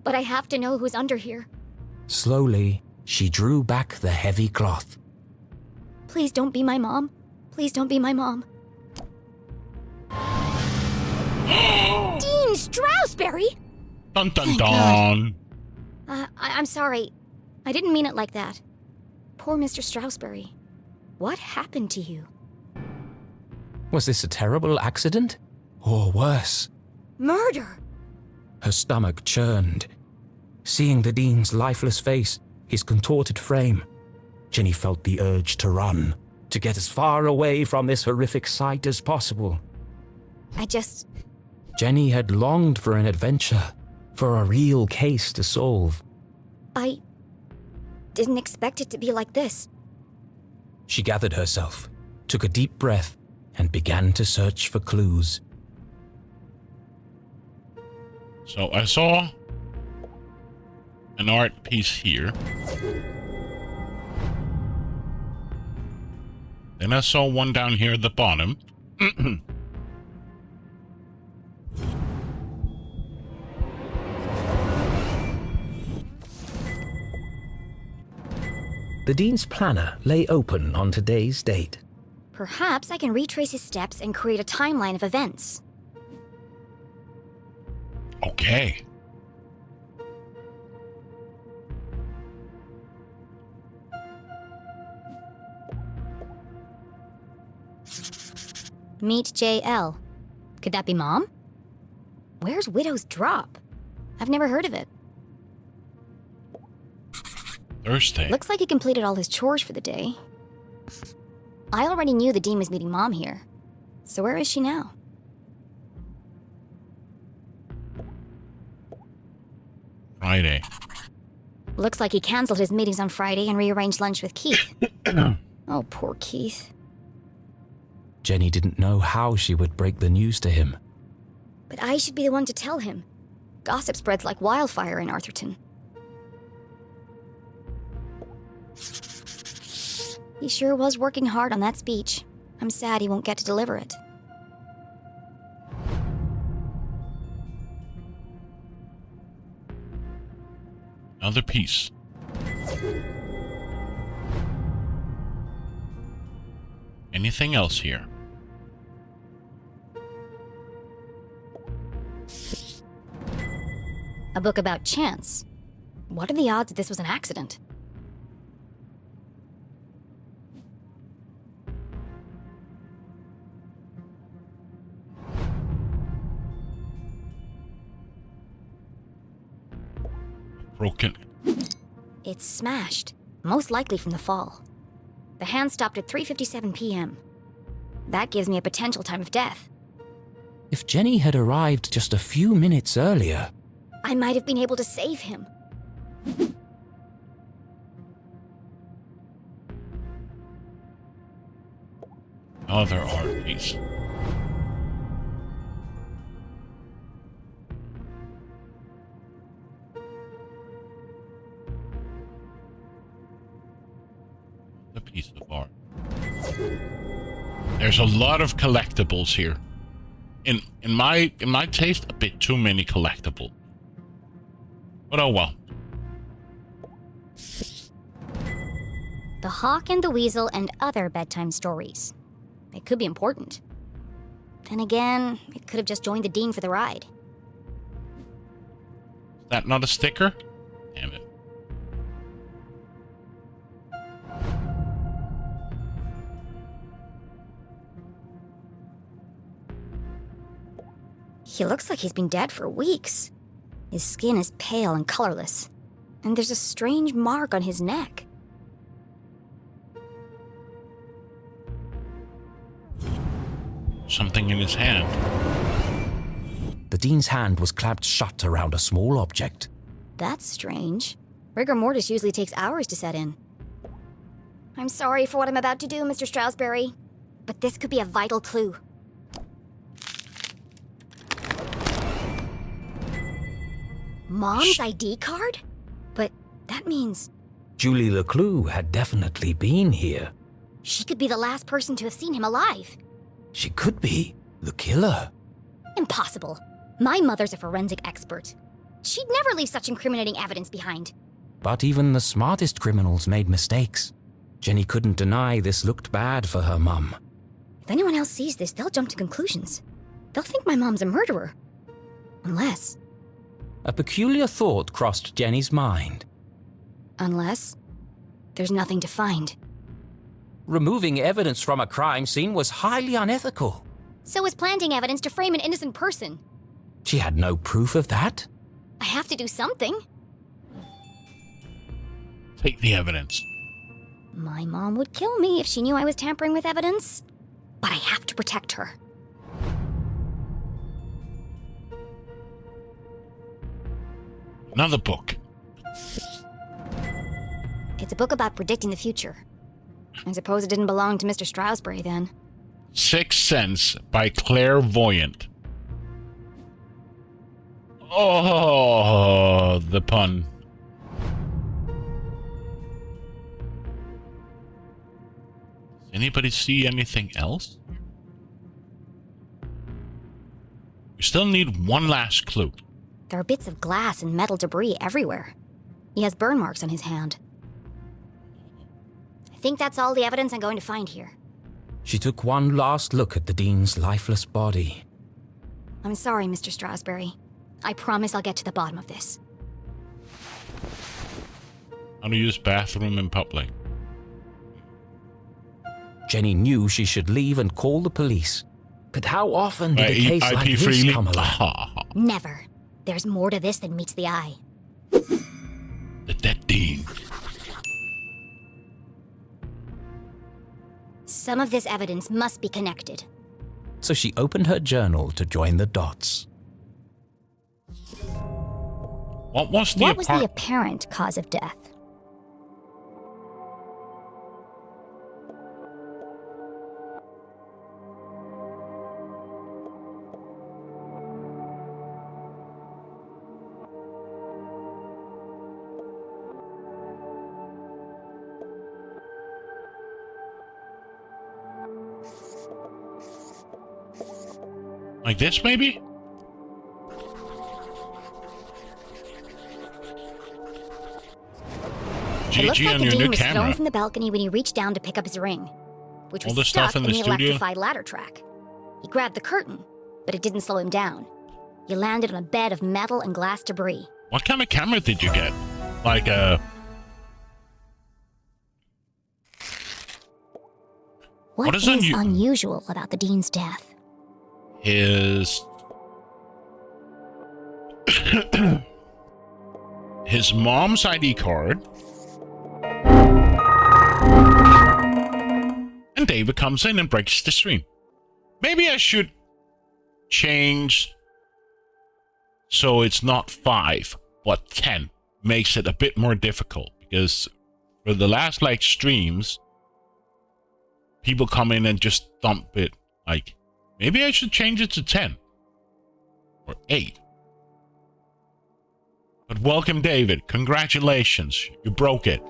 But I have to know who's under here. Slowly, she drew back the heavy cloth. Please don't be my mom. Please don't be my mom. Dean Stroudsbury? Dun dun dun. I'm sorry. I didn't mean it like that. Poor Mr. Stroudsbury. What happened to you? Was this a terrible accident? Or worse? Murder! Her stomach churned. Seeing the Dean's lifeless face, his contorted frame, Jenny felt the urge to run, to get as far away from this horrific sight as possible. Jenny had longed for an adventure, for a real case to solve. I didn't expect it to be like this. She gathered herself, took a deep breath, and began to search for clues. So I saw an art piece here. Then I saw one down here at the bottom. The Dean's planner lay open on today's date. Perhaps I can retrace his steps and create a timeline of events. Okay. Meet JL. Could that be Mom? Where's Widow's Drop? I've never heard of it. Thursday. Looks like he completed all his chores for the day. I already knew the Dean was meeting Mom here. So where is she now? Friday. Looks like he canceled his meetings on Friday and rearranged lunch with Keith. Oh, poor Keith. Jenny didn't know how she would break the news to him. But I should be the one to tell him. Gossip spreads like wildfire in Arthurton. He sure was working hard on that speech. I'm sad he won't get to deliver it. Another piece. Anything else here? A book about chance. What are the odds that this was an accident? Broken. It's smashed, most likely from the fall. The hand stopped at 3:57 p.m. That gives me a potential time of death. If Jenny had arrived just a few minutes earlier, I might have been able to save him. Other arteries. A piece of art. There's a lot of collectibles here. In my taste, a bit too many collectibles. But oh well. The Hawk and the Weasel and other bedtime stories. It could be important. Then again, it could have just joined the Dean for the ride. Is that not a sticker? Damn it. He looks like he's been dead for weeks. His skin is pale and colorless, and there's a strange mark on his neck. Something in his hand. The Dean's hand was clamped shut around a small object. That's strange. Rigor mortis usually takes hours to set in. I'm sorry for what I'm about to do, Mr. Stroudsbury, but this could be a vital clue. Mom's ID card? But that means... Julie LeClue had definitely been here. She could be the last person to have seen him alive. She could be the killer. Impossible. My mother's a forensic expert. She'd never leave such incriminating evidence behind. But even the smartest criminals made mistakes. Jenny couldn't deny this looked bad for her mum. If anyone else sees this, they'll jump to conclusions. They'll think my mom's a murderer. Unless... A peculiar thought crossed Jenny's mind. Unless there's nothing to find. Removing evidence from a crime scene was highly unethical. So is planting evidence to frame an innocent person. She had no proof of that. I have to do something. Take the evidence. My mom would kill me if she knew I was tampering with evidence. But I have to protect her. Another book. It's a book about predicting the future. I suppose it didn't belong to Mr. Stroudsbury then. Sixth Sense by Clairvoyant. Oh, the pun. Does anybody see anything else? We still need one last clue. There are bits of glass and metal debris everywhere. He has burn marks on his hand. I think that's all the evidence I'm going to find here. She took one last look at the Dean's lifeless body. I'm sorry, Mr. Stroudsbury. I promise I'll get to the bottom of this. How to use bathroom in public. Jenny knew she should leave and call the police. But how often did a case like this come along? Never. There's more to this than meets the eye. The dead Dean. Some of this evidence must be connected. So she opened her journal to join the dots. What was the apparent cause of death? Like this, maybe? It looks GG like on the your Dean new was camera. thrown from the balcony when he reached down to pick up his ring, which All was the stuck stuff in in the the studio? electrified ladder track. He grabbed the curtain, but it didn't slow him down. He landed on a bed of metal and glass debris. What kind of camera did you get? Like What is is unusual about the Dean's death? His mom's ID card. David comes in and breaks the stream. Maybe I should change so it's not 5, but 10. Makes it a bit more difficult, because for the last like streams, people come in and just dump it. Like, maybe I should change it to 10 or 8. But welcome, David. Congratulations. You broke it.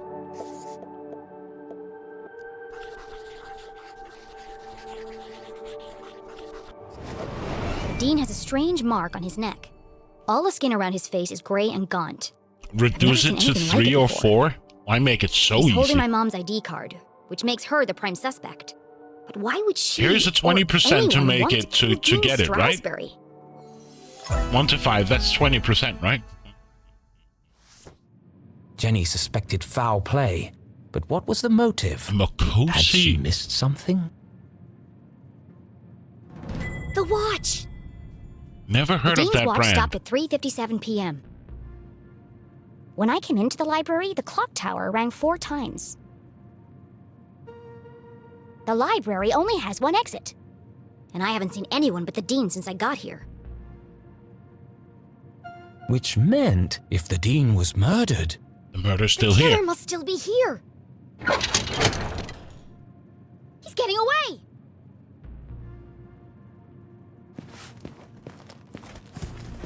The Dean has a strange mark on his neck. All the skin around his face is gray and gaunt. Reduce it to 3 or 4? Why make it so easy? He's holding my mom's ID card, which makes her the prime suspect. But why would she? Here's a 20% to make it to get it, right? 1 to 5, that's 20%, right? Jenny suspected foul play, but what was the motive? Makosi. Had she missed something? The watch! Never heard of that Dean's watch brand. stopped at 3:57 p.m. When I came into the library, the clock tower rang 4 times. The library only has 1 exit, and I haven't seen anyone but the Dean since I got here. Which meant, if the Dean was murdered... The murder's still the killer here. Must still be here. He's getting away!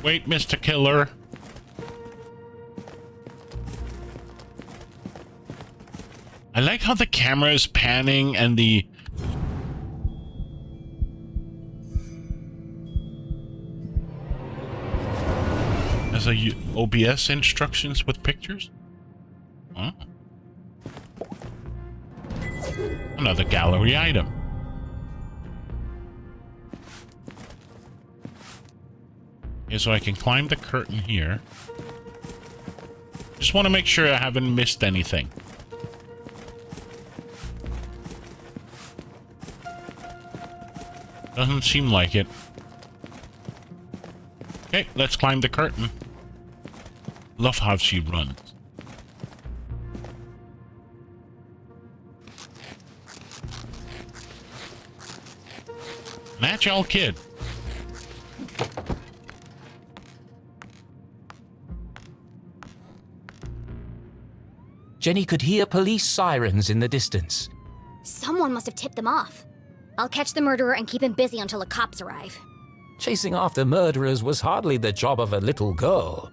Wait, Mr. Killer. I like how the camera is panning and the... As a OBS instructions with pictures? Oh. Another gallery item. Okay, so I can climb the curtain here. Just want to make sure I haven't missed anything. Doesn't seem like it. Okay, let's climb the curtain. Love how she runs. Natural kid. Jenny could hear police sirens in the distance. Someone must have tipped them off. I'll catch the murderer and keep him busy until the cops arrive. Chasing after murderers was hardly the job of a little girl.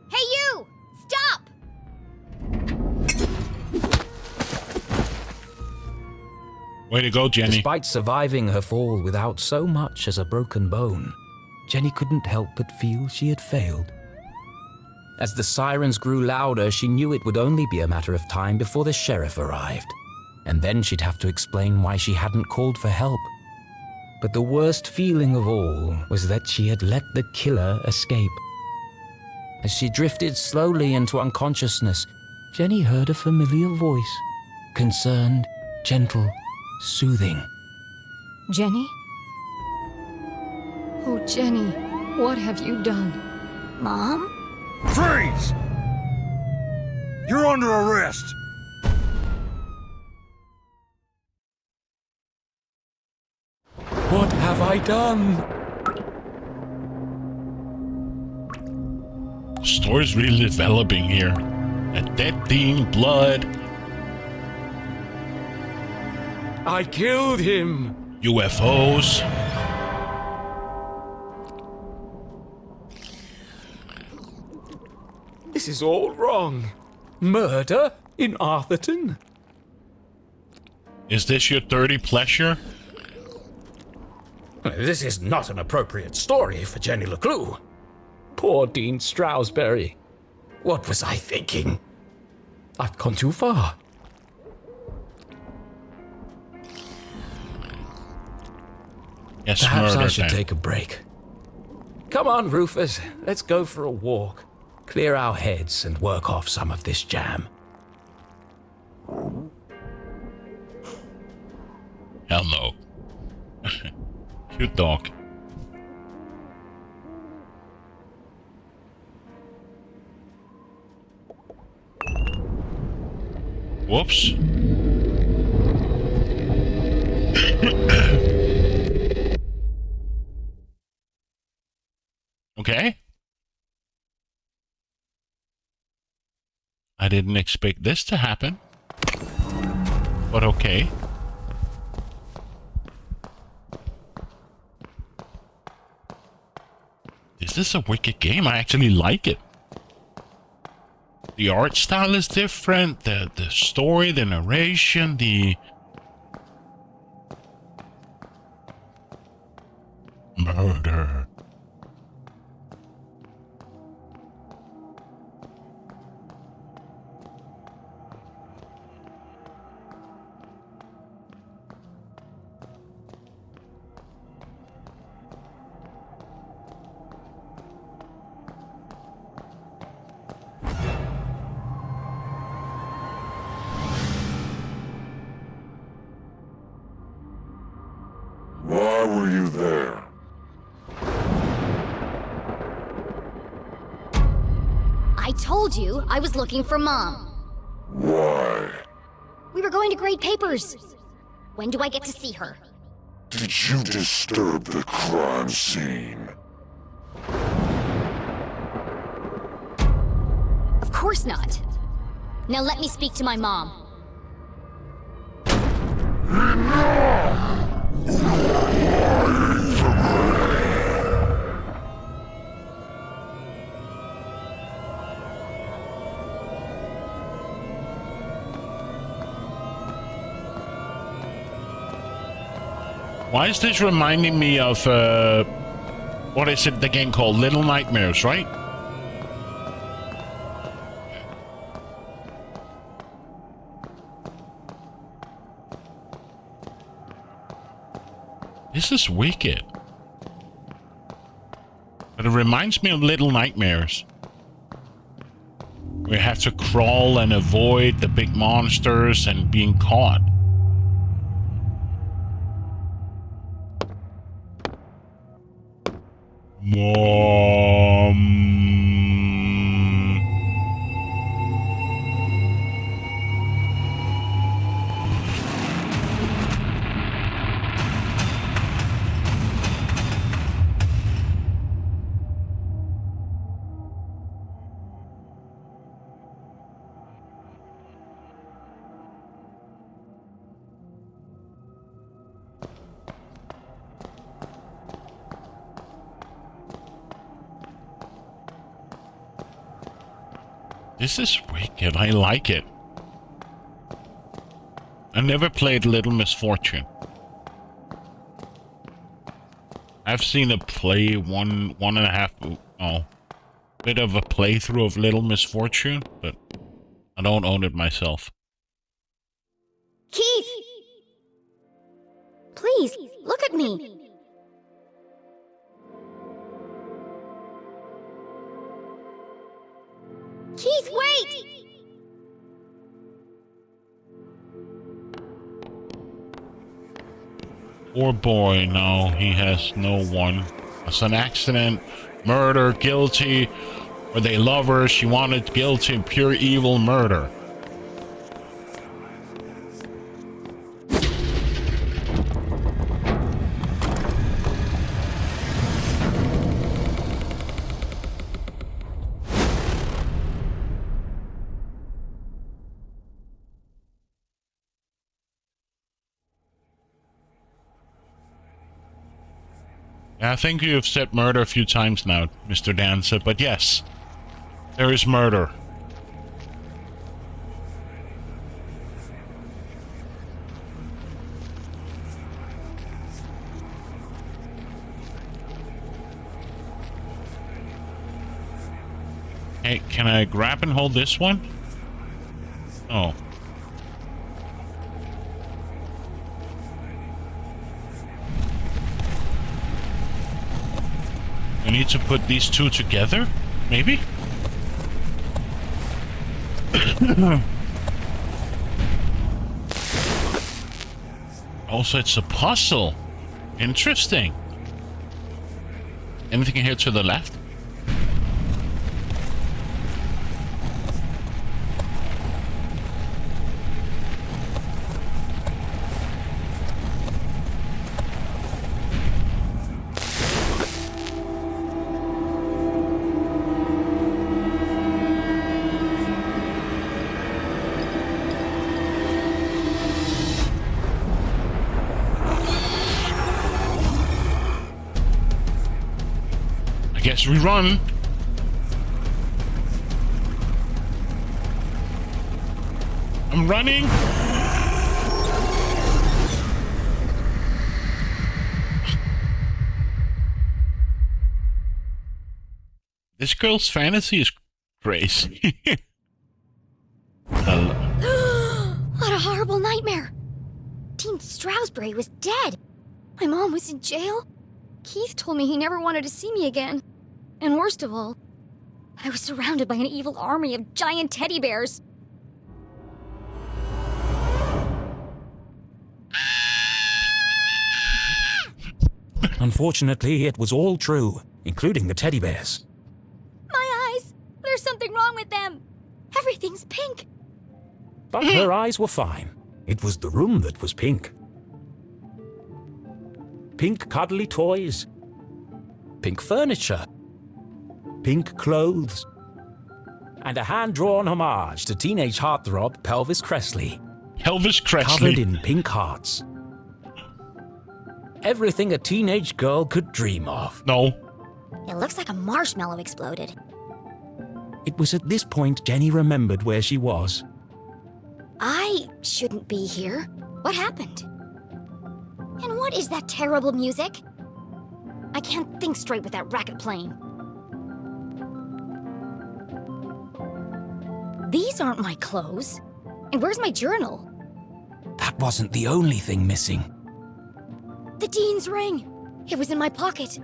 Hey you! Stop! Way to go, Jenny. Despite surviving her fall without so much as a broken bone, Jenny couldn't help but feel she had failed. As the sirens grew louder, she knew it would only be a matter of time before the sheriff arrived. And then she'd have to explain why she hadn't called for help. But the worst feeling of all was that she had let the killer escape. As she drifted slowly into unconsciousness, Jenny heard a familiar voice. Concerned, gentle, soothing. Jenny? Oh, Jenny, what have you done? Mom? Freeze! You're under arrest! What have I done? The story's really developing here. A dead Dean, blood. I killed him. UFOs. This is all wrong. Murder in Arthurton? Is this your dirty pleasure? This is not an appropriate story for Jenny LeClue. Poor Dean Stroudsbury. What was I thinking? I've gone too far. Yes, perhaps I murder should then. take a break. Come on, Rufus. Let's go for a walk. Clear our heads and work off some of this jam. Hell no. Cute dog. Whoops. Okay. I didn't expect this to happen. But okay. This is a wicked game. I actually like it. The art style is different. The story, the narration, the... Murder. Why were you there? I told you I was looking for Mom. Why? We were going to grade papers. When do I get to see her? Did you disturb the crime scene? Of course not. Now let me speak to my mom. Why is this reminding me of, what is it, the game called? Little Nightmares, right? This is wicked. But it reminds me of Little Nightmares. We have to crawl and avoid the big monsters and being caught. Mom. This is wicked. I like it. I never played Little Misfortune. I've seen a play one and a half, bit of a playthrough of Little Misfortune, but I don't own it myself. Keith! Please, look at me. Keith, wait! Poor boy, no, he has no one. It's an accident, murder, guilty. Were they lovers? She wanted guilty, pure evil murder. I think you have said murder a few times now, Mr. Dancer, but yes, there is murder. Hey, can I grab and hold this one? Oh. I need to put these two together, maybe? Also, it's a puzzle. Interesting. Anything here to the left? guess we run. I'm running. This girl's fantasy is crazy. What a horrible nightmare. Dean Stroudsbury was dead. My mom was in jail. Keith told me he never wanted to see me again. And worst of all, I was surrounded by an evil army of giant teddy bears. Unfortunately, it was all true, including the teddy bears. My eyes! There's something wrong with them! Everything's pink! But her eyes were fine. It was the room that was pink. Pink cuddly toys. Pink furniture. Pink clothes. And a hand-drawn homage to teenage heartthrob Pelvis Cressley. Pelvis Cressley. Covered in pink hearts. Everything a teenage girl could dream of. No. It looks like a marshmallow exploded. It was at this point Jenny remembered where she was. I shouldn't be here. What happened? And what is that terrible music? I can't think straight with that racket playing. These aren't my clothes. And where's my journal? That wasn't the only thing missing. The Dean's ring! It was in my pocket.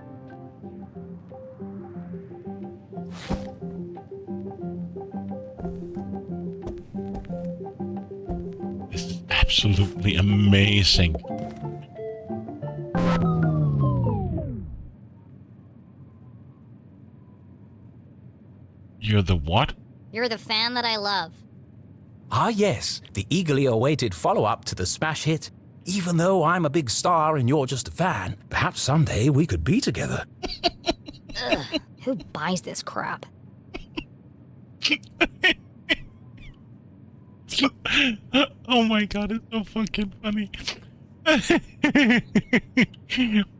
This is absolutely amazing. You're the what? You're the fan that I love. Ah yes, the eagerly awaited follow-up to the smash hit. Even though I'm a big star and you're just a fan, perhaps someday we could be together. Ugh, who buys this crap? Oh my god, it's so fucking funny.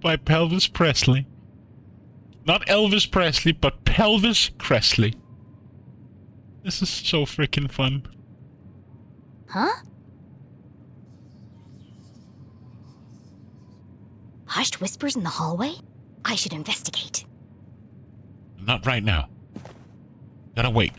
By Pelvis Presley. Not Elvis Presley, but Pelvis Presley. This is so freaking fun. Huh? Hushed whispers in the hallway? I should investigate. Not right now. Gotta wait.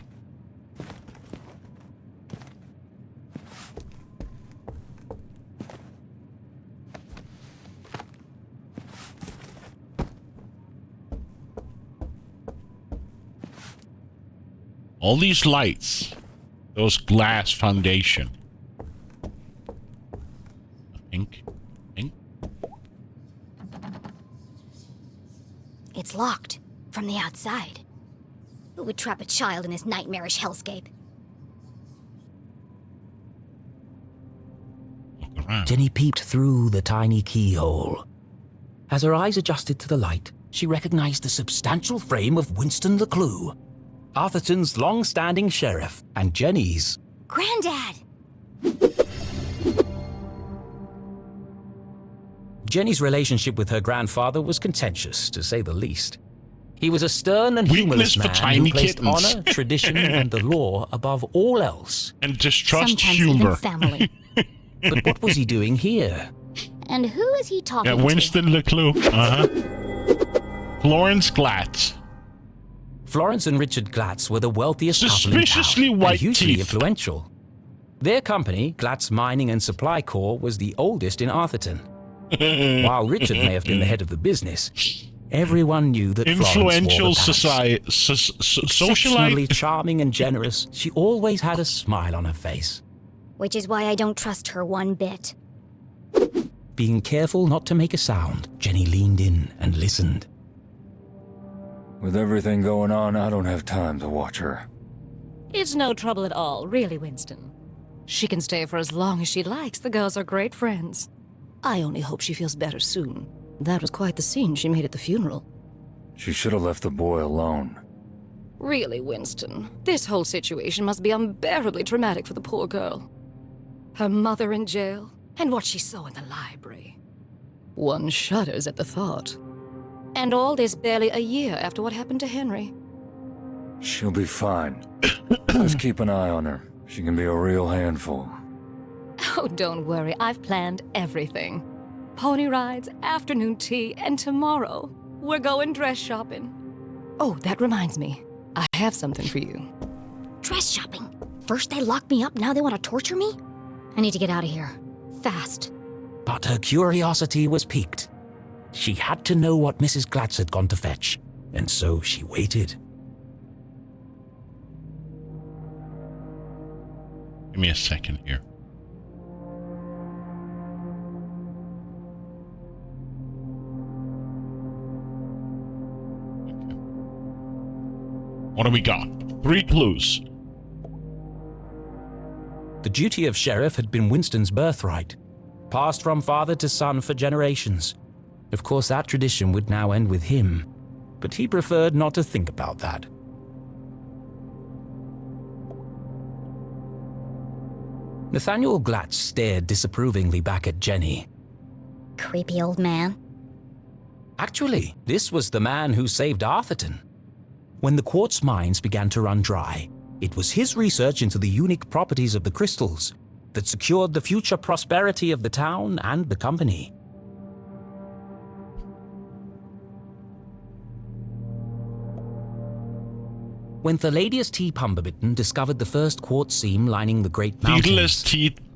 All these lights, those glass foundation. Pink. It's locked from the outside. Who would trap a child in this nightmarish hellscape? Jenny peeped through the tiny keyhole. As her eyes adjusted to the light, she recognized the substantial frame of Winston LeClue, Arthurton's long-standing sheriff, and Jenny's... Granddad! Jenny's relationship with her grandfather was contentious, to say the least. He was a stern and humorless man who placed honor, tradition, and the law above all else. And distrust Sometimes humor. even family. But what was he doing here? And who is he talking Winston LeClue. Uh-huh. Florence Glatz. Florence and Richard Glatz were the wealthiest couple in Suspiciously town, white and hugely teeth. influential. Their company, Glatz Mining and Supply Corps, was the oldest in Arthurton. While Richard may have been the head of the business, everyone knew that Influential society, socialite. Exceptionally charming and generous, she always had a smile on her face. Which is why I don't trust her one bit. Being careful not to make a sound, Jenny leaned in and listened. With everything going on, I don't have time to watch her. It's no trouble at all, really, Winston. She can stay for as long as she likes. The girls are great friends. I only hope she feels better soon. That was quite the scene she made at the funeral. She should have left the boy alone. Really, Winston, this whole situation must be unbearably traumatic for the poor girl. Her mother in jail, and what she saw in the library. One shudders at the thought. And all this barely a year after what happened to Henry. She'll be fine. Just keep an eye on her. She can be a real handful. Oh, don't worry. I've planned everything. Pony rides, afternoon tea, and tomorrow we're going dress shopping. Oh, that reminds me. I have something for you. Dress shopping? First they lock me up, now they want to torture me? I need to get out of here. Fast. But her curiosity was piqued. She had to know what Mrs. Glatz had gone to fetch, and so she waited. Give me a second here. What do we got? 3 clues. The duty of sheriff had been Winston's birthright, passed from father to son for generations. Of course, that tradition would now end with him, but he preferred not to think about that. Nathaniel Glatz stared disapprovingly back at Jenny. Creepy old man. Actually, this was the man who saved Arthurton. When the quartz mines began to run dry, it was his research into the unique properties of the crystals that secured the future prosperity of the town and the company. When Thaddeus T. Pumberbitten discovered the first quartz seam lining the Great Mountains,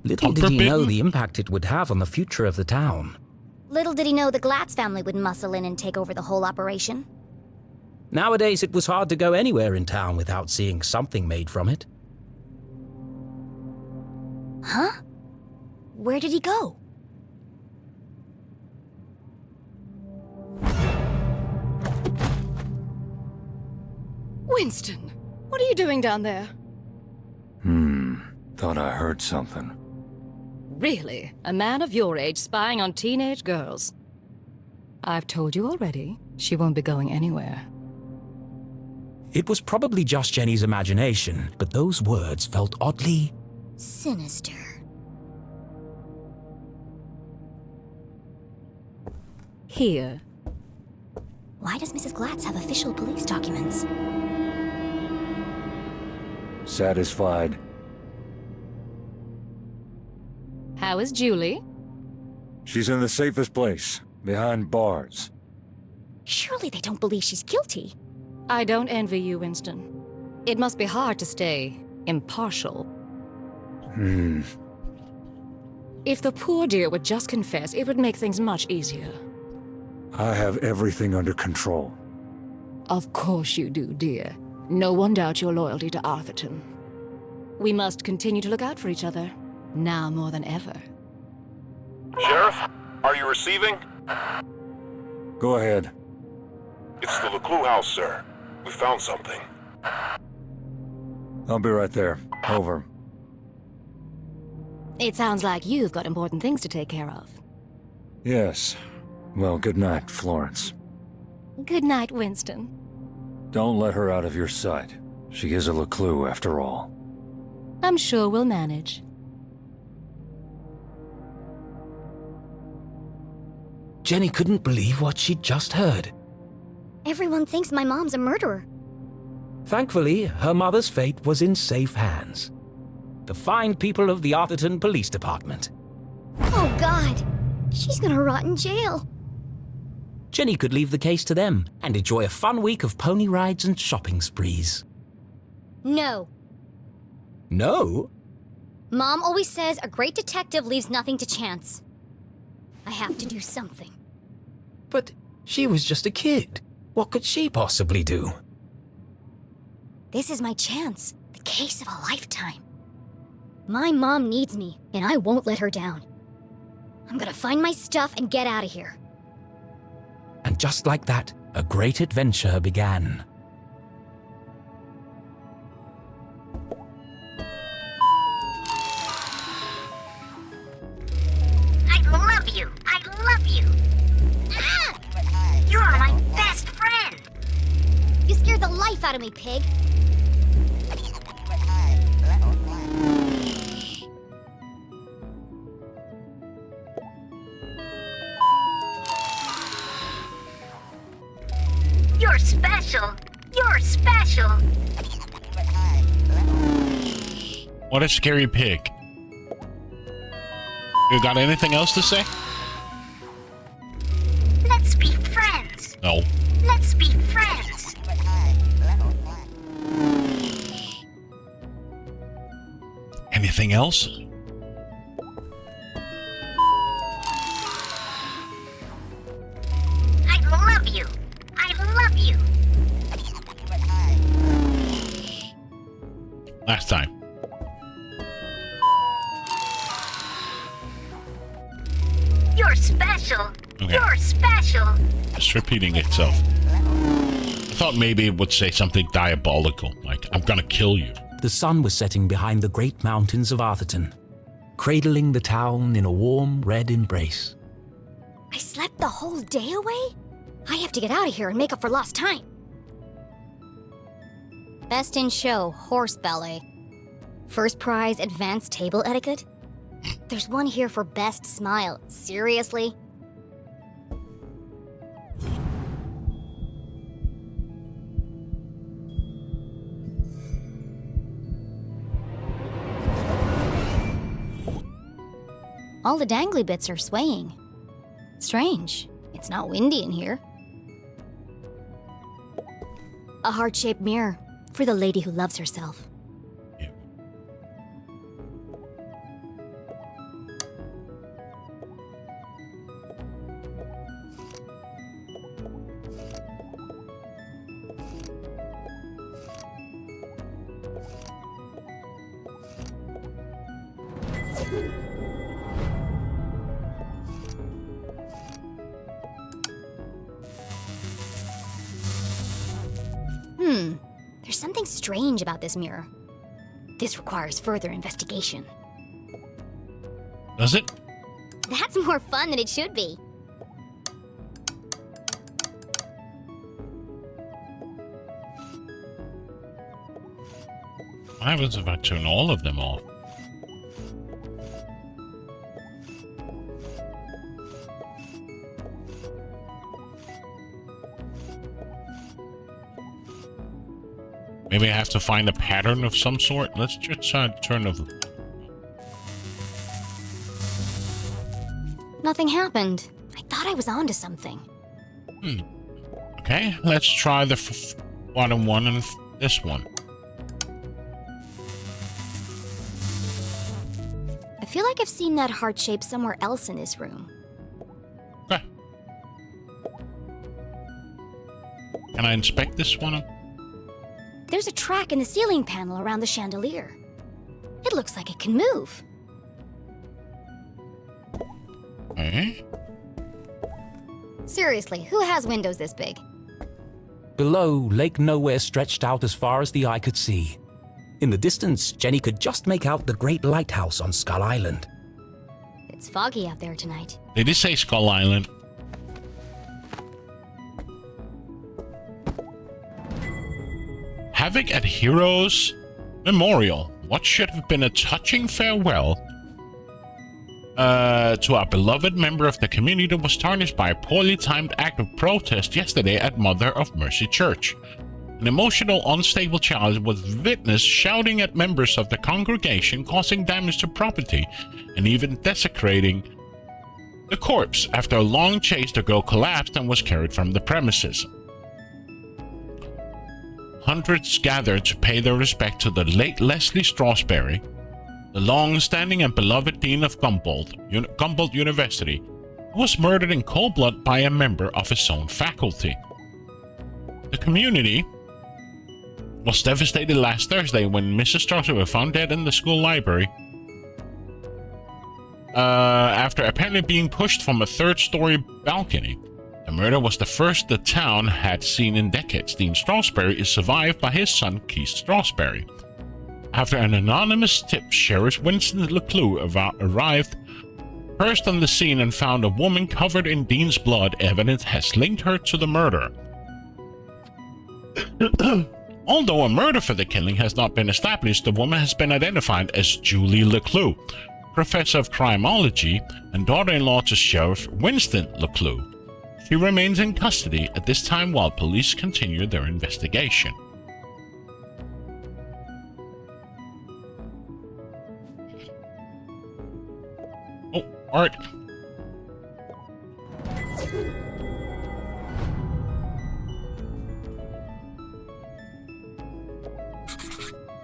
little did he know the impact it would have on the future of the town. Little did he know the Glatz family would muscle in and take over the whole operation. Nowadays, it was hard to go anywhere in town without seeing something made from it. Huh? Where did he go? Winston, what are you doing down there? Thought I heard something. Really? A man of your age spying on teenage girls? I've told you already, she won't be going anywhere. It was probably just Jenny's imagination, but those words felt oddly sinister. Here. Why does Mrs. Glatz have official police documents? Satisfied? How is Julie? She's in the safest place, behind bars. Surely they don't believe she's guilty. I don't envy you, Winston. It must be hard to stay impartial. If the poor dear would just confess, it would make things much easier. I have everything under control. Of course you do, dear. No one doubts your loyalty to Arthurton. We must continue to look out for each other, now more than ever. Sheriff, are you receiving? Go ahead. It's the LeClue house, sir. We found something. I'll be right there. Over. It sounds like you've got important things to take care of. Yes. Well, good night, Florence. Good night, Winston. Don't let her out of your sight. She is a LeClue, after all. I'm sure we'll manage. Jenny couldn't believe what she'd just heard. Everyone thinks my mom's a murderer. Thankfully, her mother's fate was in safe hands. The fine people of the Arthurton Police Department. Oh, God. She's gonna rot in jail. Jenny could leave the case to them and enjoy a fun week of pony rides and shopping sprees. No. No? Mom always says a great detective leaves nothing to chance. I have to do something. But she was just a kid. What could she possibly do? This is my chance. The case of a lifetime. My mom needs me, and I won't let her down. I'm gonna find my stuff and get out of here. And just like that, a great adventure began. I love you! I love you! Ah! You're my best friend! You scared the life out of me, pig. special. You're special. What a scary pig. You got anything else to say? Let's be friends. No. Let's be friends. Anything else? I love you. I love you. Last time. You're special. Okay. You're special. Just repeating itself. I thought maybe it would say something diabolical, like, I'm gonna kill you. The sun was setting behind the great mountains of Arthurton, cradling the town in a warm red embrace. I slept the whole day away? I have to get out of here and make up for lost time. Best in show, horse ballet. First prize, advanced table etiquette. There's one here for best smile. Seriously? All the dangly bits are swaying. Strange. It's not windy in here. A heart-shaped mirror for the lady who loves herself. There's something strange about this mirror. This requires further investigation. Does it? That's more fun than it should be. What happens if I turn all of them off? Maybe I have to find a pattern of some sort. Let's just try to turn off. Nothing happened. I thought I was onto something. Okay, let's try the bottom one and this one. I feel like I've seen that heart shape somewhere else in this room. Okay. Can I inspect this one? There's a track in the ceiling panel around the chandelier. It looks like it can move. Okay. Seriously, who has windows this big? Below, Lake Nowhere stretched out as far as the eye could see. In the distance, Jenny could just make out the great lighthouse on Skull Island. It's foggy out there tonight. Did he say Skull Island? Havoc at Heroes Memorial. What should have been a touching farewell to our beloved member of the community was tarnished by a poorly timed act of protest yesterday at Mother of Mercy Church. An emotional, unstable child was witnessed shouting at members of the congregation, causing damage to property and even desecrating the corpse. After a long chase, the girl collapsed and was carried from the premises. Hundreds gathered to pay their respect to the late Leslie Strasberry, the long-standing and beloved dean of Gumboldt University, who was murdered in cold blood by a member of his own faculty. The community was devastated last Thursday when Mrs. Strasberry was found dead in the school library after apparently being pushed from a third-story balcony. The murder was the first the town had seen in decades. Dean Strasberry is survived by his son, Keith Strasberry. After an anonymous tip, Sheriff Winston LeClue arrived first on the scene and found a woman covered in Dean's blood. Evidence has linked her to the murder. Although a murder for the killing has not been established, the woman has been identified as Julie LeClue, professor of criminology and daughter-in-law to Sheriff Winston LeClue. He remains in custody at this time while police continue their investigation. Oh, Art.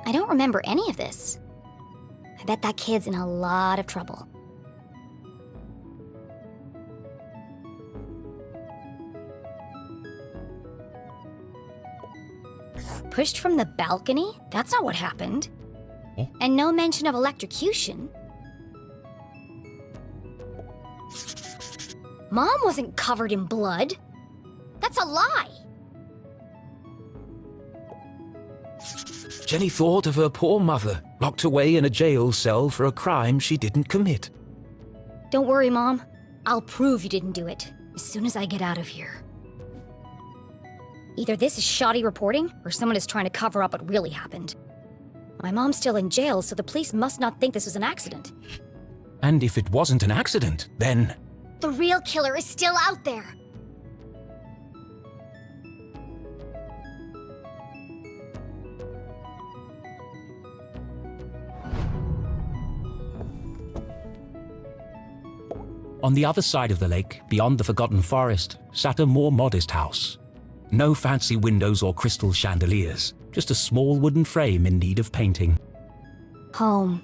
I don't remember any of this. I bet that kid's in a lot of trouble. Pushed from the balcony? That's not what happened. Oh. And no mention of electrocution. Mom wasn't covered in blood. That's a lie. Jenny thought of her poor mother, locked away in a jail cell for a crime she didn't commit. Don't worry, Mom. I'll prove you didn't do it as soon as I get out of here. Either this is shoddy reporting, or someone is trying to cover up what really happened. My mom's still in jail, so the police must not think this was an accident. And if it wasn't an accident, then... The real killer is still out there. On the other side of the lake, beyond the Forgotten Forest, sat a more modest house. No fancy windows or crystal chandeliers, just a small wooden frame in need of painting. Home.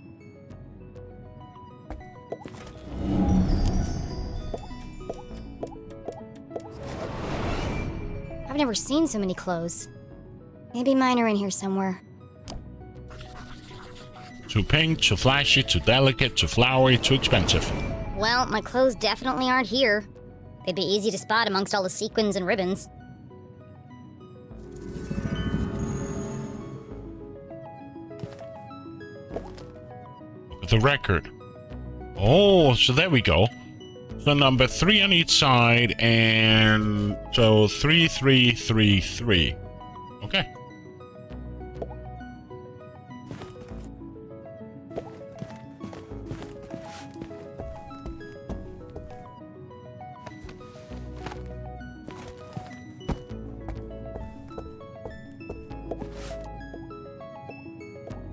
I've never seen so many clothes. Maybe mine are in here somewhere. Too pink, too flashy, too delicate, too flowery, too expensive. Well, my clothes definitely aren't here. They'd be easy to spot amongst all the sequins and ribbons. Look at the record. Oh, so there we go. So number 3 on each side, and so 3333. Okay.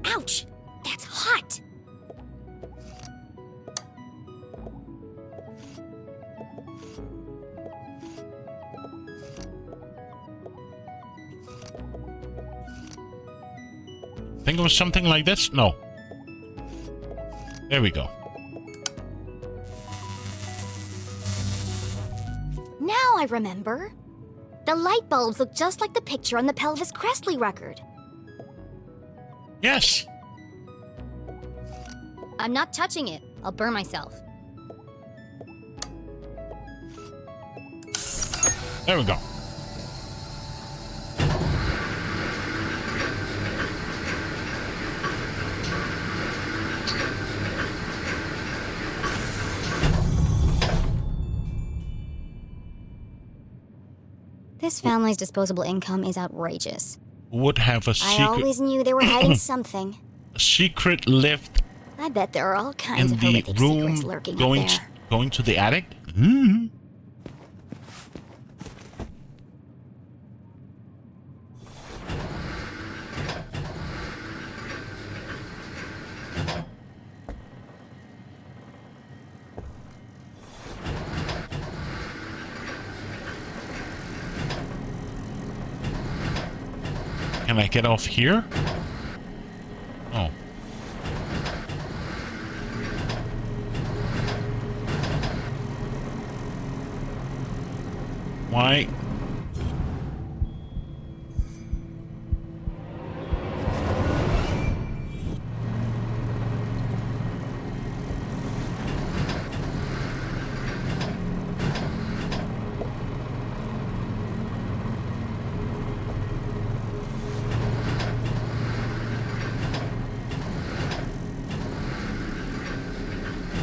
Ouch! That's hot! Think it was something like this? No. There we go. Now I remember. The light bulbs look just like the picture on the Pelvis Crestley record. Yes. I'm not touching it. I'll burn myself. There we go. This family's disposable income is outrageous. Would have a secret. I always knew they were hiding something. A secret lift I bet there are all kinds in of the horrific room secrets lurking going up there. going to the attic. Mm-hmm. Can I get off here? Oh. Why?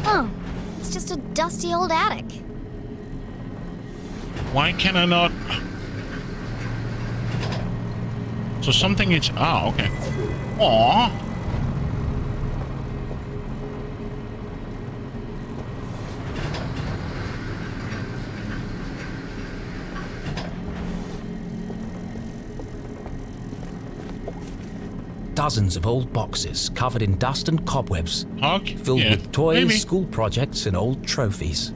Oh, it's just a dusty old attic. Why can I not? So something is... Ah, okay. Aww. dozens of old boxes covered in dust and cobwebs, filled Yeah, with toys, maybe. school projects, and old trophies.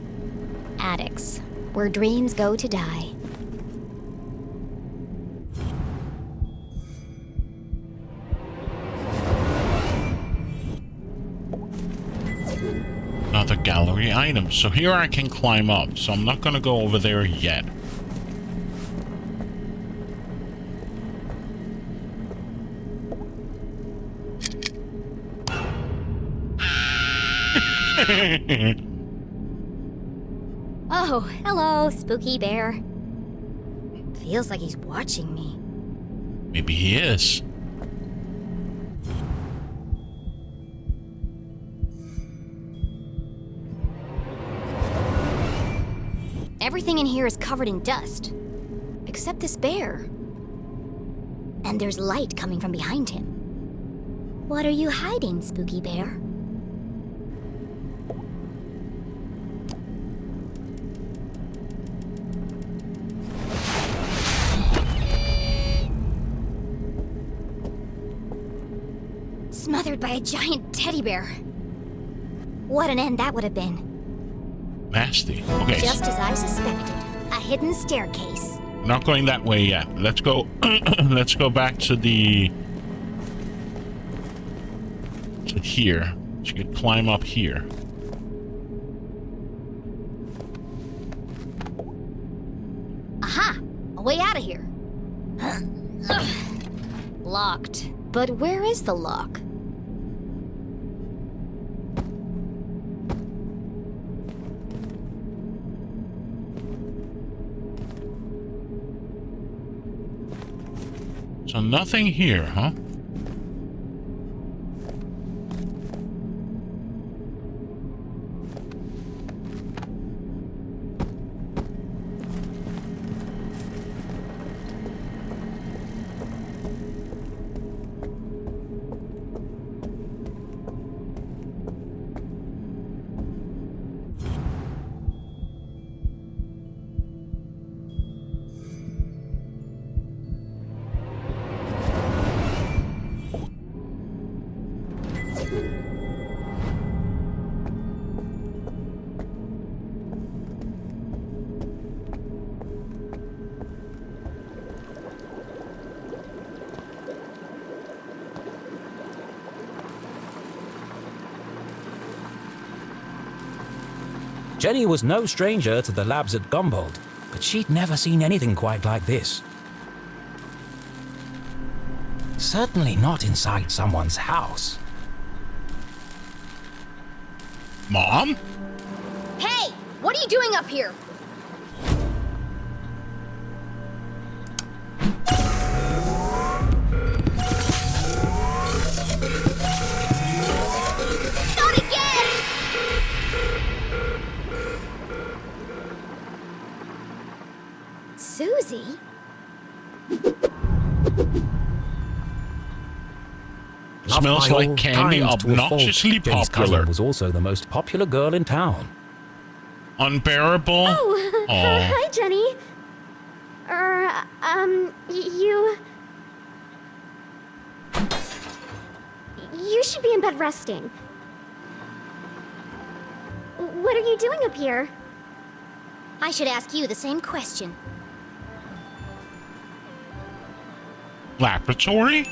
Attics, where dreams go to die. Another gallery item. So here I can climb up. So I'm not going to go over there yet. Oh, hello, spooky bear. Feels like he's watching me. Maybe he is. Everything in here is covered in dust. Except this bear. And there's light coming from behind him. What are you hiding, spooky bear? Smothered by a giant teddy bear. What an end that would have been. Nasty. Okay. Just as I suspected. A hidden staircase. Not going that way yet. Let's go. Let's go back to the. To here. You could climb up here. Aha! A way out of here. Locked. But where is the lock? So nothing here, huh? Jenny was no stranger to the labs at Gumboldt, but she'd never seen anything quite like this. Certainly not inside someone's house. Mom? Hey! What are you doing up here? Not again! Susie? Smells like candy, obnoxiously Jenny's popular. cousin was also the most popular girl in town. Unbearable. Oh, Aw. hi, Jenny. You should be in bed resting. What are you doing up here? I should ask you the same question. Laboratory?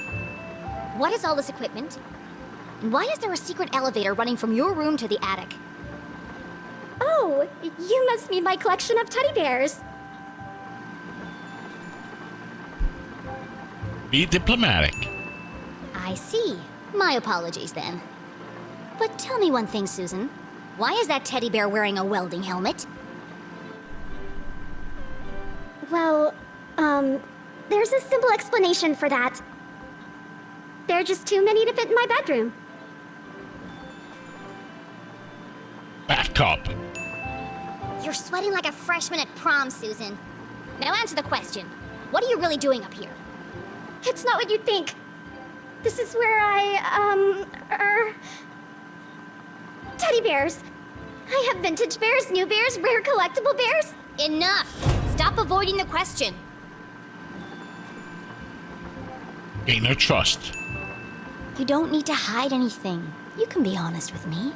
What is all this equipment? And why is there a secret elevator running from your room to the attic? Oh, you must mean my collection of teddy bears. Be diplomatic. I see. My apologies then. But tell me one thing, Susan. Why is that teddy bear wearing a welding helmet? Well, there's a simple explanation for that. There are just too many to fit in my bedroom. Back up. You're sweating like a freshman at prom, Susan. Now answer the question. What are you really doing up here? It's not what you think. This is where teddy bears. I have vintage bears, new bears, rare collectible bears. Enough! Stop avoiding the question. Gain her trust. You don't need to hide anything. You can be honest with me.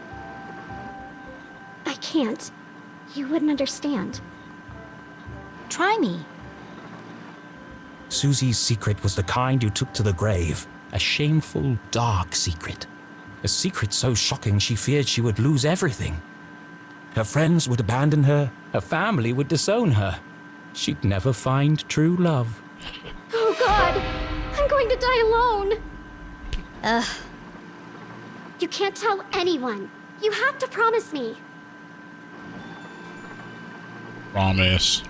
I can't. You wouldn't understand. Try me. Susie's secret was the kind you took to the grave. A shameful, dark secret. A secret so shocking she feared she would lose everything. Her friends would abandon her. Her family would disown her. She'd never find true love. Oh God! I'm going to die alone! Ugh. You can't tell anyone. You have to promise me. Promise.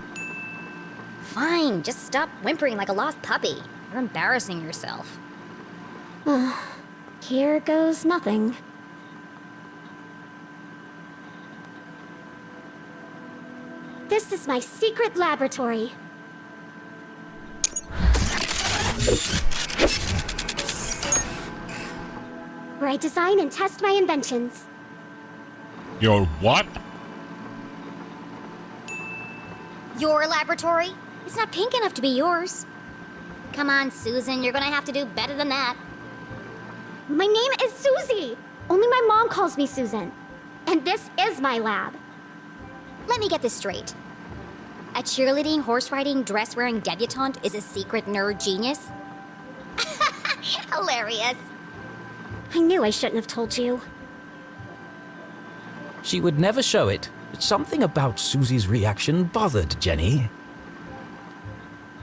Fine, just stop whimpering like a lost puppy. You're embarrassing yourself. Here goes nothing. This is my secret laboratory. Where I design and test my inventions. Your what? Your laboratory? It's not pink enough to be yours. Come on, Susan, you're gonna have to do better than that. My name is Susie! Only my mom calls me Susan. And this is my lab. Let me get this straight. A cheerleading, horse-riding, dress-wearing debutante is a secret nerd genius? Hilarious. I knew I shouldn't have told you. She would never show it, but something about Susie's reaction bothered Jenny.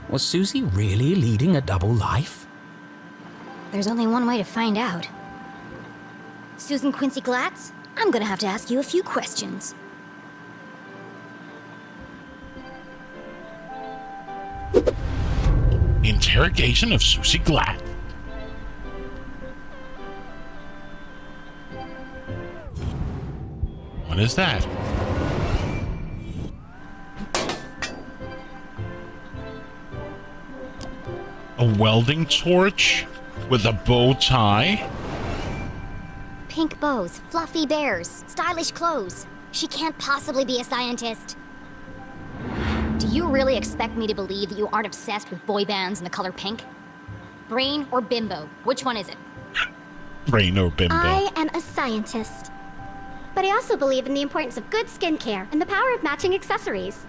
Was Susie really leading a double life? There's only one way to find out. Susan Quincy Glatz, I'm gonna have to ask you a few questions. Interrogation of Susie Glatt. What is that? A welding torch with a bow tie? Pink bows, fluffy bears, stylish clothes. She can't possibly be a scientist. Do you really expect me to believe that you aren't obsessed with boy bands and the color pink? Brain or bimbo? Which one is it? Brain or bimbo? I am a scientist. But I also believe in the importance of good skincare and the power of matching accessories.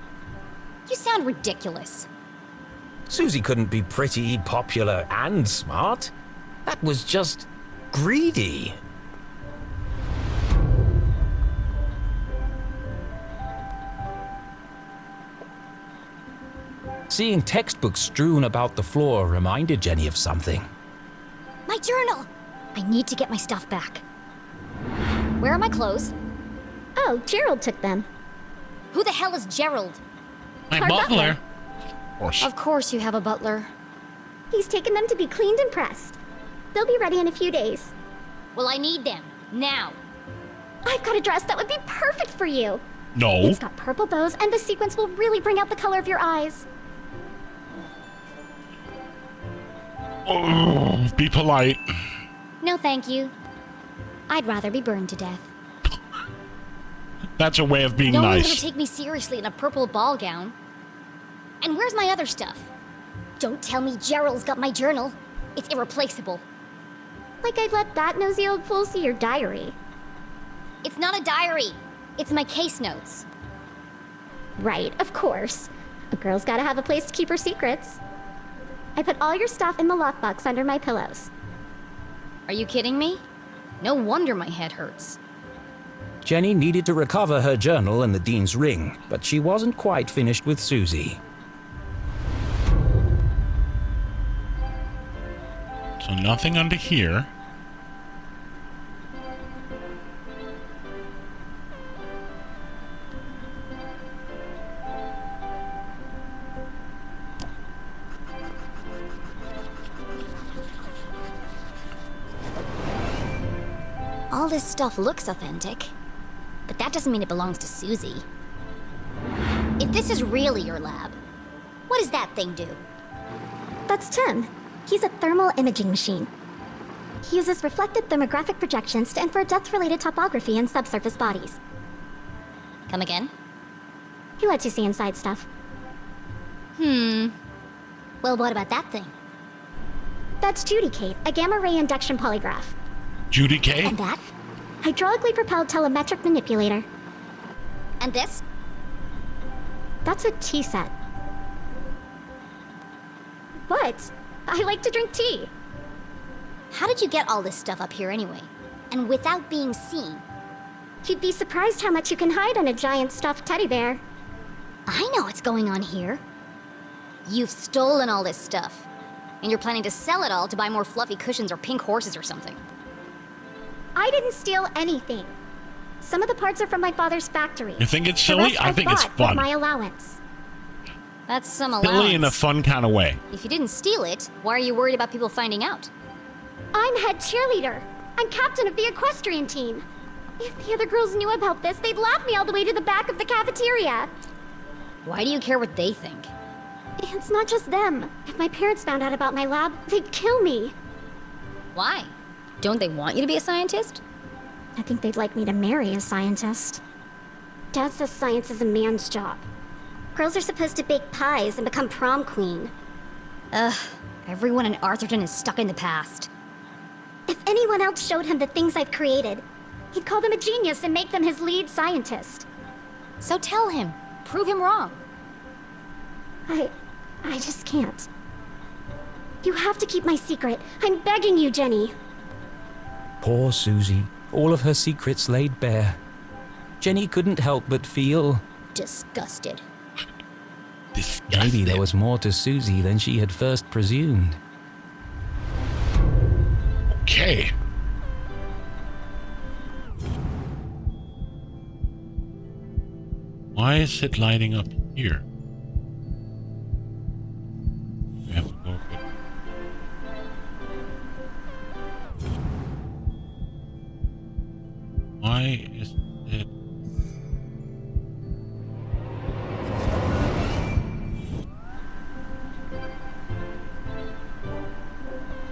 You sound ridiculous. Susie couldn't be pretty, popular, and smart. That was just greedy. Seeing textbooks strewn about the floor reminded Jenny of something. My journal! I need to get my stuff back. Where are my clothes? Oh, Gerald took them. Who the hell is Gerald? My Our butler. Of course you have a butler. He's taken them to be cleaned and pressed. They'll be ready in a few days. Well, I need them. Now. I've got a dress that would be perfect for you. No. It's got purple bows, and the sequins will really bring out the color of your eyes. Oh, be polite. No, thank you. I'd rather be burned to death. That's a way of being No one's nice. gonna take me seriously in a purple ball gown. And where's my other stuff? Don't tell me Gerald's got my journal. It's irreplaceable. Like I'd let that nosy old fool see your diary. It's not a diary. It's my case notes. Right, of course. A girl's gotta have a place to keep her secrets. I put all your stuff in the lockbox under my pillows. Are you kidding me? No wonder my head hurts. Jenny needed to recover her journal and the Dean's ring, but she wasn't quite finished with Susie. So nothing under here. All this stuff looks authentic, but that doesn't mean it belongs to Susie. If this is really your lab, what does that thing do? That's Tim. He's a thermal imaging machine. He uses reflected thermographic projections to infer depth-related topography in subsurface bodies. Come again? He lets you see inside stuff. Well, what about that thing? That's Judicate, a gamma-ray induction polygraph. Judicate? And that? Hydraulically propelled telemetric manipulator. And this? That's a tea set. What? I like to drink tea. How did you get all this stuff up here anyway? And without being seen? You'd be surprised how much you can hide on a giant stuffed teddy bear. I know what's going on here. You've stolen all this stuff. And you're planning to sell it all to buy more fluffy cushions or pink horses or something. I didn't steal anything. Some of the parts are from my father's factory. You think it's silly? I think it's fun. With my allowance. That's some allowance. Silly in a fun kind of way. If you didn't steal it, why are you worried about people finding out? I'm head cheerleader. I'm captain of the equestrian team. If the other girls knew about this, they'd laugh me all the way to the back of the cafeteria. Why do you care what they think? It's not just them. If my parents found out about my lab, they'd kill me. Why? Don't they want you to be a scientist? I think they'd like me to marry a scientist. Dad says science is a man's job. Girls are supposed to bake pies and become prom queen. Ugh, everyone in Arthurton is stuck in the past. If anyone else showed him the things I've created, he'd call them a genius and make them his lead scientist. So tell him. Prove him wrong. I just can't. You have to keep my secret. I'm begging you, Jenny. Poor Susie. All of her secrets laid bare. Jenny couldn't help but feel... disgusted. Maybe there was more to Susie than she had first presumed. Okay. Why is it lighting up here? We have to go get... Why is it...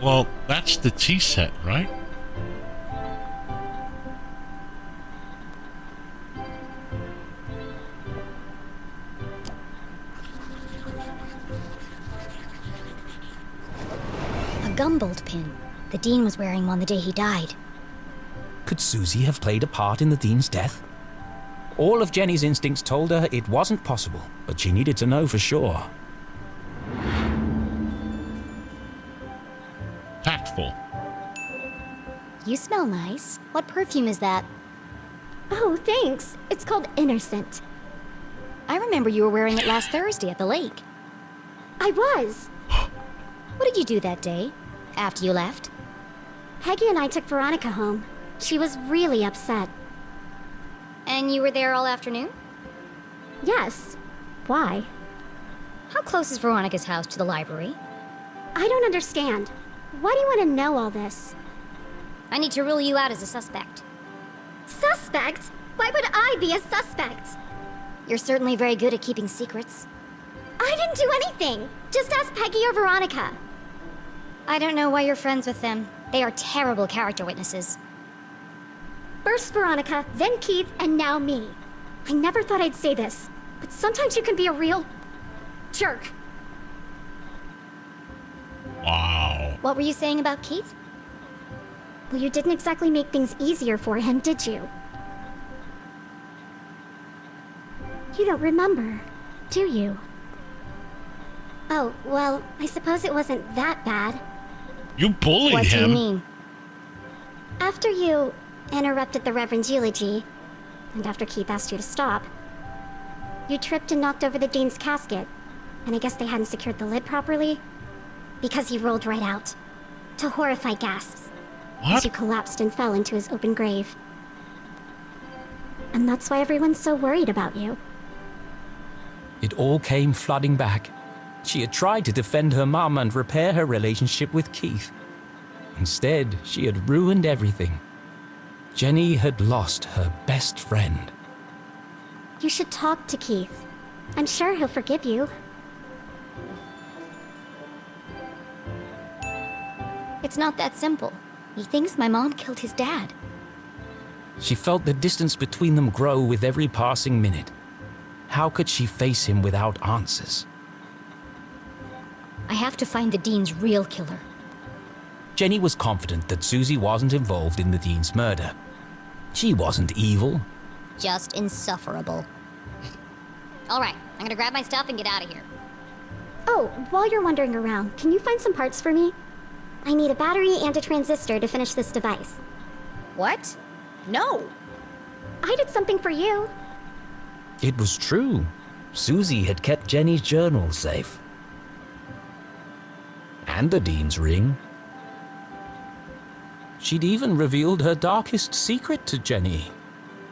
Well, that's the tea set, right? A gumbolt pin. The Dean was wearing one the day he died. Could Susie have played a part in the Dean's death? All of Jenny's instincts told her it wasn't possible, but she needed to know for sure. Tactful. You smell nice. What perfume is that? Oh, thanks. It's called Innocent. I remember you were wearing it last Thursday at the lake. I was. What did you do that day, after you left? Peggy and I took Veronica home. She was really upset. And you were there all afternoon? Yes. Why? How close is Veronica's house to the library? I don't understand. Why do you want to know all this? I need to rule you out as a suspect. Suspect? Why would I be a suspect? You're certainly very good at keeping secrets. I didn't do anything. Just ask Peggy or Veronica. I don't know why you're friends with them. They are terrible character witnesses. First Veronica, then Keith, and now me. I never thought I'd say this, but sometimes you can be a real... jerk. Wow. What were you saying about Keith? Well, you didn't exactly make things easier for him, did you? You don't remember, do you? Oh, well, I suppose it wasn't that bad. You bullied him. What do you mean? After you interrupted the Reverend's eulogy, and after Keith asked you to stop, you tripped and knocked over the Dean's casket, and I guess they hadn't secured the lid properly, because he rolled right out, to horrified gasps, as you collapsed and fell into his open grave. And that's why everyone's so worried about you. It all came flooding back. She had tried to defend her mum and repair her relationship with Keith. Instead, she had ruined everything. Jenny had lost her best friend. You should talk to Keith. I'm sure he'll forgive you. It's not that simple. He thinks my mom killed his dad. She felt the distance between them grow with every passing minute. How could she face him without answers? I have to find the Dean's real killer. Jenny was confident that Susie wasn't involved in the Dean's murder. She wasn't evil. Just insufferable. All right, I'm gonna grab my stuff and get out of here. Oh, while you're wandering around, can you find some parts for me? I need a battery and a transistor to finish this device. What? No! I did something for you. It was true. Susie had kept Jenny's journal safe. And the Dean's ring. She'd even revealed her darkest secret to Jenny.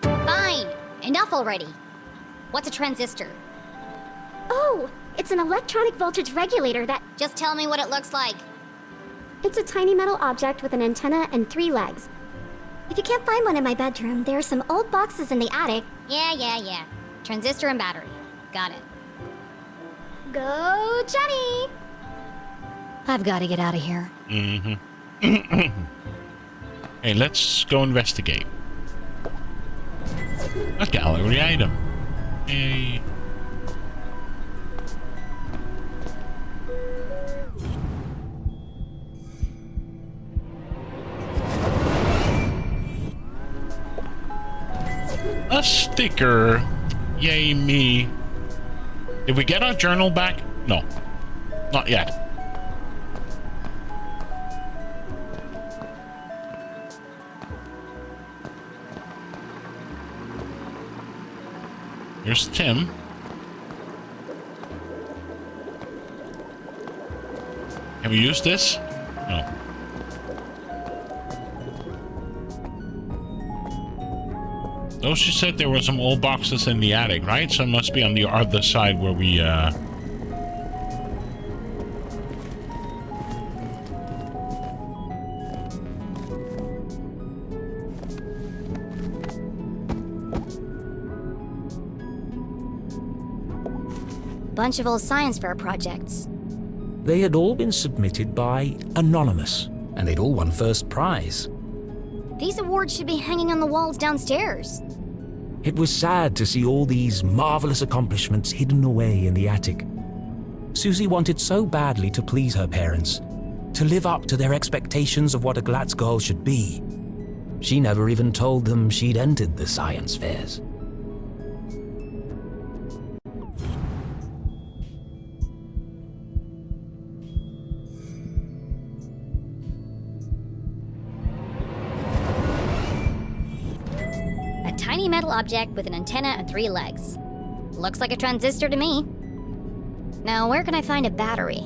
Fine! Enough already! What's a transistor? Oh, it's an electronic voltage regulator that... Just tell me what it looks like. It's a tiny metal object with an antenna and 3 legs. If you can't find one in my bedroom, there are some old boxes in the attic. Yeah. Transistor and battery. Got it. Go, Jenny! I've got to get out of here. Mm-hmm. Hey, let's go investigate. A gallery item. Hey. A sticker. Yay me. Did we get our journal back? No. Not yet. Here's Tim. Can we use this? No. Though she said there were some old boxes in the attic, right? So it must be on the other side where we, Bunch of old science fair projects. They had all been submitted by Anonymous, and they'd all won first prize. These awards should be hanging on the walls downstairs. It was sad to see all these marvelous accomplishments hidden away in the attic. Susie wanted so badly to please her parents, to live up to their expectations of what a Glatz girl should be. She never even told them she'd entered the science fairs. Tiny metal object with an antenna and 3 legs. Looks like a transistor to me. Now, where can I find a battery?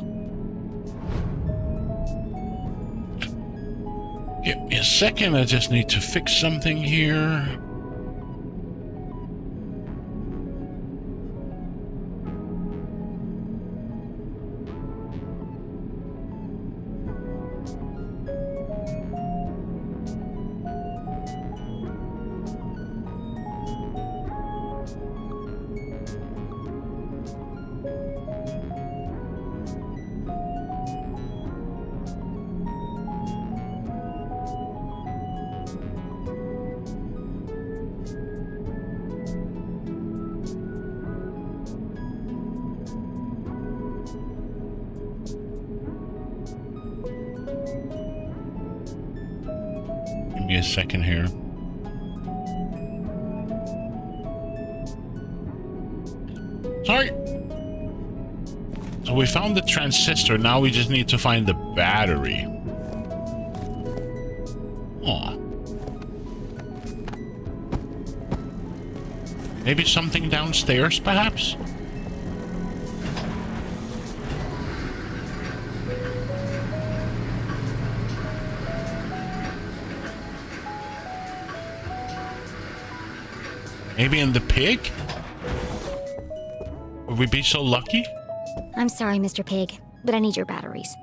give me a second. I just need to fix something here. Give me a second here. Sorry. So we found the transistor. Now we just need to find the battery. Aw. Maybe something downstairs, perhaps? Maybe in the pig? Would we be so lucky? I'm sorry, Mr. Pig, but I need your batteries.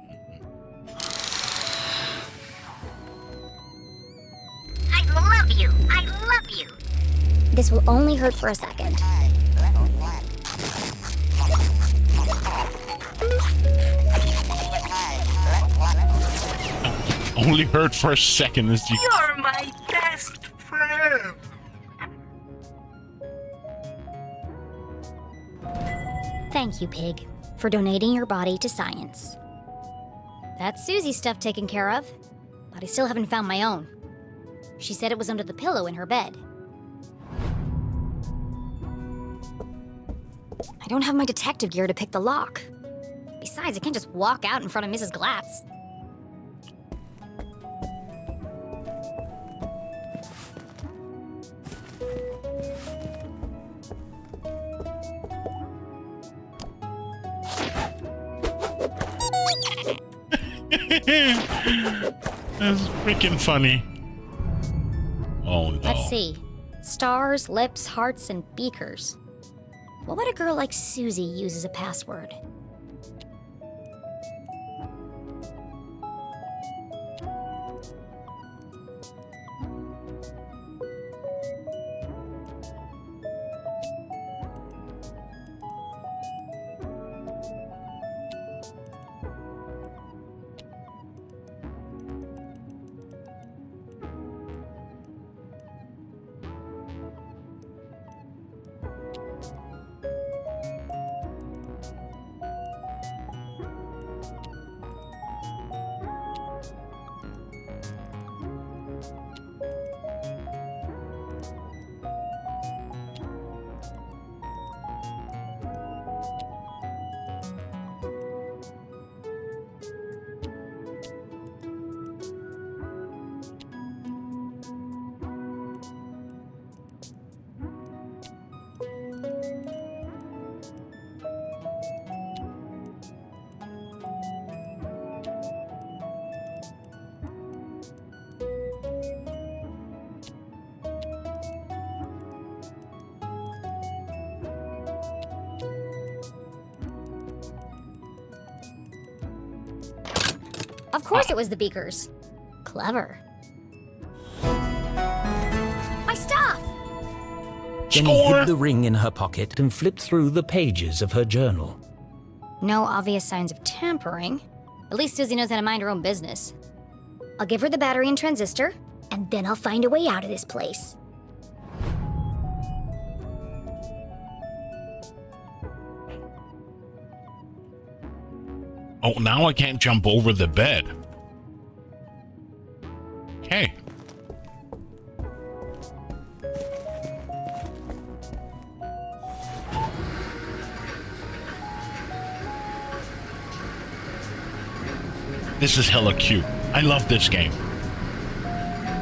I love you! I love you! This will only hurt for a second. Only hurt for a second as you... You're my best friend! Thank you, Pig, for donating your body to science. That's Susie's stuff taken care of, but I still haven't found my own. She said it was under the pillow in her bed. I don't have my detective gear to pick the lock. Besides, I can't just walk out in front of Mrs. Glatz. That's freaking funny. Oh no. Let's see. Stars, lips, hearts, and beakers. What would a girl like Susie use as a password? Of course it was the beakers. Clever. My stuff! Jenny hid the ring in her pocket and flipped through the pages of her journal. No obvious signs of tampering. At least Susie knows how to mind her own business. I'll give her the battery and transistor, and then I'll find a way out of this place. Oh, now I can't jump over the bed. Okay. This is hella cute. I love this game.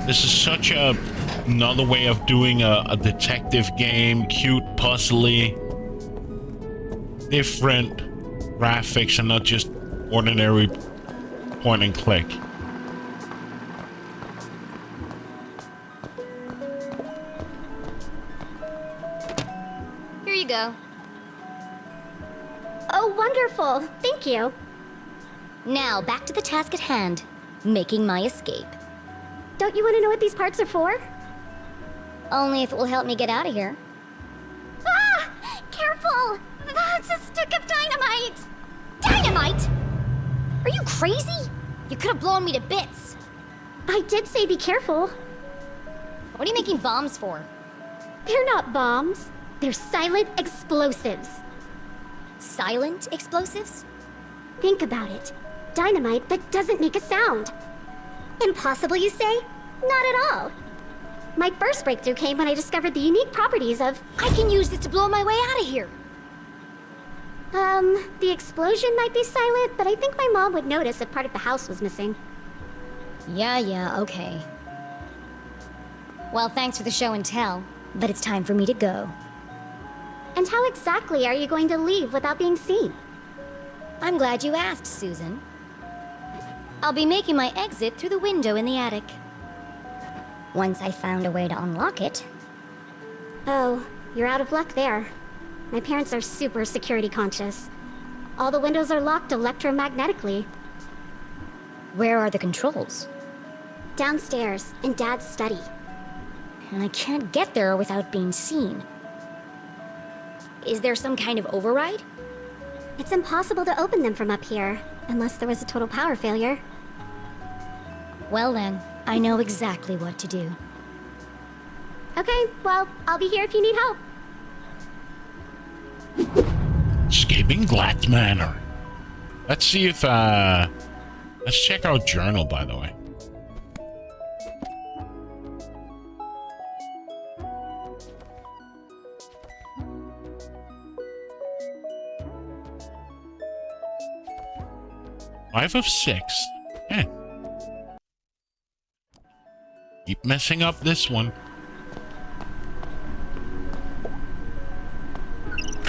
This is such another way of doing a detective game. Cute, puzzly, different graphics, and not just ordinary point and click. Here you go. Oh, wonderful. Thank you. Now, back to the task at hand. Making my escape. Don't you want to know what these parts are for? Only if it will help me get out of here. Ah! Careful! That's a stick of dynamite! Dynamite? Are you crazy? You could have blown me to bits. I did say be careful. What are you making bombs for? They're not bombs. They're silent explosives. Silent explosives? Think about it. Dynamite that doesn't make a sound. Impossible, you say? Not at all. My first breakthrough came when I discovered the unique properties of... I can use this to blow my way out of here. The explosion might be silent, but I think my mom would notice if part of the house was missing. Yeah, okay. Well, thanks for the show and tell, but it's time for me to go. And how exactly are you going to leave without being seen? I'm glad you asked, Susan. I'll be making my exit through the window in the attic. Once I found a way to unlock it. Oh, you're out of luck there. My parents are super security conscious. All the windows are locked electromagnetically. Where are the controls? Downstairs, in Dad's study. And I can't get there without being seen. Is there some kind of override? It's impossible to open them from up here, unless there was a total power failure. Well then, I know exactly what to do. Okay, well, I'll be here if you need help. Escaping Glatz Manor. Let's see if Let's check our journal, by the way. Five of 6. Yeah. Keep messing up this one.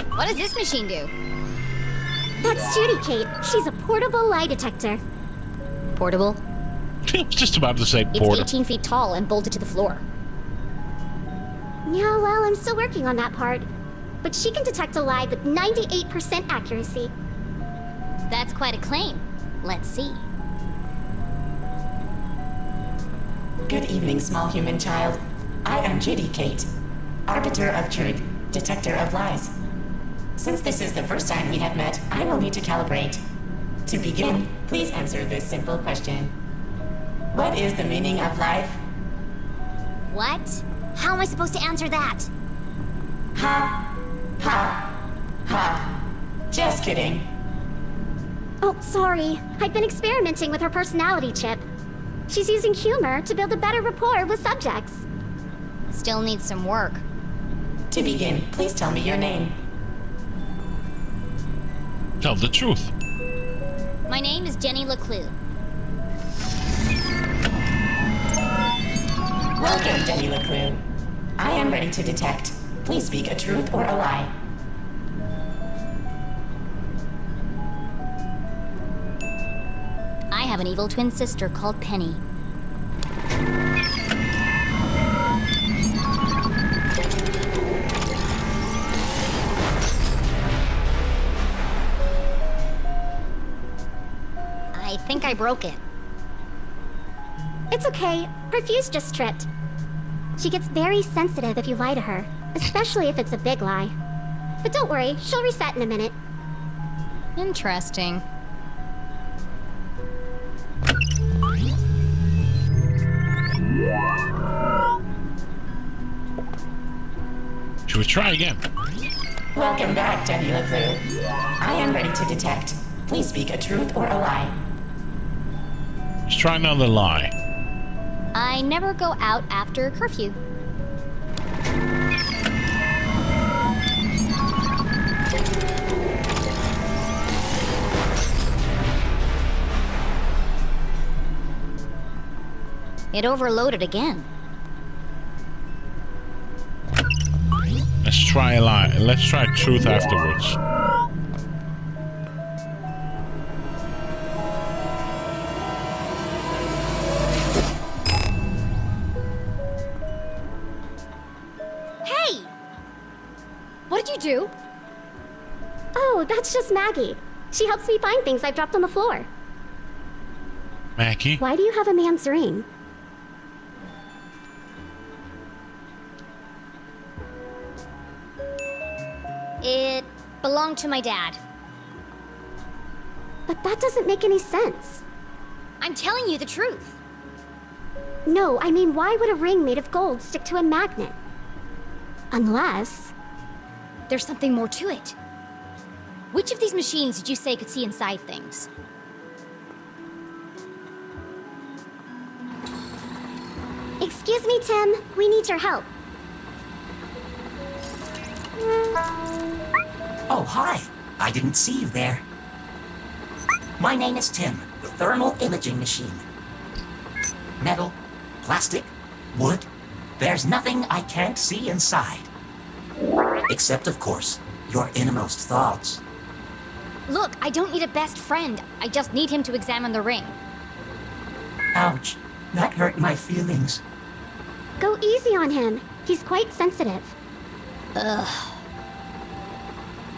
What does this machine do? That's Judy, Kate. She's a portable lie detector. Portable? I was just about to say portable. It's 18 feet tall and bolted to the floor. Yeah, well, I'm still working on that part. But she can detect a lie with 98% accuracy. That's quite a claim. Let's see. Good evening, small human child. I am Judy Kate, arbiter of truth, detector of lies. Since this is the first time we have met, I will need to calibrate. To begin, please answer this simple question. What is the meaning of life? What? How am I supposed to answer that? Ha! Ha! Ha! Just kidding. Oh, sorry. I've been experimenting with her personality chip. She's using humor to build a better rapport with subjects. Still needs some work. To begin, please tell me your name. Tell the truth. My name is Jenny LeClue. Welcome, Jenny LeClue. I am ready to detect. Please speak a truth or a lie. I have an evil twin sister called Penny. I think I broke it. It's okay. Her fuse just tripped. She gets very sensitive if you lie to her, especially if it's a big lie. But don't worry, she'll reset in a minute. Interesting. Should we try again? Welcome back, Jenny LeClue. I am ready to detect. Please speak a truth or a lie. Let's try another lie. I never go out after curfew. It overloaded again. Let's try a lie. Let's try truth afterwards. Hey! What did you do? Oh, that's just Maggie. She helps me find things I've dropped on the floor. Maggie? Why do you have a man's ring? It belonged to my dad. But that doesn't make any sense. I'm telling you the truth. No, I mean, why would a ring made of gold stick to a magnet? Unless... There's something more to it. Which of these machines did you say could see inside things? Excuse me, Tim. We need your help. Oh, hi. I didn't see you there. My name is Tim, the thermal imaging machine. Metal, plastic, wood, there's nothing I can't see inside. Except, of course, your innermost thoughts. Look, I don't need a best friend. I just need him to examine the ring. Ouch, that hurt my feelings. Go easy on him. He's quite sensitive. Ugh.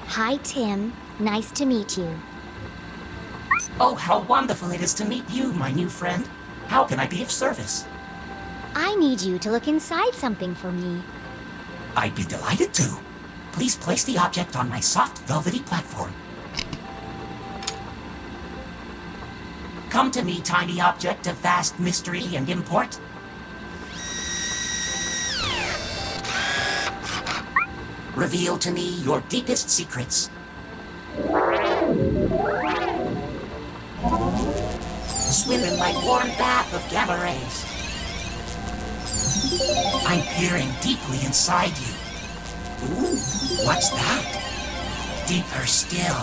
Hi, Tim. Nice to meet you. Oh, how wonderful it is to meet you, my new friend. How can I be of service? I need you to look inside something for me. I'd be delighted to. Please place the object on my soft, velvety platform. Come to me, tiny object of vast mystery and import. Reveal to me your deepest secrets. swim in my warm bath of gamma rays. I'm peering deeply inside you. Ooh, what's that? Deeper still.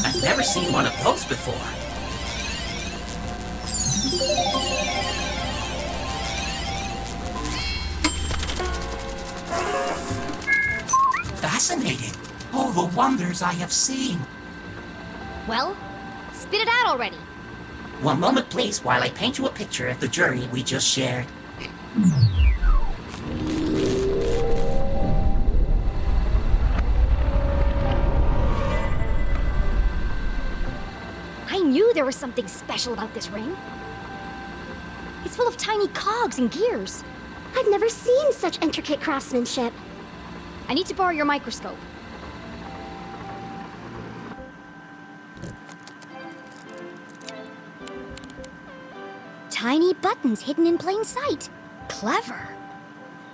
I've never seen one of those before. Fascinating. All the wonders I have seen. Well, spit it out already. One moment, please, while I paint you a picture of the journey we just shared. I knew there was something special about this ring. It's full of tiny cogs and gears. I've never seen such intricate craftsmanship. I need to borrow your microscope. Tiny buttons hidden in plain sight. Clever.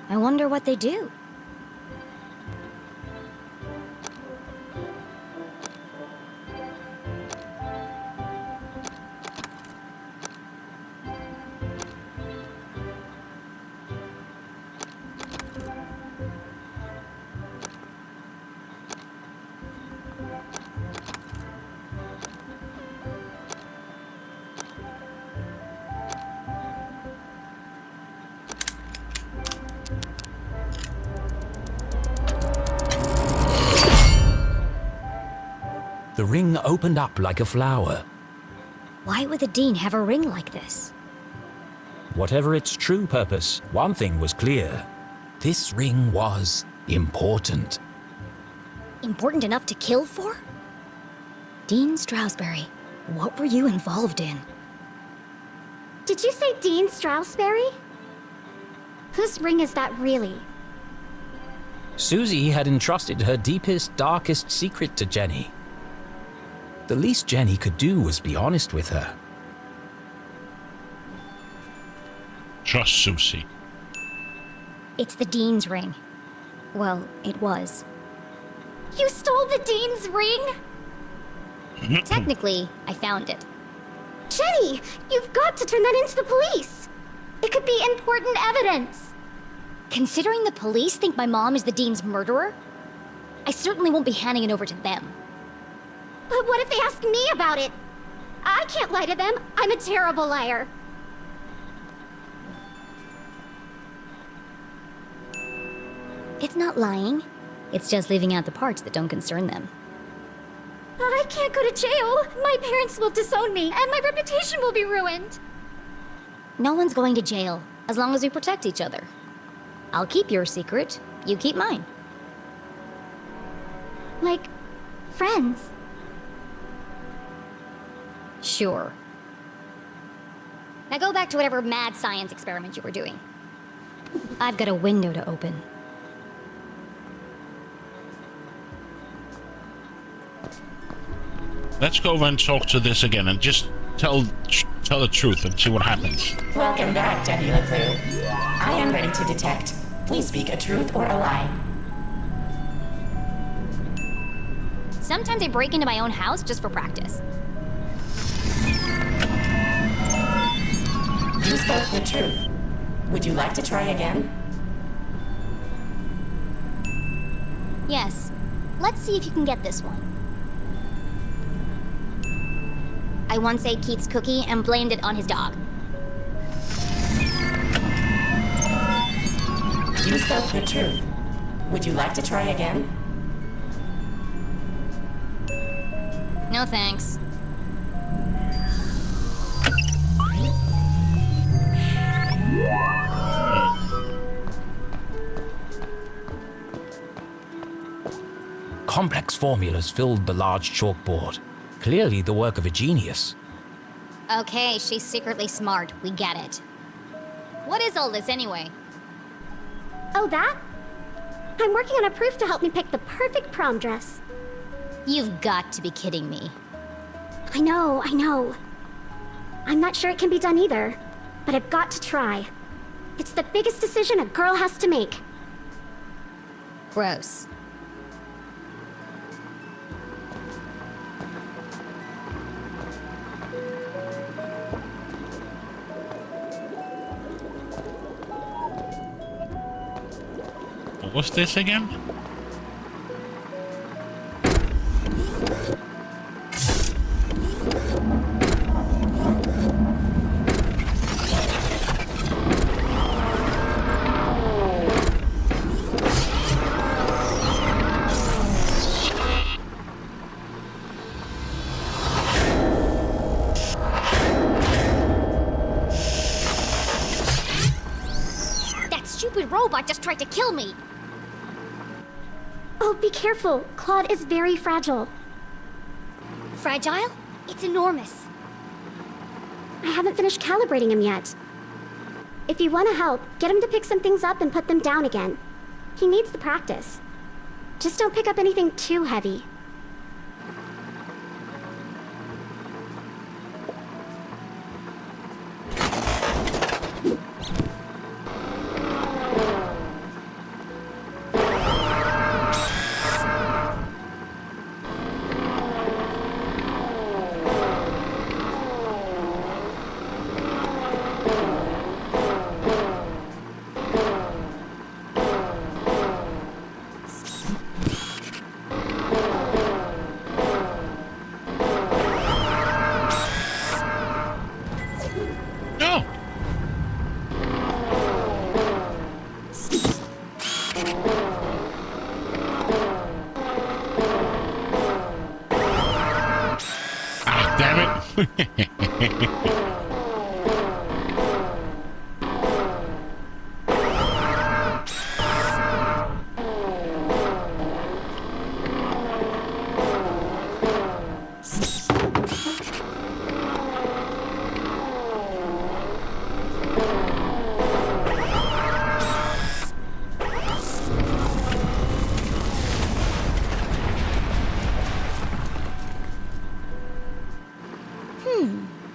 I wonder what they do. The ring opened up like a flower. Why would the Dean have a ring like this? Whatever its true purpose, one thing was clear. This ring was important. Important enough to kill for? Dean Stroudsbury, what were you involved in? Did you say Dean Stroudsbury? Whose ring is that really? Susie had entrusted her deepest, darkest secret to Jenny. The least Jenny could do was be honest with her. Trust Susie. It's the Dean's ring. Well, it was. You stole the Dean's ring? Technically, I found it. Jenny, you've got to turn that into the police. It could be important evidence. Considering the police think my mom is the Dean's murderer, I certainly won't be handing it over to them. But what if they ask me about it? I can't lie to them. I'm a terrible liar. It's not lying. It's just leaving out the parts that don't concern them. I can't go to jail. My parents will disown me, and my reputation will be ruined. No one's going to jail, as long as we protect each other. I'll keep your secret, you keep mine. Like, friends. Sure. Now go back to whatever mad science experiment you were doing. I've got a window to open. Let's go over and talk to this again and just tell the truth and see what happens. Welcome back, Deputy LeClue. I am ready to detect. Please speak a truth or a lie. Sometimes I break into my own house just for practice. You spoke the truth. Would you like to try again? Yes. Let's see if you can get this one. I once ate Keith's cookie and blamed it on his dog. You spoke the truth. Would you like to try again? No thanks. Complex formulas filled the large chalkboard. Clearly the work of a genius. Okay, she's secretly smart. We get it. What is all this anyway? Oh, that? I'm working on a proof to help me pick the perfect prom dress. You've got to be kidding me. I know. I'm not sure it can be done either, but I've got to try. It's the biggest decision a girl has to make. Gross. What's this again? Robot just tried to kill me. Oh, be careful. Claude is very fragile. Fragile? It's enormous. I haven't finished calibrating him yet. If you want to help, get him to pick some things up and put them down again. He needs the practice. Just don't pick up anything too heavy.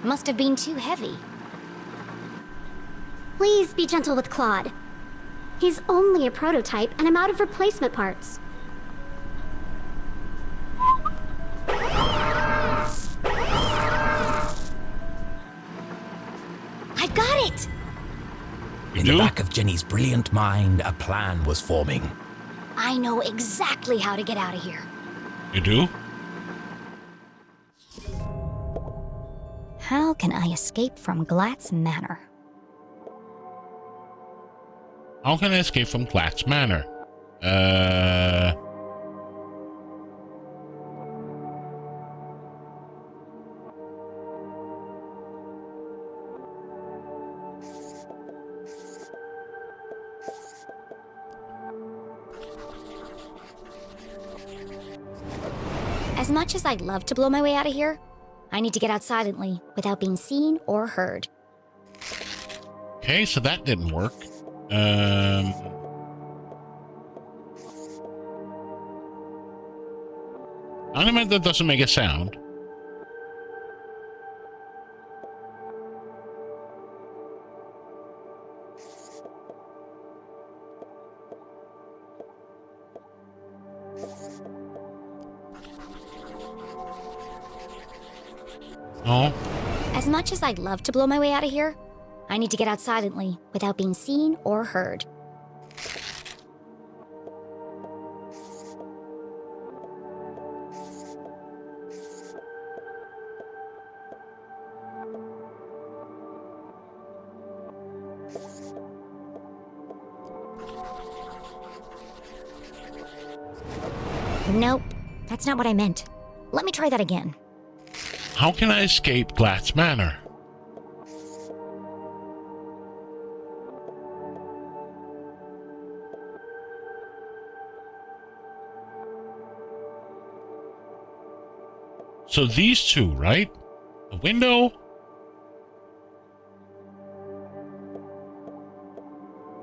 Must have been too heavy. Please be gentle with Claude. He's only a prototype, and I'm out of replacement parts. I got it! In the back of Jenny's brilliant mind, a plan was forming. I know exactly how to get out of here. You do? How can I escape from Glatt's Manor? How can I escape from Glatt's Manor? As much as I'd love to blow my way out of here, I need to get out silently without being seen or heard. Okay, so that didn't work. Animate that doesn't make a sound. Oh. As much as I'd love to blow my way out of here, I need to get out silently without being seen or heard. Nope, that's not what I meant. Let me try that again. How can I escape Glatt's Manor? So these two, right? A window.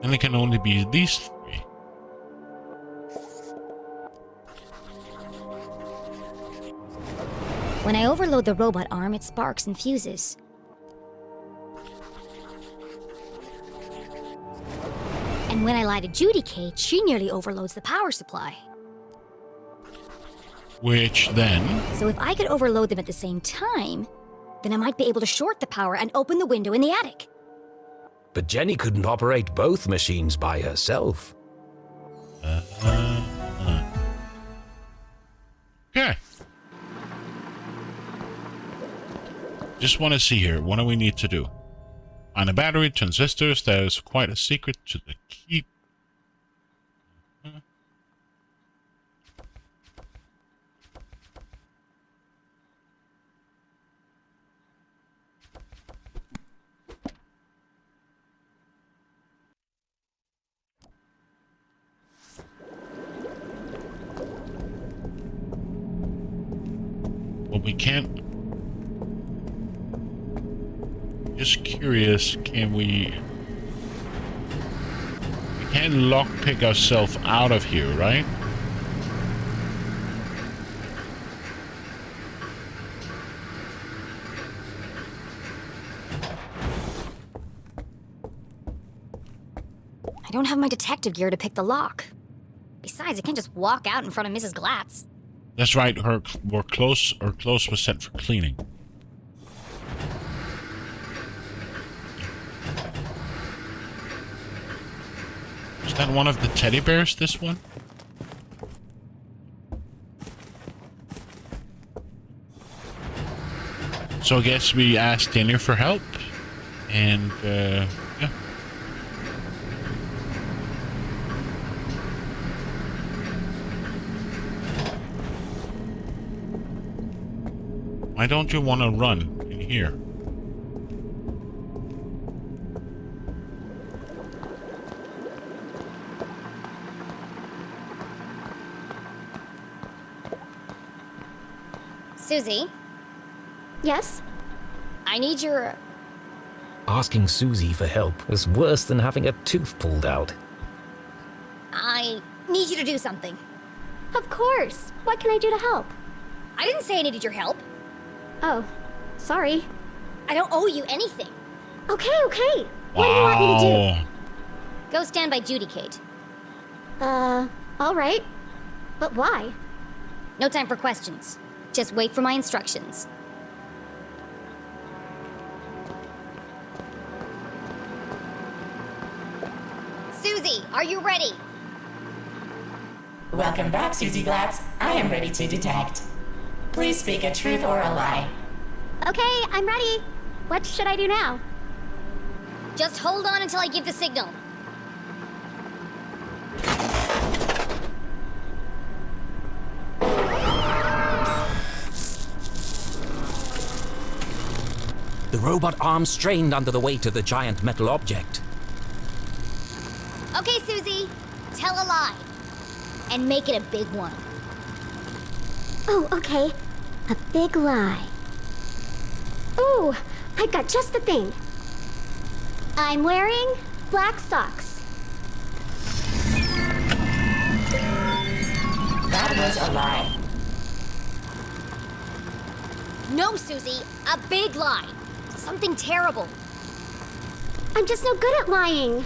And it can only be these three. When I overload the robot arm, it sparks and fuses. And when I lie to Judy Kate, she nearly overloads the power supply. Which then? So if I could overload them at the same time, then I might be able to short the power and open the window in the attic. But Jenny couldn't operate both machines by herself. Okay. Just want to see here. What do we need to do? On a battery, transistors. That is quite a secret to the keep. But we can't. Just curious, can we can't lockpick ourselves out of here, right? I don't have my detective gear to pick the lock. Besides, I can't just walk out in front of Mrs. Glatz. That's right, her clothes was sent for cleaning. Is that one of the teddy bears, this one? So I guess we asked Dinner for help, and yeah. Why don't you want to run in here? Susie? Yes? I need your... Asking Susie for help was worse than having a tooth pulled out. I need you to do something. Of course. What can I do to help? I didn't say I needed your help. Oh, sorry. I don't owe you anything. Okay. What do you want me to do? Go stand by Judy, Kate. All right. But why? No time for questions. Just wait for my instructions. Susie, are you ready? Welcome back, Susie Glatz. I am ready to detect. Please speak a truth or a lie. Okay, I'm ready. What should I do now? Just hold on until I give the signal. The robot arm strained under the weight of the giant metal object. Okay, Susie. Tell a lie. And make it a big one. Oh, okay. A big lie. Ooh, I've got just the thing. I'm wearing black socks. That was a lie. No, Susie. A big lie. Something terrible. I'm just no good at lying.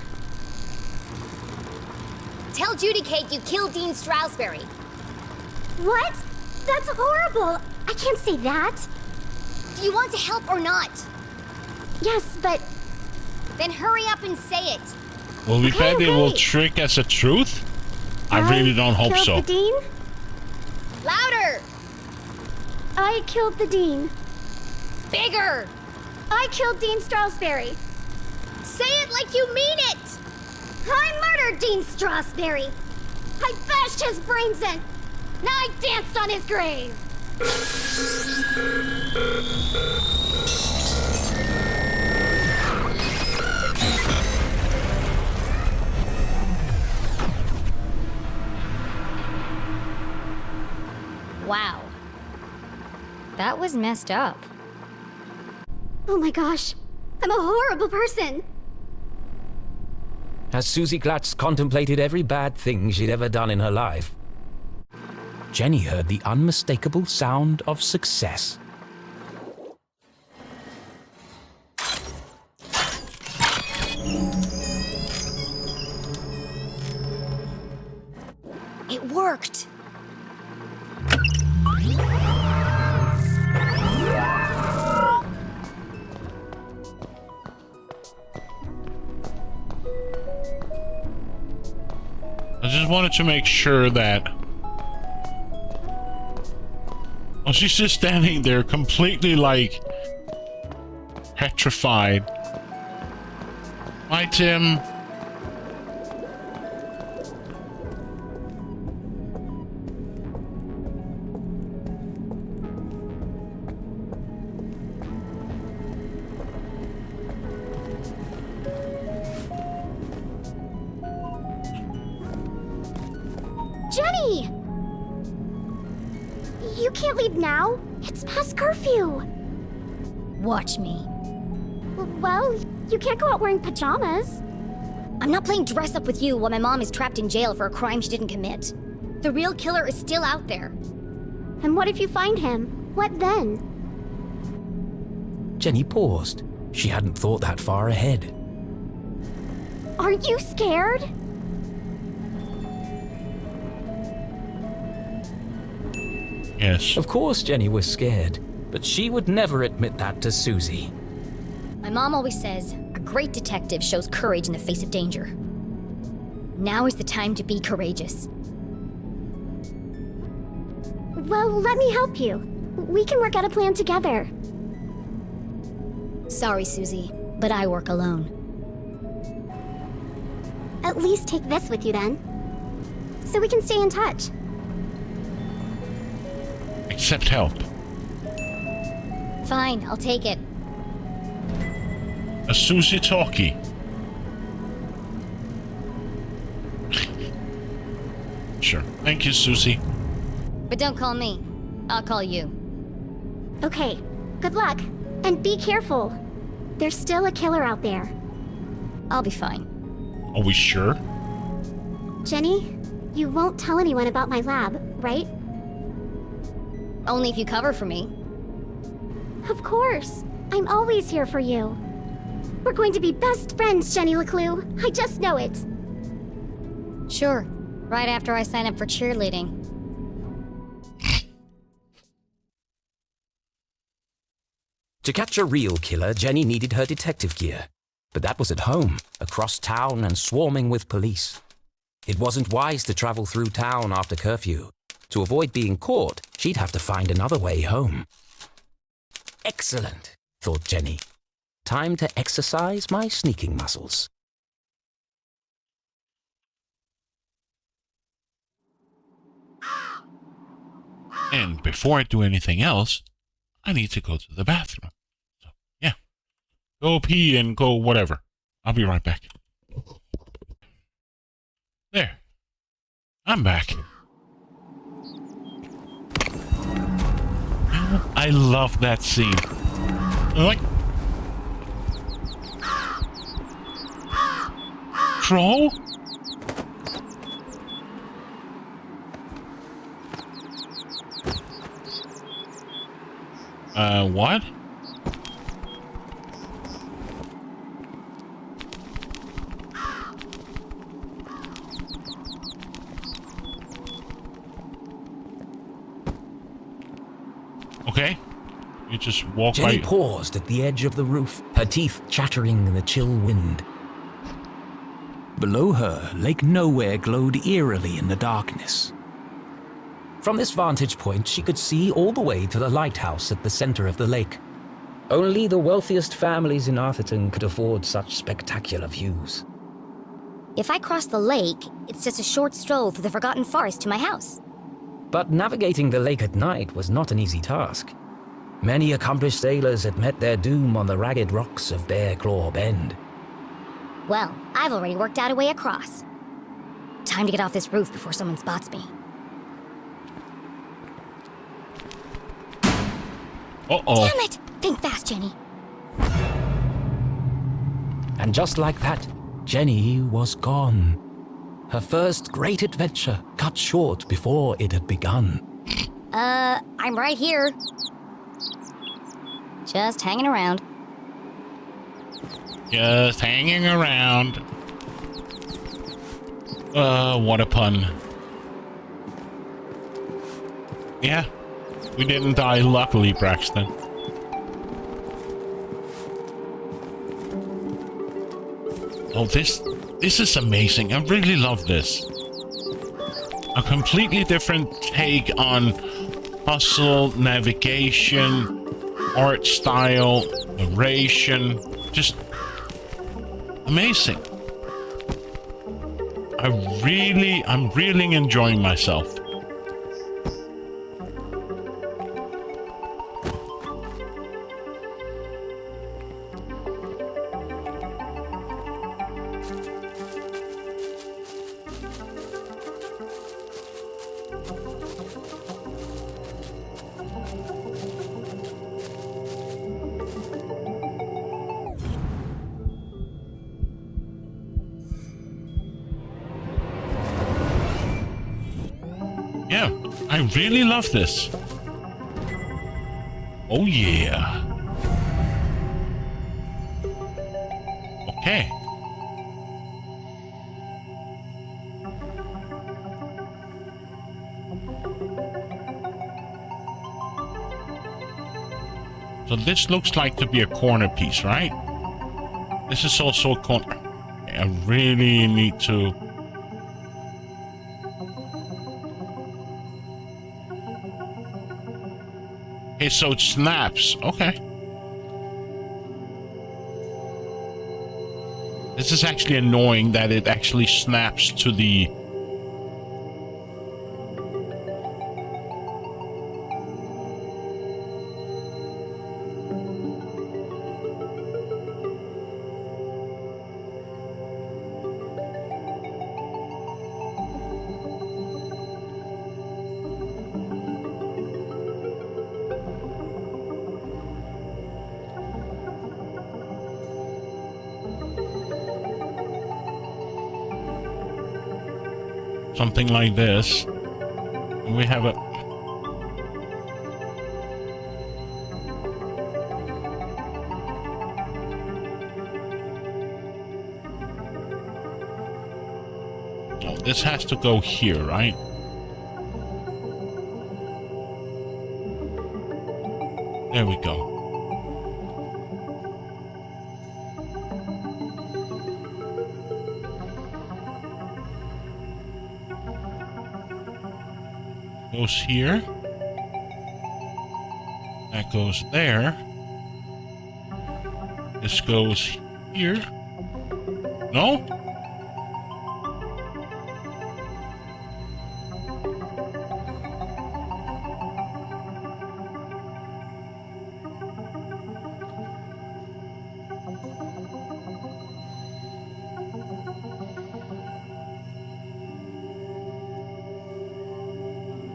Tell Judy, Kate, you killed Dean Strasberry. What? That's horrible. I can't say that. Do you want to help or not? Yes, but... Then hurry up and say it. Will we bet it will trick as a truth? I really don't hope so. The Dean? Louder! I killed the Dean. Bigger! I killed Dean Strasberry. Say it like you mean it! I murdered Dean Strasberry. I bashed his brains in. Now I danced on his grave. Wow. That was messed up. Oh my gosh. I'm a horrible person. As Susie Glatz contemplated every bad thing she'd ever done in her life, Jenny heard the unmistakable sound of success. It worked. wanted to make sure that... Oh, she's just standing there completely, like, petrified. Bye, Tim. Jenny! You can't leave now. It's past curfew. Watch me. Well, you can't go out wearing pajamas. I'm not playing dress up with you while my mom is trapped in jail for a crime she didn't commit. The real killer is still out there. And what if you find him? What then? Jenny paused. She hadn't thought that far ahead. Aren't you scared? Yes. Of course Jenny was scared, but she would never admit that to Susie. My mom always says, a great detective shows courage in the face of danger. Now is the time to be courageous. Well, let me help you. We can work out a plan together. Sorry, Susie, but I work alone. At least take this with you then, so we can stay in touch. Accept help. Fine, I'll take it. A Susie talkie. Sure. Thank you, Susie. But don't call me. I'll call you. Okay, good luck. And be careful. There's still a killer out there. I'll be fine. Are we sure? Jenny, you won't tell anyone about my lab, right? Only if you cover for me. Of course. I'm always here for you. We're going to be best friends, Jenny LeClue. I just know it. Sure. Right after I sign up for cheerleading. To catch a real killer, Jenny needed her detective gear. But that was at home, across town and swarming with police. It wasn't wise to travel through town after curfew. To avoid being caught, she'd have to find another way home. Excellent, thought Jenny. Time to exercise my sneaking muscles. And before I do anything else, I need to go to the bathroom. So, yeah. Go pee and go whatever. I'll be right back. There. I'm back. I love that scene. Like... Troll? What? Okay. You just walk Jenny by... paused at the edge of the roof, her teeth chattering in the chill wind. Below her, Lake Nowhere glowed eerily in the darkness. From this vantage point, she could see all the way to the lighthouse at the center of the lake. Only the wealthiest families in Arthurton could afford such spectacular views. If I cross the lake, it's just a short stroll through the Forgotten Forest to my house. But navigating the lake at night was not an easy task. Many accomplished sailors had met their doom on the ragged rocks of Bear Claw Bend. Well, I've already worked out a way across. Time to get off this roof before someone spots me. Uh-oh. Damn it! Think fast, Jenny. And just like that, Jenny was gone. Her first great adventure cut short before it had begun. I'm right here. Just hanging around. Just hanging around. What a pun. Yeah, we didn't die luckily, Braxton. Oh, this is amazing. I really love this. a completely different take on puzzle, navigation, art style, narration. Just amazing. I'm really enjoying myself. Yeah, I really love this. Oh yeah. Okay. So this looks like to be a corner piece, right? This is also a corner. I really need to... Okay, so it snaps. Okay. This is actually annoying that it actually snaps to the... something like this. And we have a... Oh, this has to go here, right? There we go. Goes here. That goes there. This goes here. No?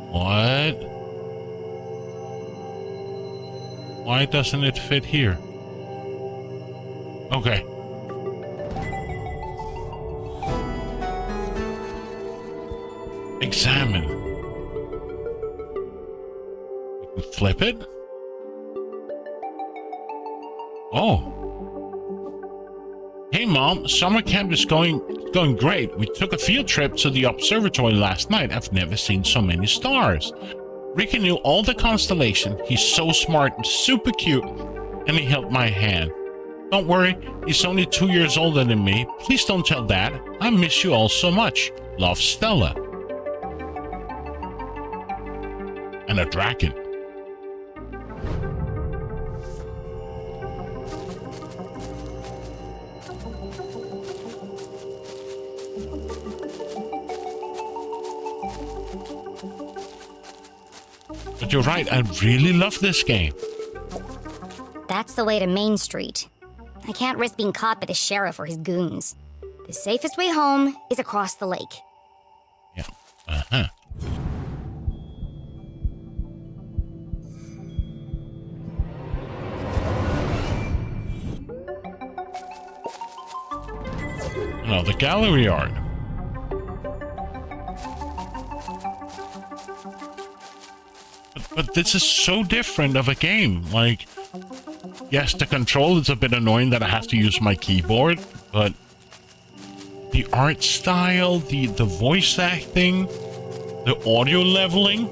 What? Why doesn't it fit here? Okay. Examine. We can flip it. Oh. Hey Mom, summer camp is going great. We took a field trip to the observatory last night. I've never seen so many stars. Ricky knew all the constellation. He's so smart and super cute. And he held my hand. Don't worry, he's only 2 years older than me. Please don't tell Dad. I miss you all so much. Love, Stella. And a dragon. But you're right, I really love this game. That's the way to Main Street. I can't risk being caught by the sheriff or his goons. The safest way home is across the lake. Yeah. Uh-huh. No, the gallery yard. But this is so different of a game. Like, yes, the control is a bit annoying that I have to use my keyboard, but the art style, the voice acting, the audio leveling,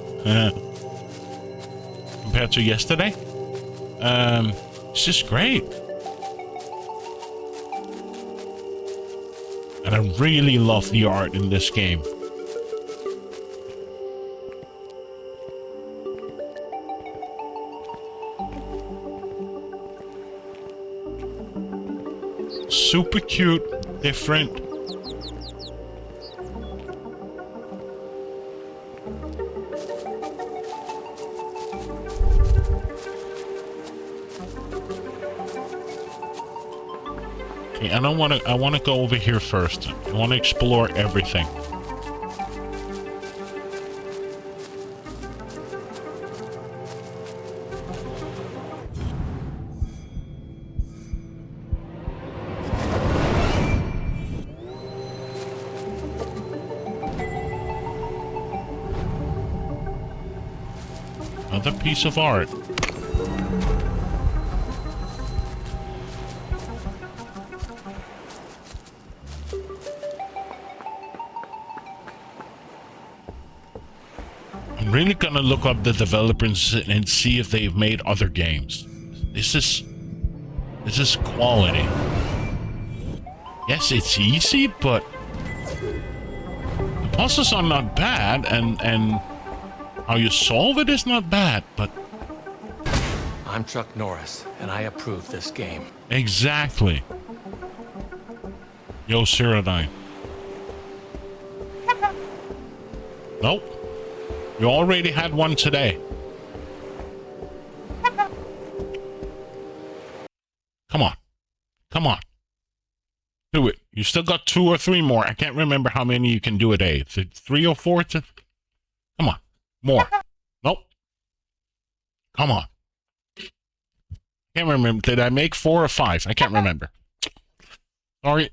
compared to yesterday, it's just great. And I really love the art in this game. Super cute, different. Okay, I want to go over here first. I want to explore everything. Another piece of art. I'm really gonna look up the developers and see if they've made other games. This is quality. Yes, it's easy, but the puzzles are not bad, and how you solve it is not bad, but... I'm Chuck Norris, and I approve this game. Exactly. Yo, Cyrodiine. Nope. You already had one today. Come on. Come on. Do it. You still got 2 or 3 more. I can't remember how many you can do a day. 3 or 4? Come on. More. Nope. Come on. Can't remember. Did I make 4 or 5? I can't remember. Sorry.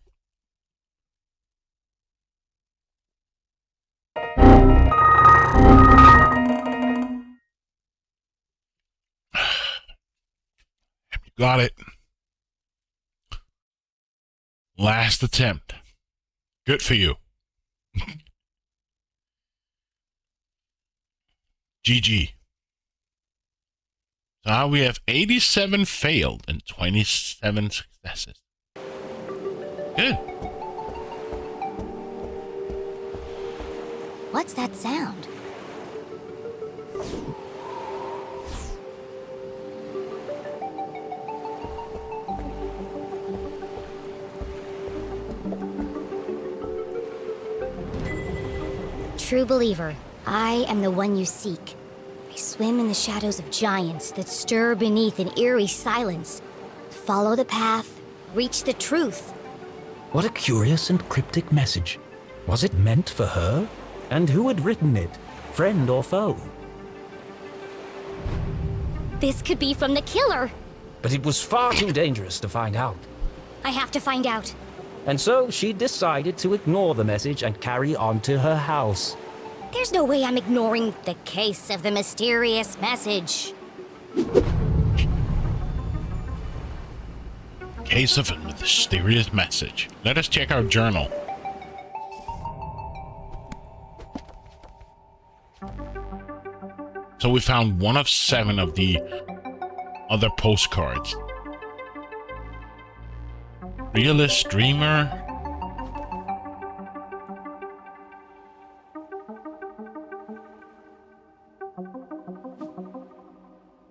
Got it. Last attempt. Good for you. GG. So now we have 87 failed and 27 successes. Good. What's that sound? True believer, I am the one you seek. I swim in the shadows of giants that stir beneath an eerie silence. Follow the path, reach the truth. What a curious and cryptic message. Was it meant for her? And who had written it? Friend or foe? This could be from the killer. But it was far too dangerous to find out. I have to find out. And so she decided to ignore the message and carry on to her house. There's no way I'm ignoring the case of the mysterious message. Case of a mysterious message. Let us check our journal. So we found 1 of 7 of the other postcards. Realist dreamer.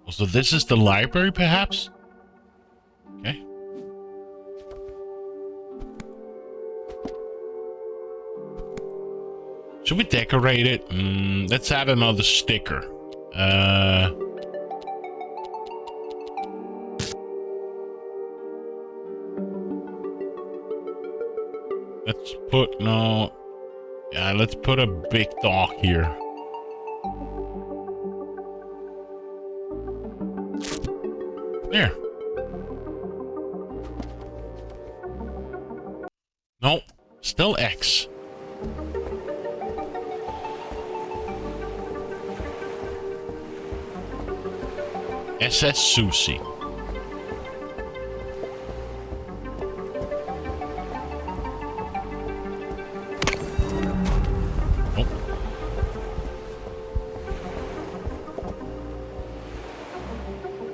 So this is the library, perhaps? Okay. Should we decorate it? Let's add another sticker. Let's put, no. Yeah, let's put a big dog here. There. No, still X. SS Susie.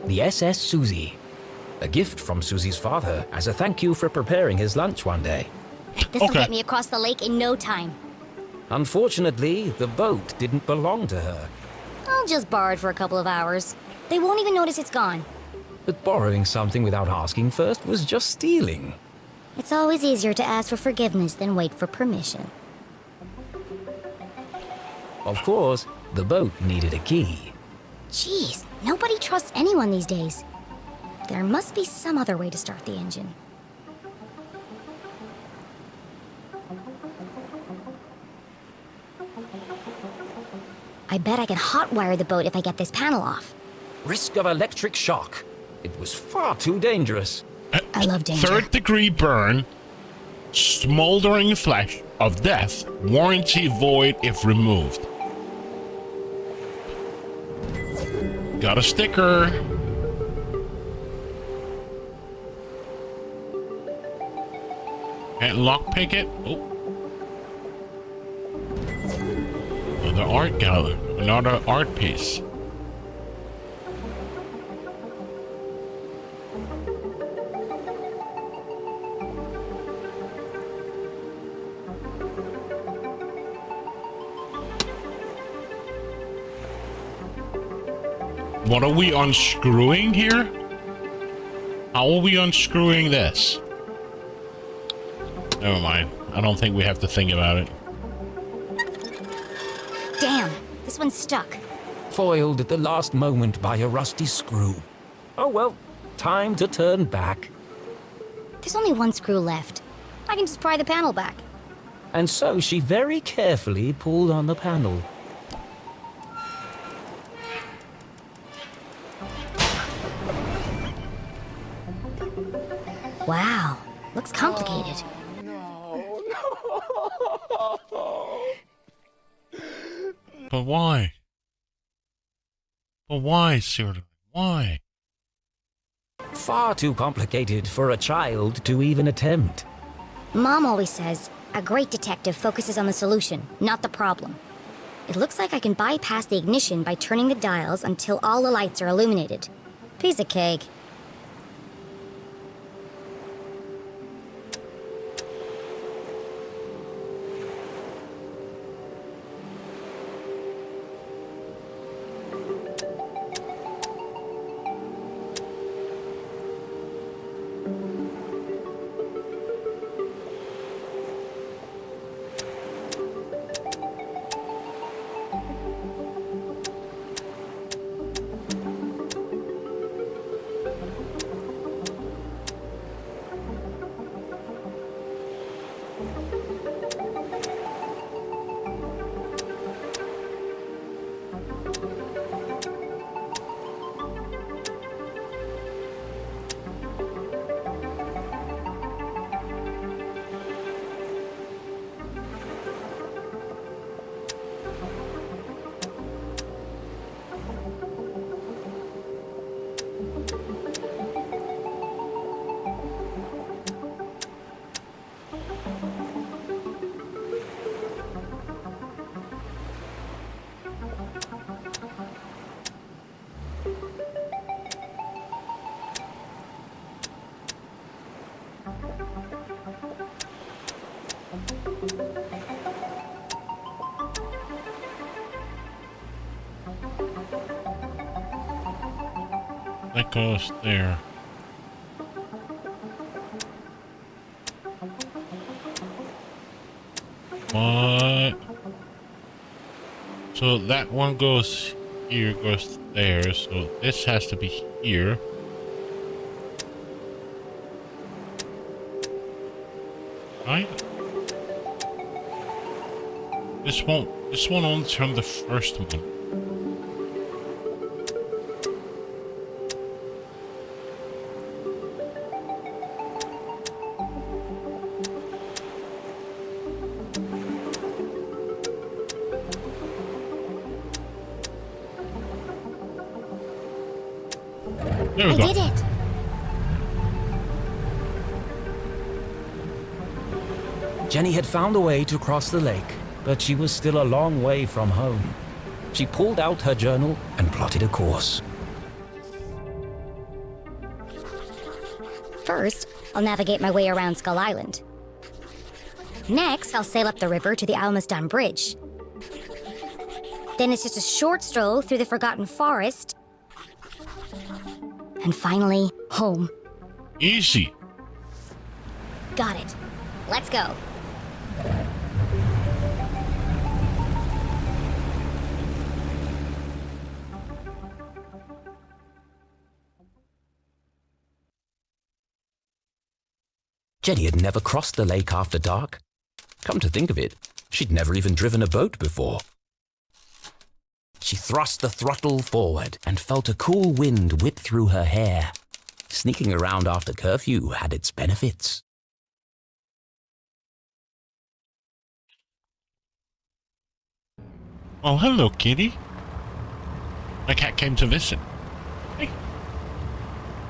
The SS Susie. A gift from Susie's father as a thank you for preparing his lunch one day. This will get me across the lake in no time. Unfortunately, the boat didn't belong to her. I'll just borrow it for a couple of hours. They won't even notice it's gone. But borrowing something without asking first was just stealing. It's always easier to ask for forgiveness than wait for permission. Of course, the boat needed a key. Jeez, nobody trusts anyone these days. There must be some other way to start the engine. I bet I can hotwire the boat if I get this panel off. Risk of electric shock. It was far too dangerous. I love danger. 3rd-degree burn, smoldering flesh of death, warranty void if removed. Got a sticker. Can't lockpick it. Oh. Another art gallery. Another art piece. What are we unscrewing here? How are we unscrewing this? Never mind. I don't think we have to think about it. Damn, this one's stuck. Foiled at the last moment by a rusty screw. Oh well, time to turn back. There's only one screw left. I can just pry the panel back. And so she very carefully pulled on the panel. Wow, looks complicated. But why? But why, Cyril? Why? Far too complicated for a child to even attempt. Mom always says, a great detective focuses on the solution, not the problem. It looks like I can bypass the ignition by turning the dials until all the lights are illuminated. Piece of cake. That goes there. What? So that one goes here, goes there. So this has to be here. Right? This one only from the first one. There we go. I did it! Jenny had found a way to cross the lake, but she was still a long way from home. She pulled out her journal and plotted a course. First, I'll navigate my way around Skull Island. Next, I'll sail up the river to the Almaston Bridge. Then it's just a short stroll through the Forgotten Forest. And finally, home. Easy. Got it. Let's go. Jenny had never crossed the lake after dark. Come to think of it, she'd never even driven a boat before. She thrust the throttle forward and felt a cool wind whip through her hair. Sneaking around after curfew had its benefits. Oh, hello, kitty. My cat came to visit. Hey.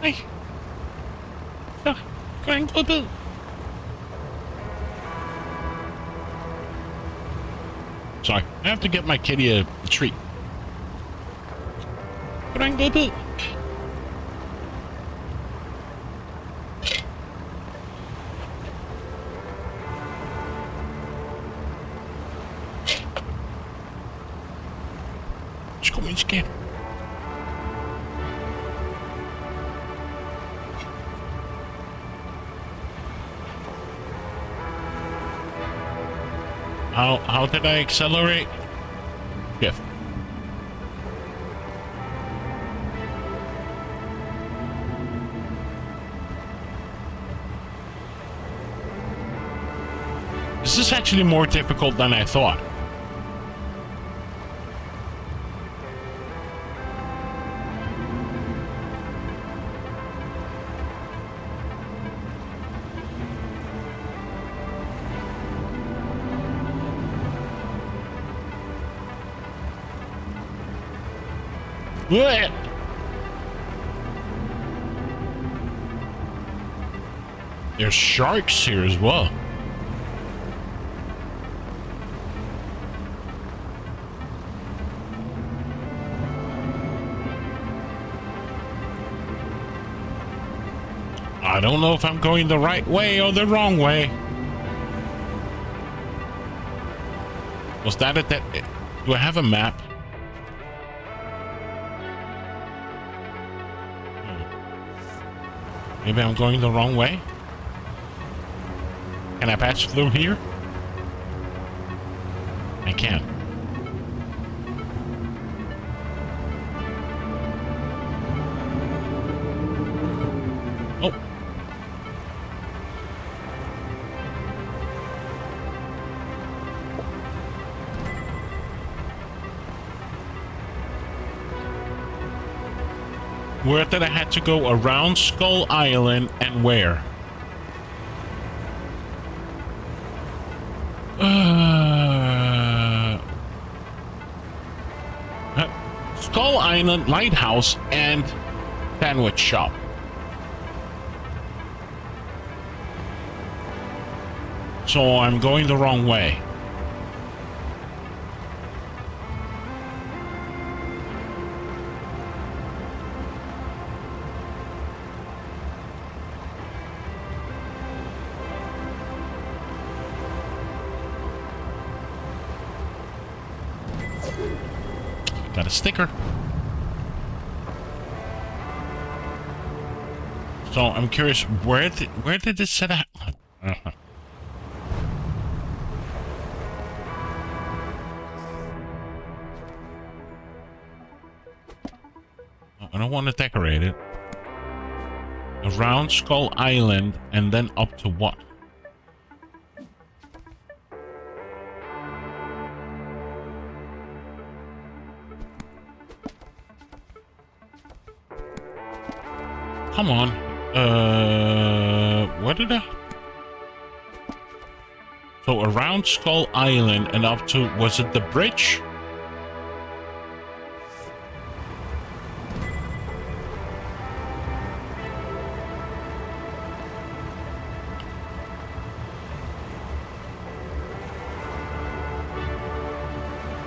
Hey. So, going boo. Sorry, I have to get my kitty a treat. Going boo. Kom eens, kid. How did I accelerate? Shift. This is actually more difficult than I thought. Blech. There's sharks here as well. I don't know if I'm going the right way or the wrong way. Was that it? Do I have a map? Maybe I'm going the wrong way? Can I pass through here? I can. Oh. Where did I have to go? Around Skull Island and where? Skull Island Lighthouse and Sandwich Shop. So I'm going the wrong way. Got a sticker. So I'm curious, where did this set up? I don't want to decorate it. Around Skull Island and then up to what? Come on. What did I? So around Skull Island and up to, was it the bridge?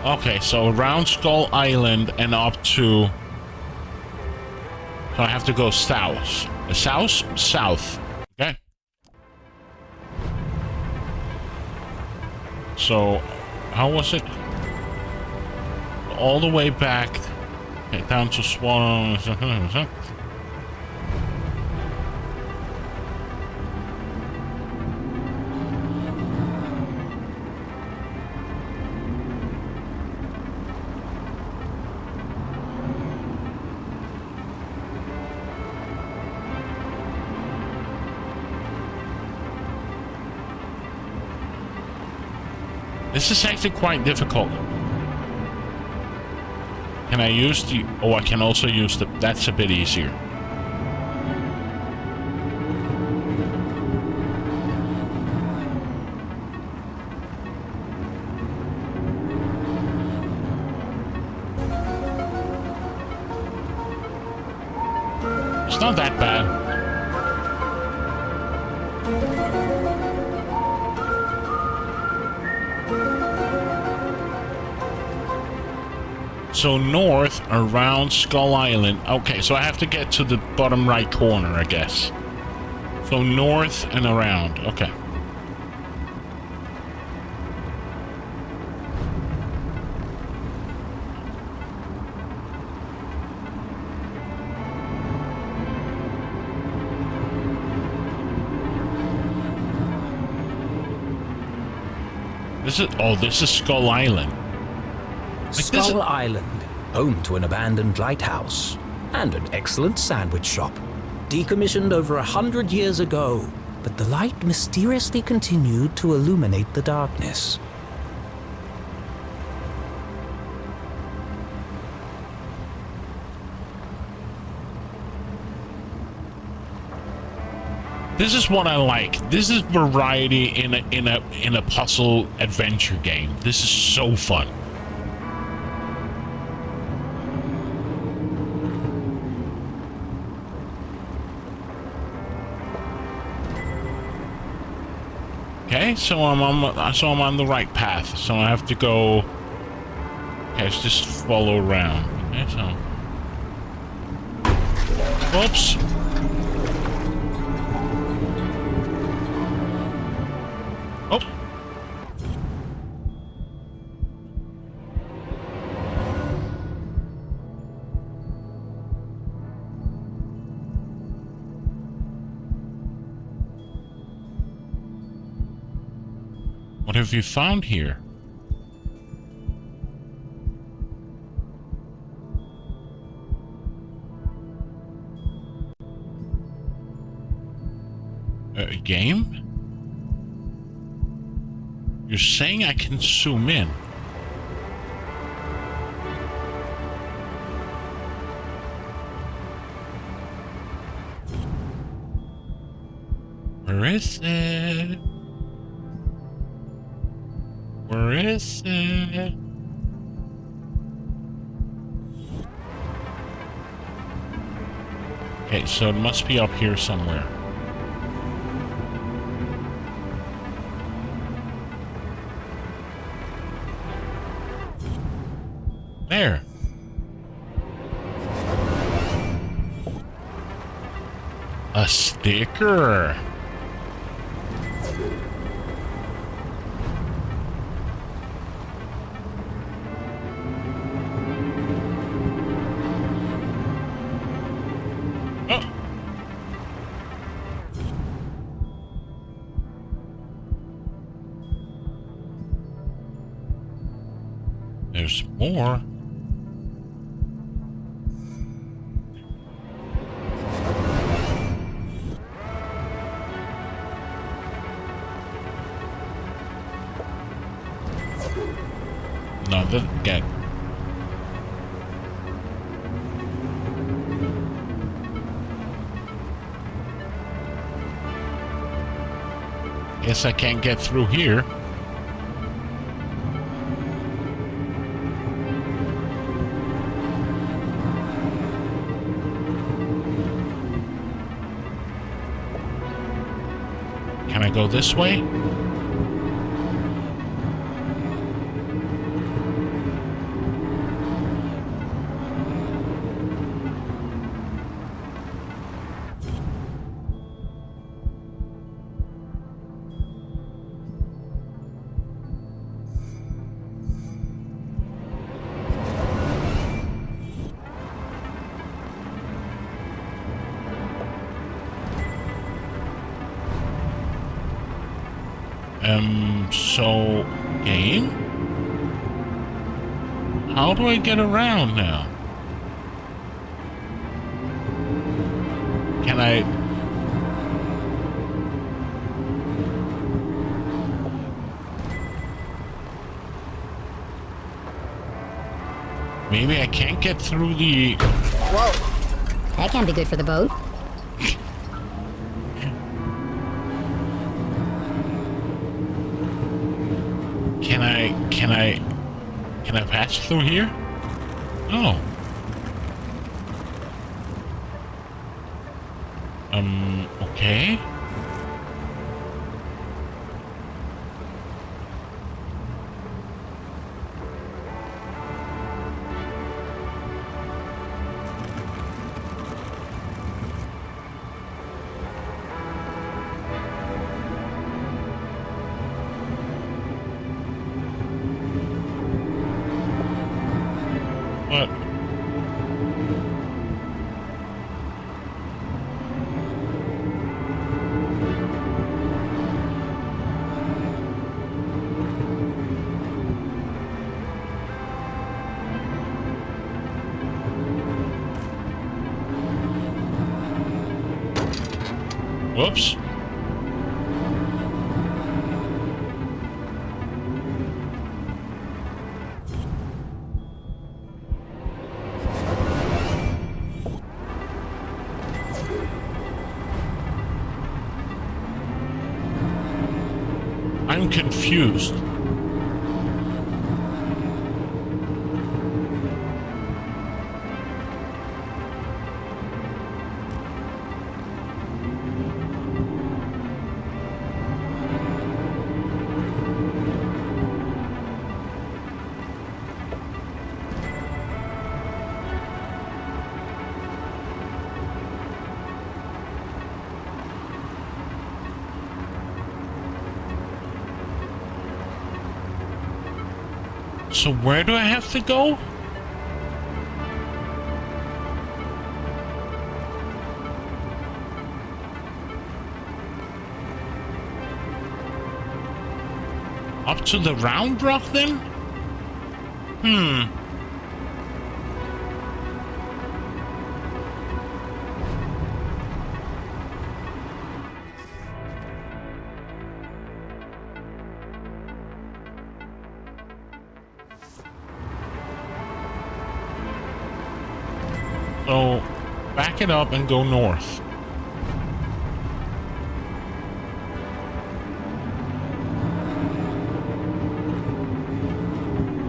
Okay, so around Skull Island and up to... So I have to go south. South. Okay. So, how was it? All the way back. Okay, down to Swallow. This is actually quite difficult. Can I use the... Oh, I can also use the... That's a bit easier. It's not that bad. So north around Skull Island. Okay, so I have to get to the bottom right corner, I guess. So north and around. Okay. This is Skull Island. Skull Island, home to an abandoned lighthouse and an excellent sandwich shop. Decommissioned over 100 years ago, but the light mysteriously continued to illuminate the darkness. This is what I like. This is variety in a puzzle adventure game. This is so fun. Okay, so I'm on the right path. So I have to go. Okay, let's just follow around. Okay, so. Whoops. Oh. What have you found here? A game? You're saying I can zoom in? Where is it? Where is it? Okay, so it must be up here somewhere. There. A sticker. Oh. There's more. No, this again. Guess I can't get through here. Can I go this way? So, game? How do I get around now? Can I... maybe I can't get through the... Whoa. That can't be good for the boat. Can I pass through here? Oh. Okay. What? Whoops. I'm confused. So where do I have to go? Up to the round rock then? So, back it up and go north.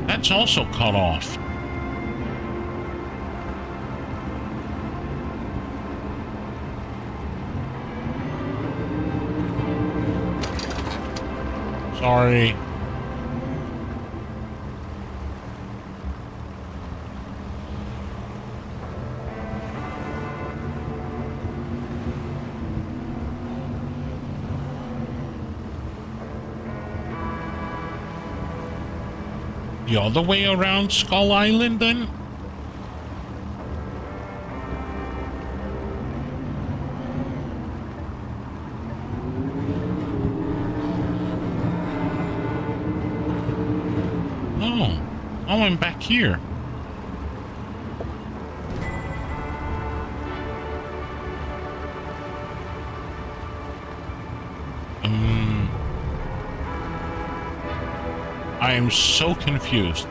That's also cut off. Sorry. The other way around Skull Island, then? Oh, I'm back here. I am so confused.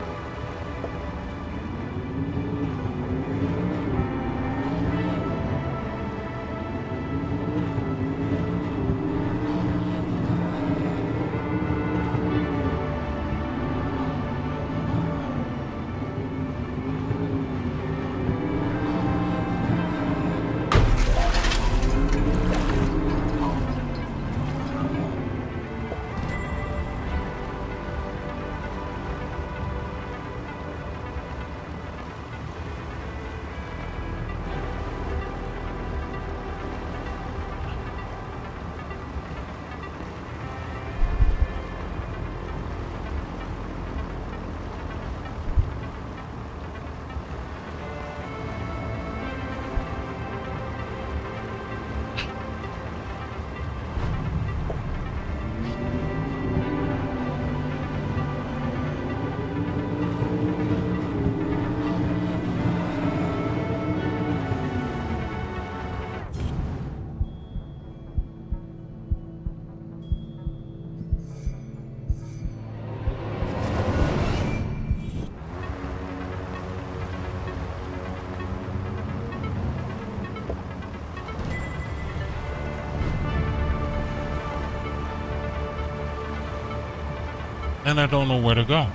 And I don't know where to go.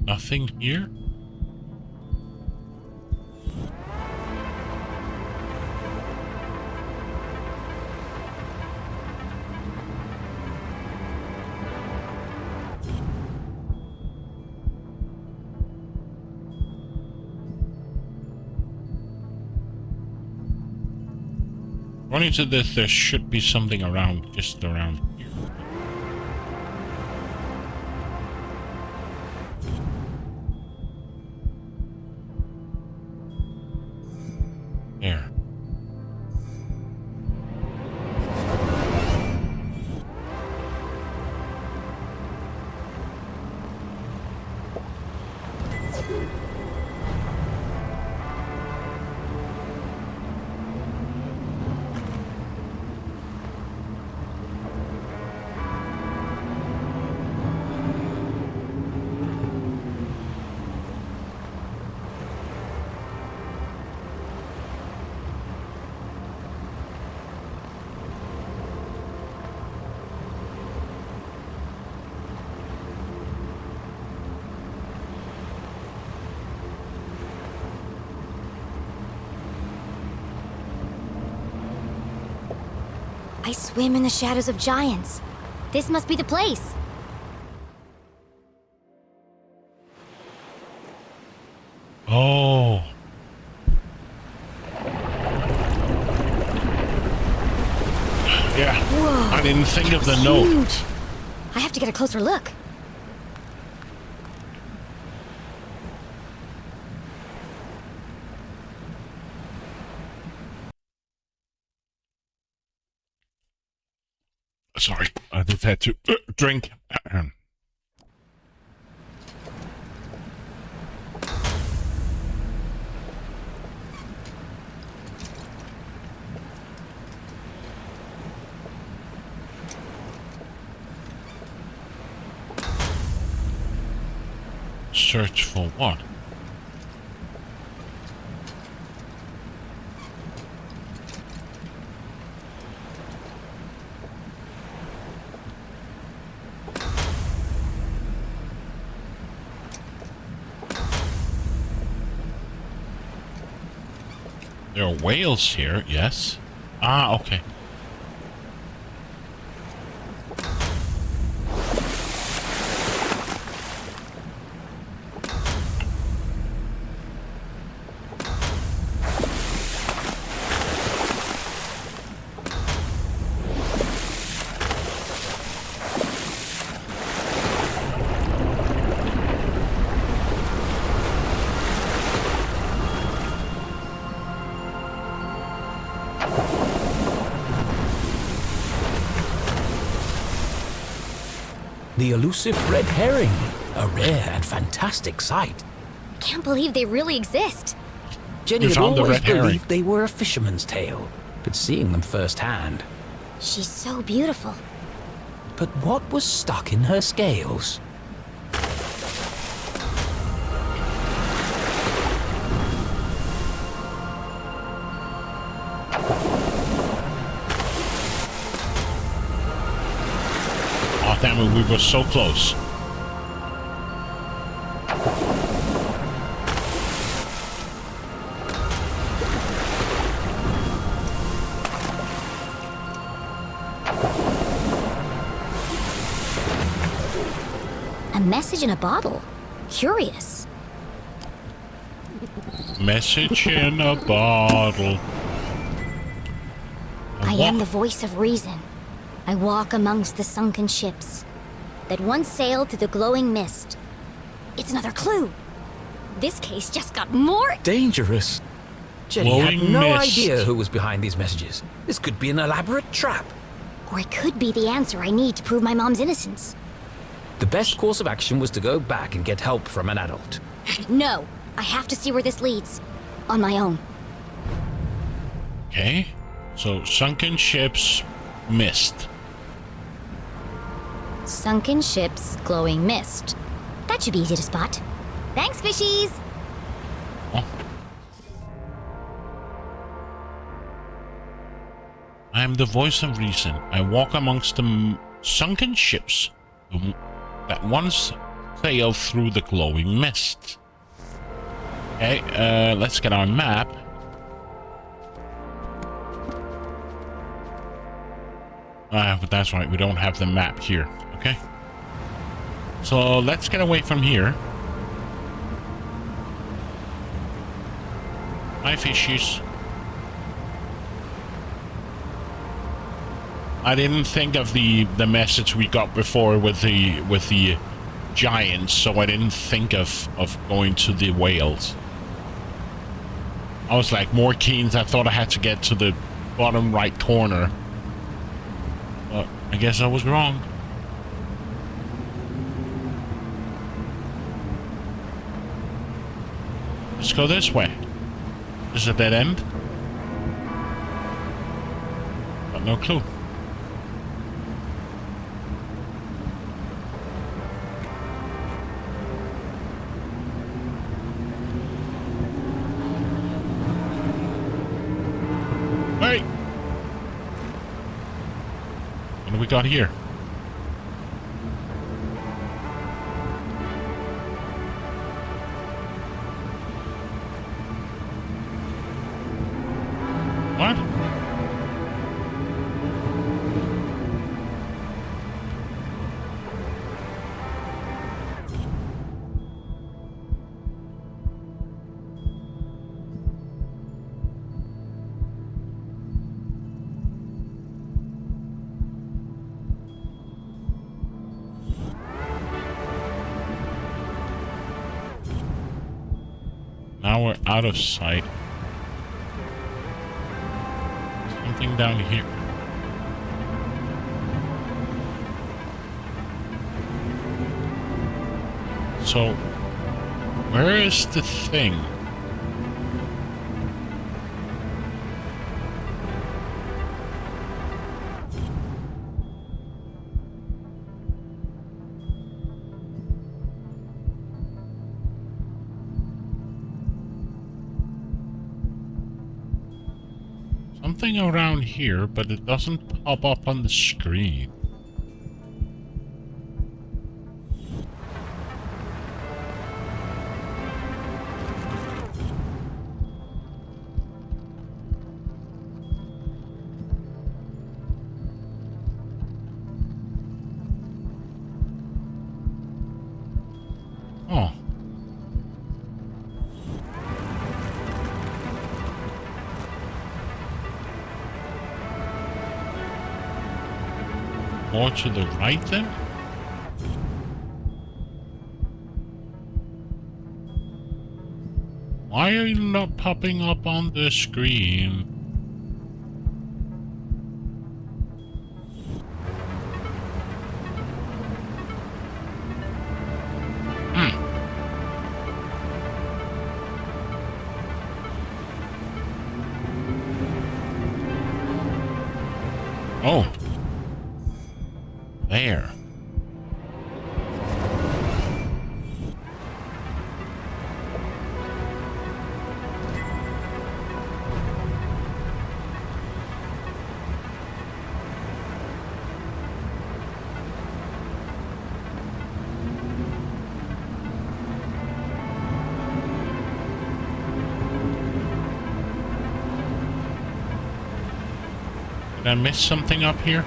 Nothing here? According to this, there should be something around, just around here. There. I swim in the shadows of giants. This must be the place. Oh. Yeah. Whoa, I didn't think of the huge. note. I have to get a closer look. Sorry, I just had to drink. Search for what? There are whales here, yes. Ah, okay. The elusive red herring, a rare and fantastic sight. Can't believe they really exist. Jenny had always believed they were a fisherman's tale, but seeing them firsthand. She's so beautiful. But what was stuck in her scales? Oh, damn it, we were so close. A message in a bottle. Curious. Message in a bottle. I am the voice of reason. I walk amongst the sunken ships that once sailed through the glowing mist. It's another clue. This case just got more dangerous. Jenny glowing had no mist. idea who was behind these messages. This could be an elaborate trap. Or it could be the answer I need to prove my mom's innocence. The best course of action was to go back and get help from an adult. No, I have to see where this leads. On my own. Okay. So, sunken ships, mist. Sunken ships, glowing mist. That should be easy to spot. Thanks, fishies! Oh. I am the voice of reason. I walk amongst the sunken ships that once sailed through the glowing mist. Okay, let's get our map. But that's right, we don't have the map here. Okay. So let's get away from here. Hi, fishies. I didn't think of the message we got before with the giants, so I didn't think of going to the whales. I was like more keen. I thought I had to get to the bottom right corner. But I guess I was wrong. Let's go this way. This is a dead end. Got no clue. Hey! What do we got here? What? Now we're out of sight. Something down here. So, where is the thing? Something around here, but it doesn't pop up on the screen. Oh. More to the right then? Why are you not popping up on the screen? Oh. There. Did I miss something up here?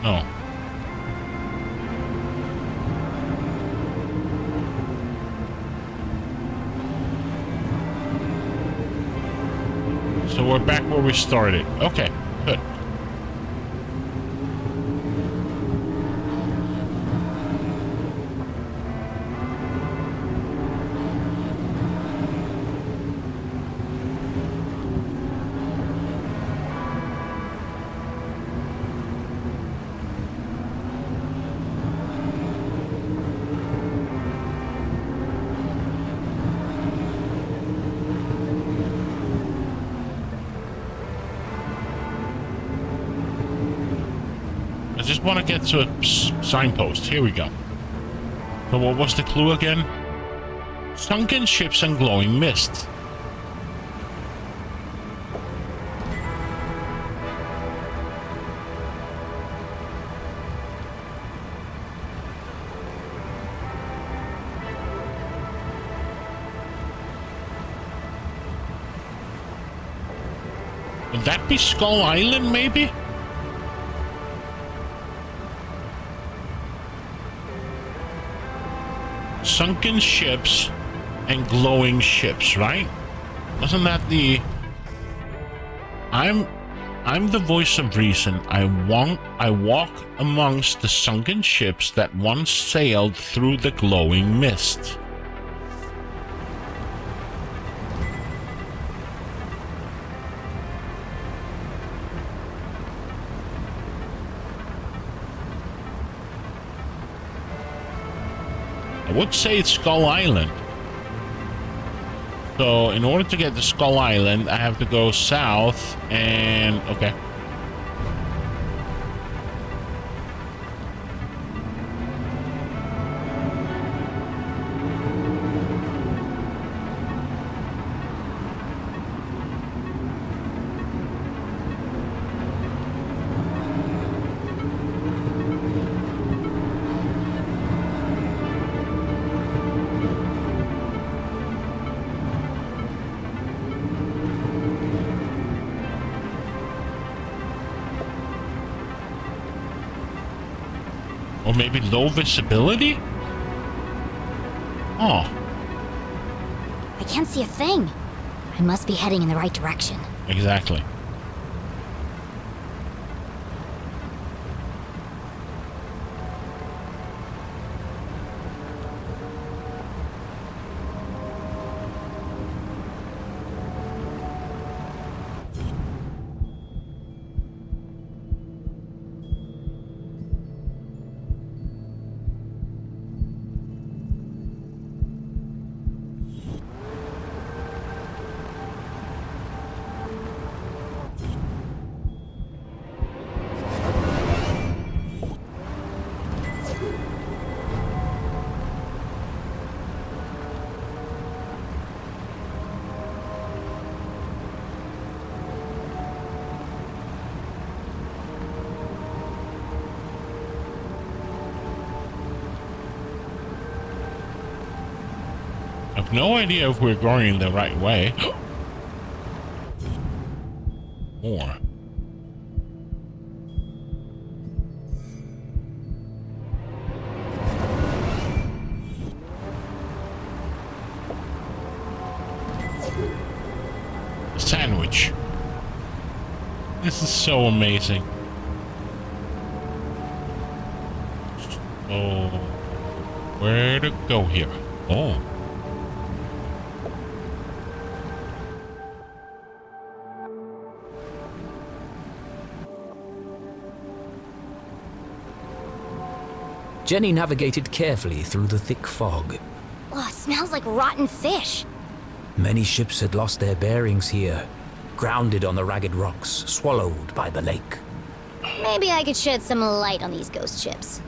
No. So we're back where we started. Okay, good. just want to get to a signpost. Here we go. So what was the clue again? Sunken ships and glowing mist. Would that be Skull Island, maybe? Sunken ships and glowing ships, right? Wasn't that the... I'm the voice of reason. I walk amongst the sunken ships that once sailed through the glowing mist. I would say it's Skull Island. So in order to get to Skull Island, I have to go south and... okay. Or maybe low visibility? Oh. I can't see a thing. I must be heading in the right direction. Exactly. I have no idea if we're going the right way. More. A sandwich. This is so amazing. So, where to go here? Oh. Jenny navigated carefully through the thick fog. Oh, it smells like rotten fish. Many ships had lost their bearings here, grounded on the ragged rocks, swallowed by the lake. Maybe I could shed some light on these ghost ships.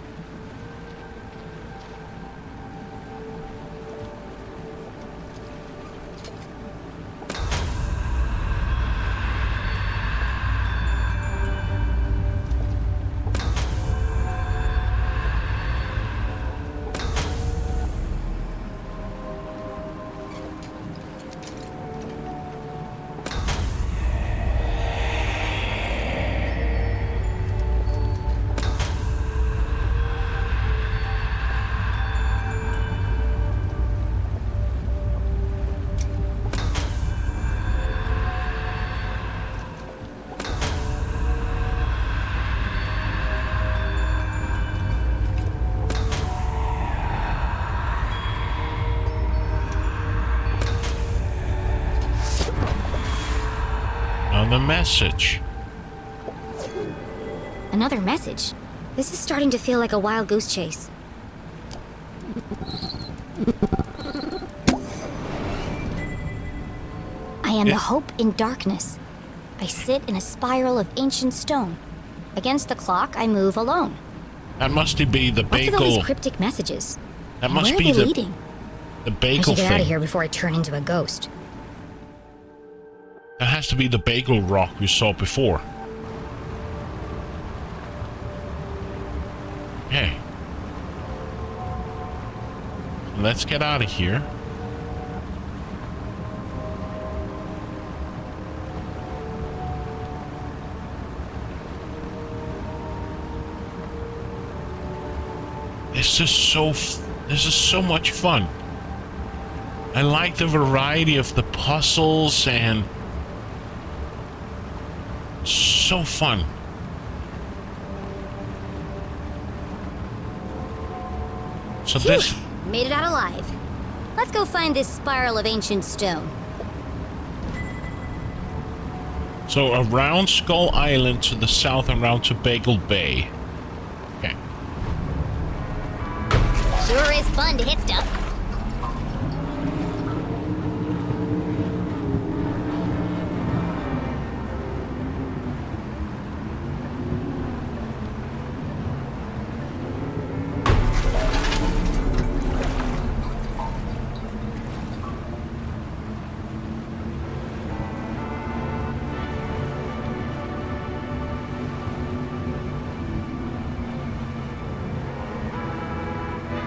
The message. Another message? This is starting to feel like a wild goose chase. I am the hope in darkness. I sit in a spiral of ancient stone. Against the clock, I move alone. That must be the bagel. What's with all these cryptic messages? That And must where be are they leading? the I bagel should get out of thing. here before I turn into a ghost. That has to be the bagel rock we saw before. Okay. Let's get out of here. This is so much fun. I like the variety of the puzzles and so fun. So Phew, this made it out alive. Let's go find this spiral of ancient stone. So around Skull Island to the south and around to Bagel Bay. Okay. Sure is fun to hit stuff.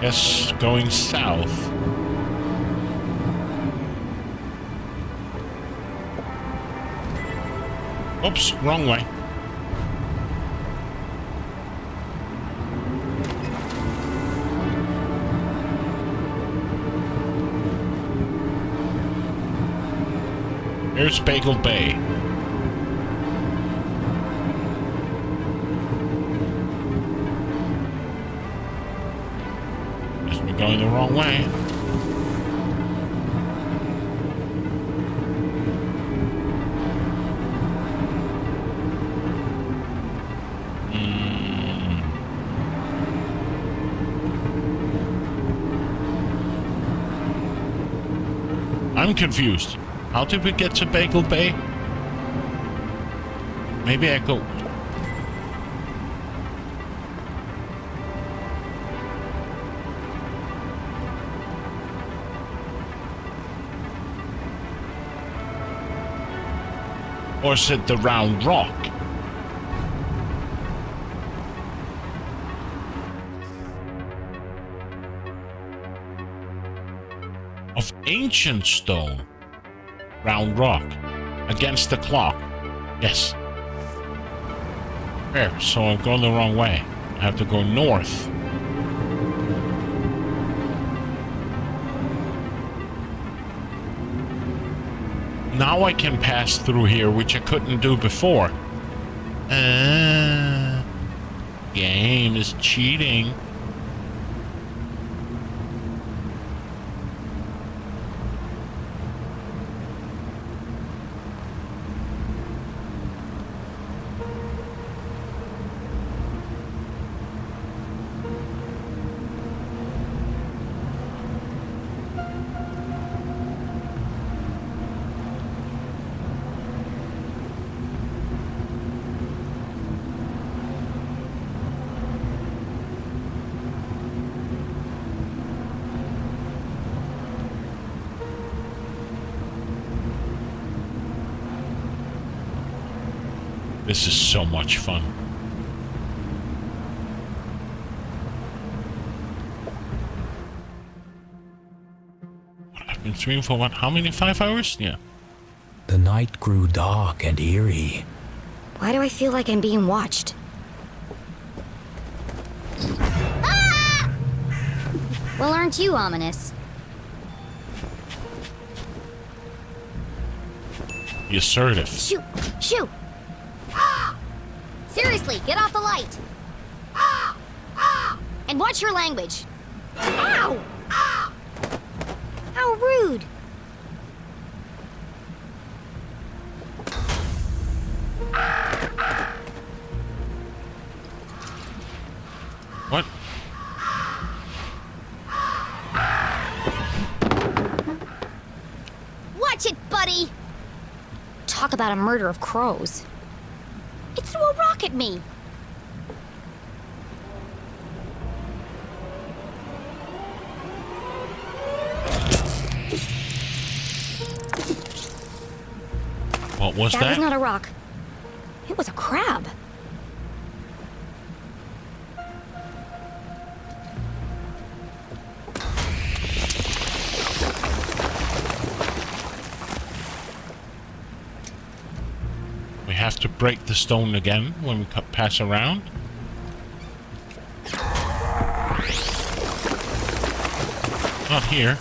Yes, going south. Oops, wrong way. Here's Bagel Bay. Guess we're going the wrong way. I'm confused. How did we get to Bagel Bay? Maybe I go... Or is it the round rock? Of ancient stone. Round rock. Against the clock. Yes. There, so I'm going the wrong way. I have to go north. Now I can pass through here, which I couldn't do before. Game is cheating. This is so much fun. I've been streaming for what? How many? 5 hours? Yeah. The night grew dark and eerie. Why do I feel like I'm being watched? Ah! Well, aren't you ominous? Be assertive. Shoot! Shoot! Seriously, get off the light! And watch your language! Ow! How rude! What? Watch it, buddy! Talk about a murder of crows. It threw a rock at me. What was that? That was not a rock. It was a crab. We have to break the stone again when we pass around. Not here.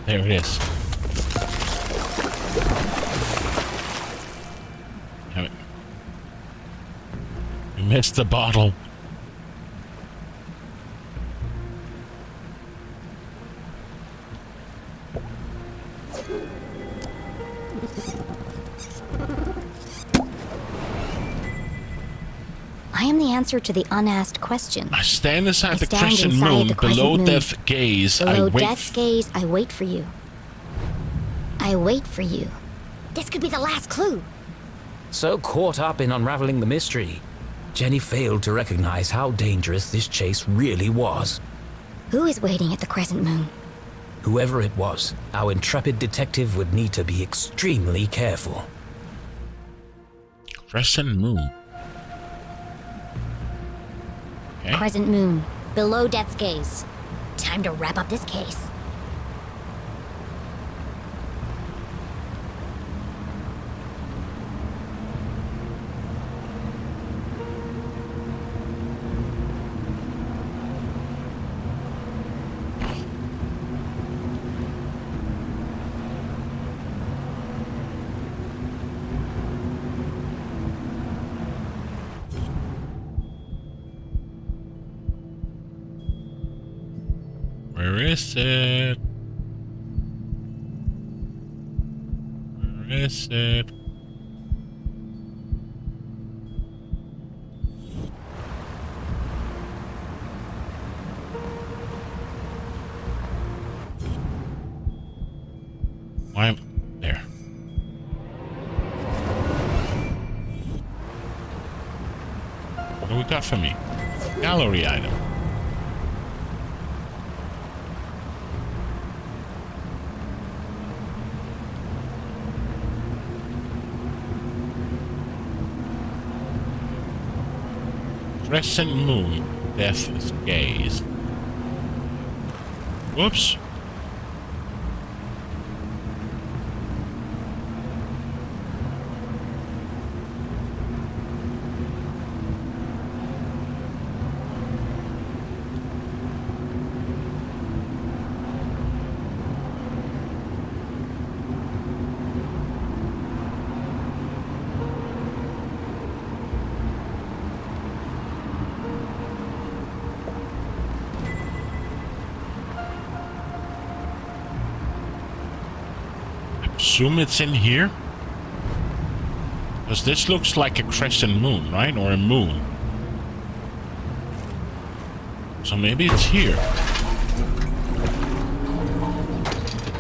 There it is. Damn it. We missed the bottle. I am the answer to the unasked question. I stand inside the crescent moon, below death's gaze. Below death's gaze, I wait for you. I wait for you. This could be the last clue. So caught up in unraveling the mystery, Jenny failed to recognize how dangerous this chase really was. Who is waiting at the crescent moon? Whoever it was, our intrepid detective would need to be extremely careful. Crescent moon. Okay. Crescent moon, below death's gaze. Time to wrap up this case. Where is it? Where is it? Why am there? What do we got for me? Gallery item. Crescent moon, death's gaze. Whoops. Assume it's in here? Because this looks like a crescent moon, right? Or a moon. So maybe it's here.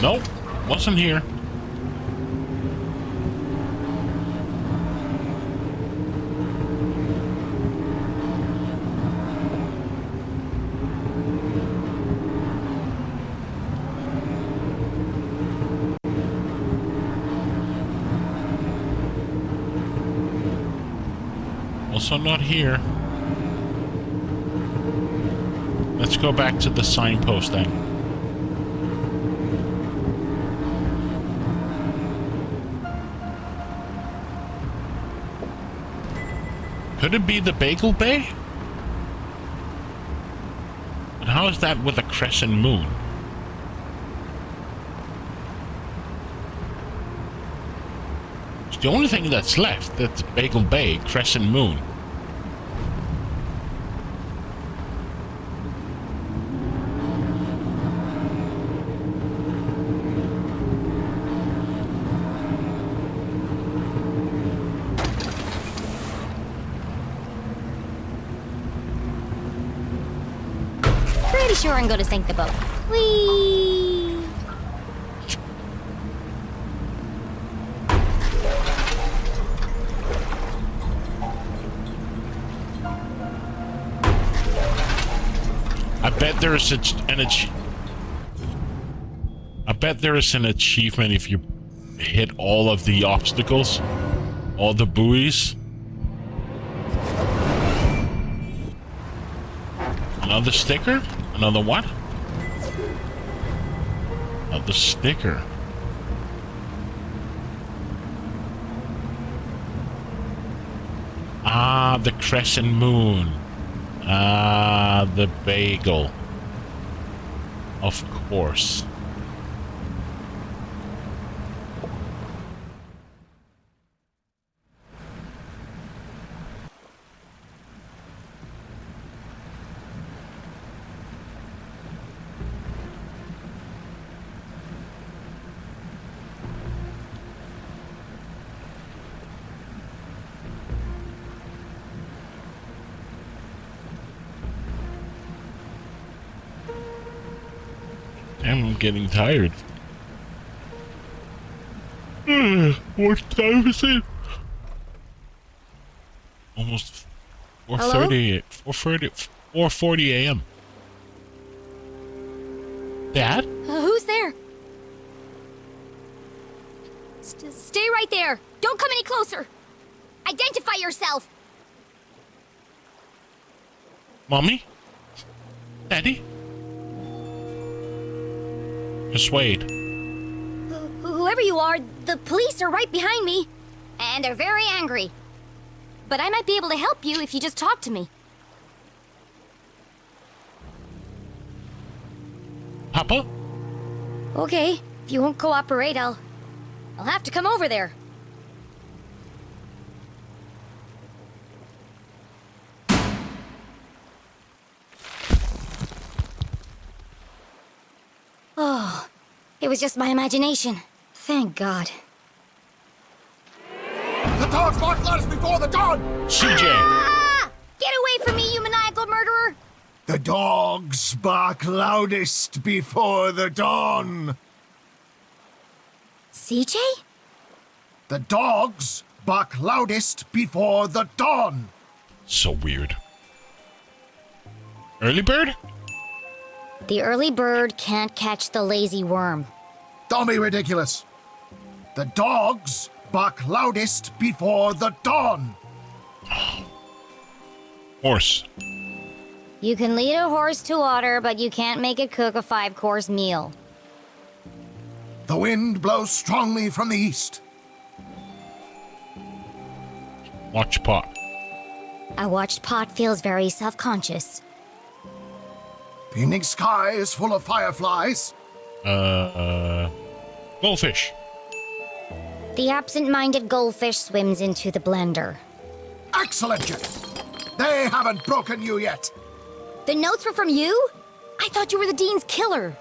Nope, wasn't here. Also not here. Let's go back to the signpost then. Could it be the Bagel Bay? But how is that with a crescent moon? It's the only thing that's left. That's Bagel Bay, crescent moon. pretty sure I'm gonna sink the boat. Whee! I bet there is an achievement if you hit all of the obstacles, all the buoys. Another sticker? Another what? Another sticker. Ah, the crescent moon. Ah, the bagel. Of course. I'm getting tired. What time is it? Almost 4:30. 4:40 a.m. Dad? Who's there? Stay right there. Don't come any closer. Identify yourself. Mommy? Daddy? Persuade. Whoever you are, the police are right behind me. And they're very angry. But I might be able to help you if you just talk to me. Papa? Okay, if you won't cooperate, I'll have to come over there. Oh, it was just my imagination. Thank God. The dogs bark loudest before the dawn! CJ! Ah! Get away from me, you maniacal murderer! The dogs bark loudest before the dawn. CJ? The dogs bark loudest before the dawn. So weird. Early bird? The early bird can't catch the lazy worm. Don't be ridiculous. The dogs bark loudest before the dawn. Horse. You can lead a horse to water, but you can't make it cook a 5-course meal. The wind blows strongly from the east. Watch pot. A watched pot feels very self-conscious. The evening sky is full of fireflies. Goldfish. The absent-minded goldfish swims into the blender. Excellent, Jenny. They haven't broken you yet. The notes were from you? I thought you were the Dean's killer.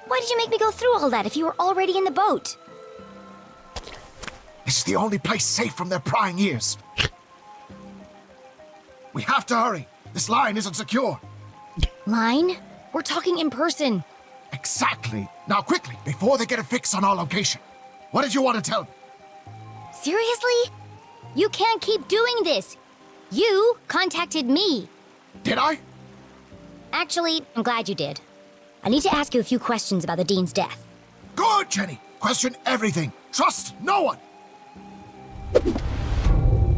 Why did you make me go through all that if you were already in the boat? This is the only place safe from their prying ears. We have to hurry. This line isn't secure. Line? We're talking in person. Exactly. Now quickly, before they get a fix on our location. What did you want to tell me? Seriously? You can't keep doing this. You contacted me. Did I? Actually, I'm glad you did. I need to ask you a few questions about the Dean's death. Good, Jenny. Question everything. Trust no one.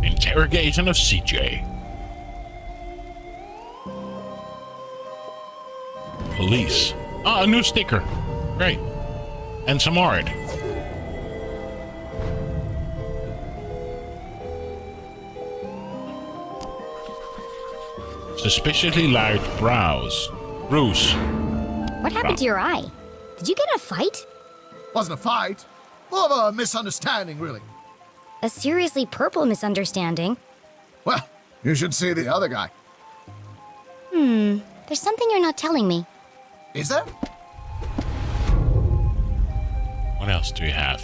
Interrogation of CJ. Police. Ah, a new sticker. Great. And some art. Suspiciously large brows. Bruce. What happened to your eye? Did you get in a fight? Wasn't a fight. More of a misunderstanding, really. A seriously purple misunderstanding? Well, you should see the other guy. There's something you're not telling me. Is there? What else do we have?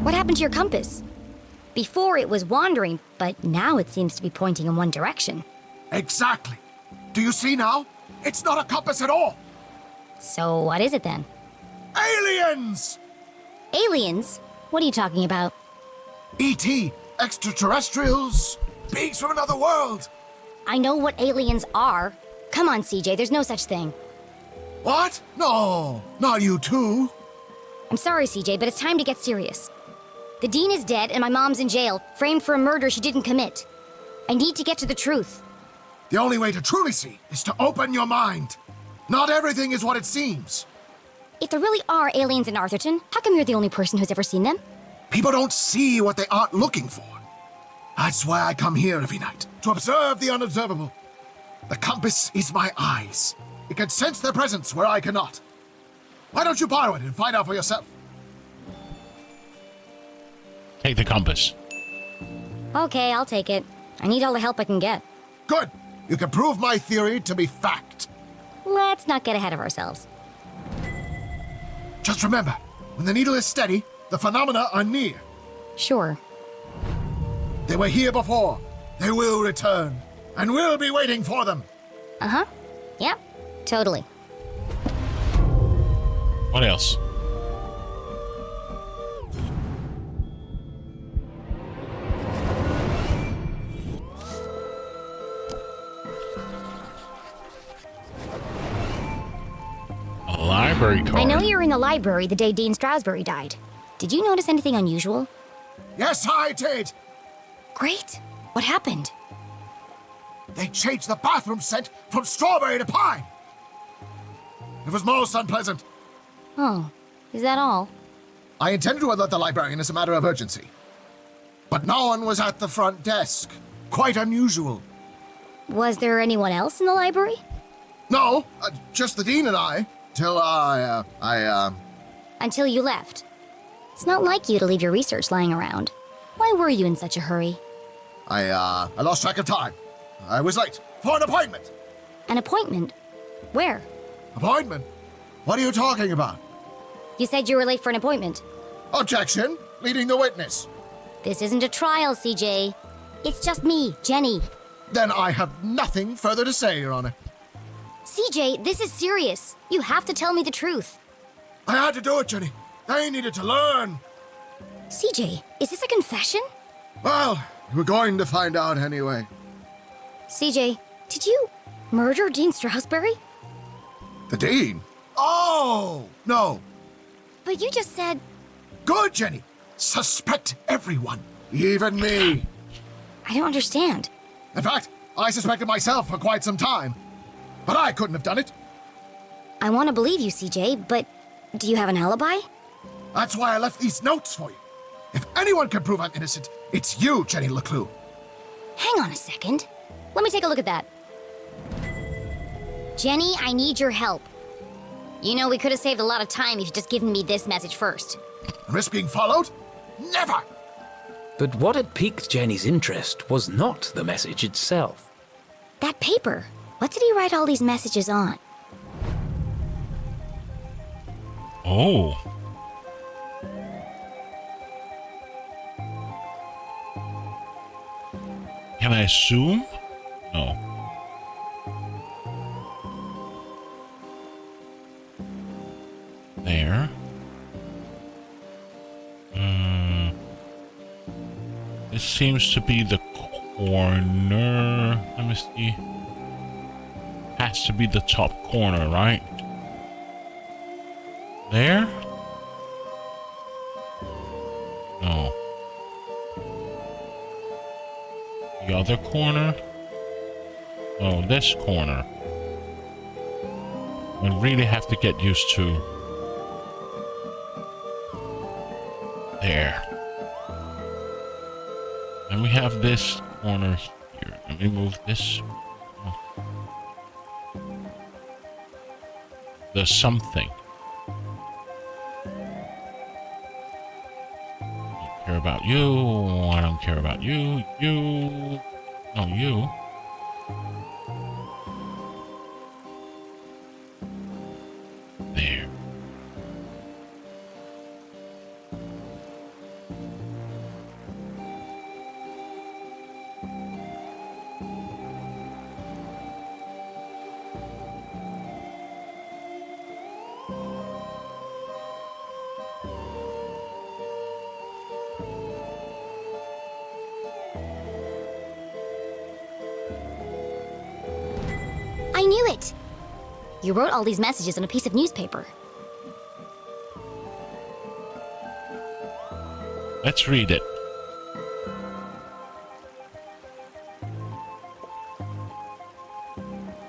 What happened to your compass? Before it was wandering, but now it seems to be pointing in one direction. Exactly. Do you see now? It's not a compass at all. So what is it then? Aliens! Aliens? What are you talking about? E.T., extraterrestrials, beings from another world. I know what aliens are. Come on, CJ, there's no such thing. What? No, not you too. I'm sorry, CJ, but it's time to get serious. The Dean is dead and my mom's in jail, framed for a murder she didn't commit. I need to get to the truth. The only way to truly see is to open your mind. Not everything is what it seems. If there really are aliens in Arthurton, how come you're the only person who's ever seen them? People don't see what they aren't looking for. That's why I come here every night, to observe the unobservable. The compass is my eyes. It can sense their presence where I cannot. Why don't you borrow it and find out for yourself? Take the compass. Okay, I'll take it. I need all the help I can get. Good. You can prove my theory to be fact. Let's not get ahead of ourselves. Just remember, when the needle is steady, the phenomena are near. Sure. They were here before. They will return. And we'll be waiting for them. Uh-huh. Yep. Totally. What else? A library card. I know you were in the library the day Dean Stroudsbury died. Did you notice anything unusual? Yes, I did. Great. What happened? They changed the bathroom scent from strawberry to pine. It was most unpleasant. Oh, is that all? I intended to alert the librarian as a matter of urgency. But no one was at the front desk. Quite unusual. Was there anyone else in the library? No, just the dean and I. Till Until you left. It's not like you to leave your research lying around. Why were you in such a hurry? I lost track of time. I was late for an appointment. An appointment? Where? Appointment? What are you talking about? You said you were late for an appointment. Objection. Leading the witness. This isn't a trial, CJ. It's just me, Jenny. Then I have nothing further to say, Your Honor. CJ, this is serious. You have to tell me the truth. I had to do it, Jenny. They needed to learn. CJ, is this a confession? Well, we're going to find out anyway. CJ, did you murder Dean Stroudsbury? The Dean? Oh, no. But you just said... Good, Jenny. Suspect everyone, even me. I don't understand. In fact, I suspected myself for quite some time. But I couldn't have done it. I want to believe you, CJ, but do you have an alibi? That's why I left these notes for you. If anyone can prove I'm innocent, it's you, Jenny LeClue. Hang on a second. Let me take a look at that. Jenny, I need your help. You know, we could have saved a lot of time if you'd just given me this message first. Risk being followed? Never! But what had piqued Jenny's interest was not the message itself. That paper. What did he write all these messages on? Oh. Can I assume? No. There. This seems to be the corner. Let me see. Has to be the top corner, right? There? No. The other corner? Oh, this corner. We really have to get used to. There. And we have this corner here. Let me move this. There's something. I don't care about you. I don't care about you. You. No, you. There. You wrote all these messages on a piece of newspaper. Let's read it.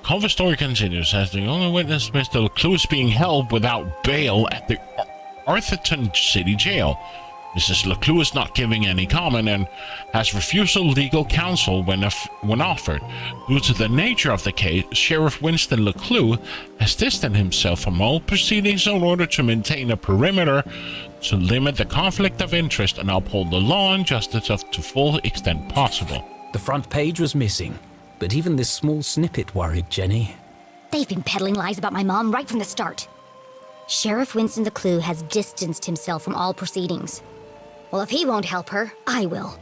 Cover story continues as the only witness, Mr. LeClue, is being held without bail at the Arthurton City Jail. Mrs. LeClue is not giving any comment and has refused legal counsel when offered. Due to the nature of the case, Sheriff Winston LeClue has distanced himself from all proceedings in order to maintain a perimeter to limit the conflict of interest and uphold the law and justice to full extent possible. The front page was missing, but even this small snippet worried Jenny. They've been peddling lies about my mom right from the start. Sheriff Winston LeClue has distanced himself from all proceedings. Well, if he won't help her, I will.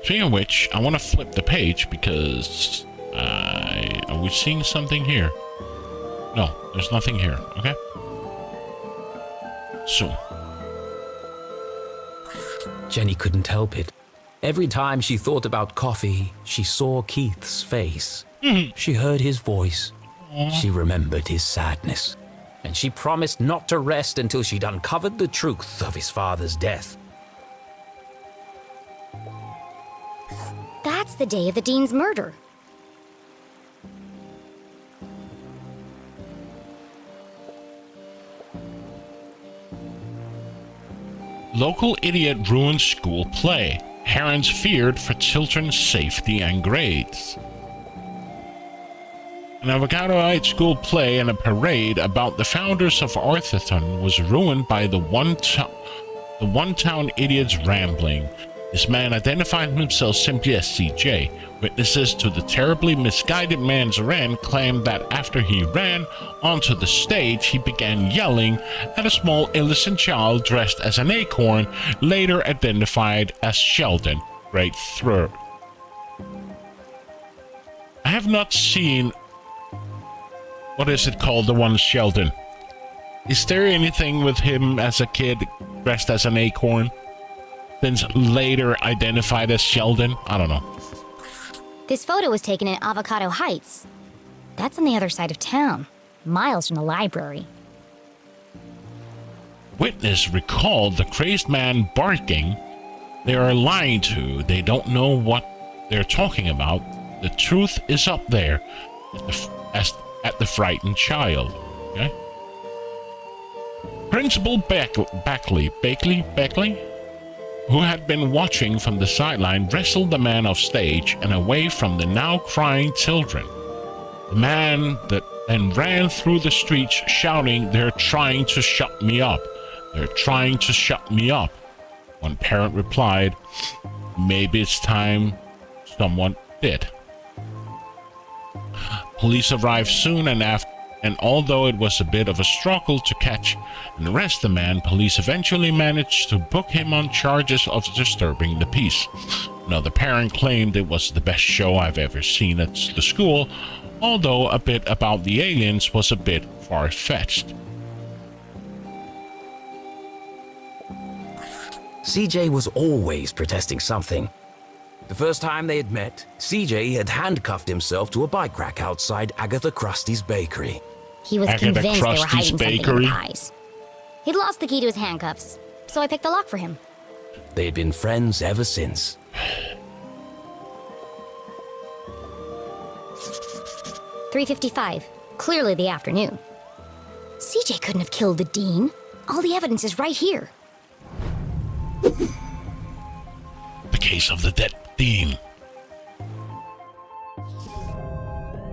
Speaking of which, I want to flip the page because... are we seeing something here? No, there's nothing here, okay? So... Jenny couldn't help it. Every time she thought about coffee, she saw Keith's face. She heard his voice. She remembered his sadness. And she promised not to rest until she'd uncovered the truth of his father's death. That's the day of the Dean's murder. Local idiot ruins school play. Parents feared for children's safety and grades. An Avocado Heights school play and a parade about the founders of Arthurton was ruined by the one-town idiot's rambling. This man identified himself simply as CJ. Witnesses to the terribly misguided man's rant claimed that after he ran onto the stage, he began yelling at a small innocent child dressed as an acorn, later identified as Sheldon, grade 3. I have not seen... What is it called, the one Sheldon? Is there anything with him as a kid dressed as an acorn? Since later identified as Sheldon? I don't know. This photo was taken in Avocado Heights. That's on the other side of town, miles from the library. Witness recalled the crazed man barking. They are lying to. They don't know what they're talking about. The truth is up there at the frightened child. Okay? Principal Beckley, who had been watching from the sideline, wrestled the man off stage and away from the now crying children. The man that then ran through the streets shouting, "They're trying to shut me up. They're trying to shut me up." One parent replied, "Maybe it's time someone did." Police arrived soon, and although it was a bit of a struggle to catch and arrest the man, police eventually managed to book him on charges of disturbing the peace. Another parent claimed it was the best show I've ever seen at the school, although a bit about the aliens was a bit far-fetched. CJ was always protesting something. The first time they had met, CJ had handcuffed himself to a bike rack outside Agatha Krusty's bakery. He was convinced they were hiding something in the pies. He'd lost the key to his handcuffs, so I picked the lock for him. They had been friends ever since. $3:55, clearly the afternoon. CJ couldn't have killed the dean. All the evidence is right here. The case of the dead dean.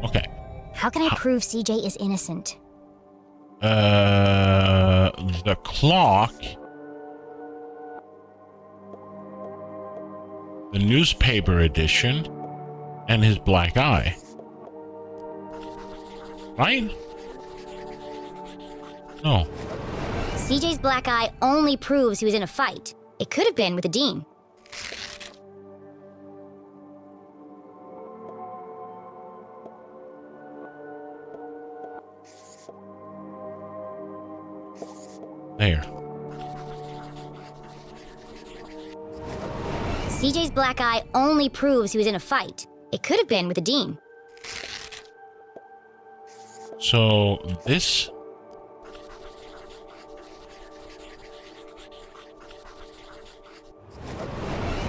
Okay. How can I prove CJ is innocent? The clock, the newspaper edition, and his black eye. Right? No. CJ's black eye only proves he was in a fight. It could have been with the dean. There. CJ's black eye only proves he was in a fight. It could have been with the dean. So this.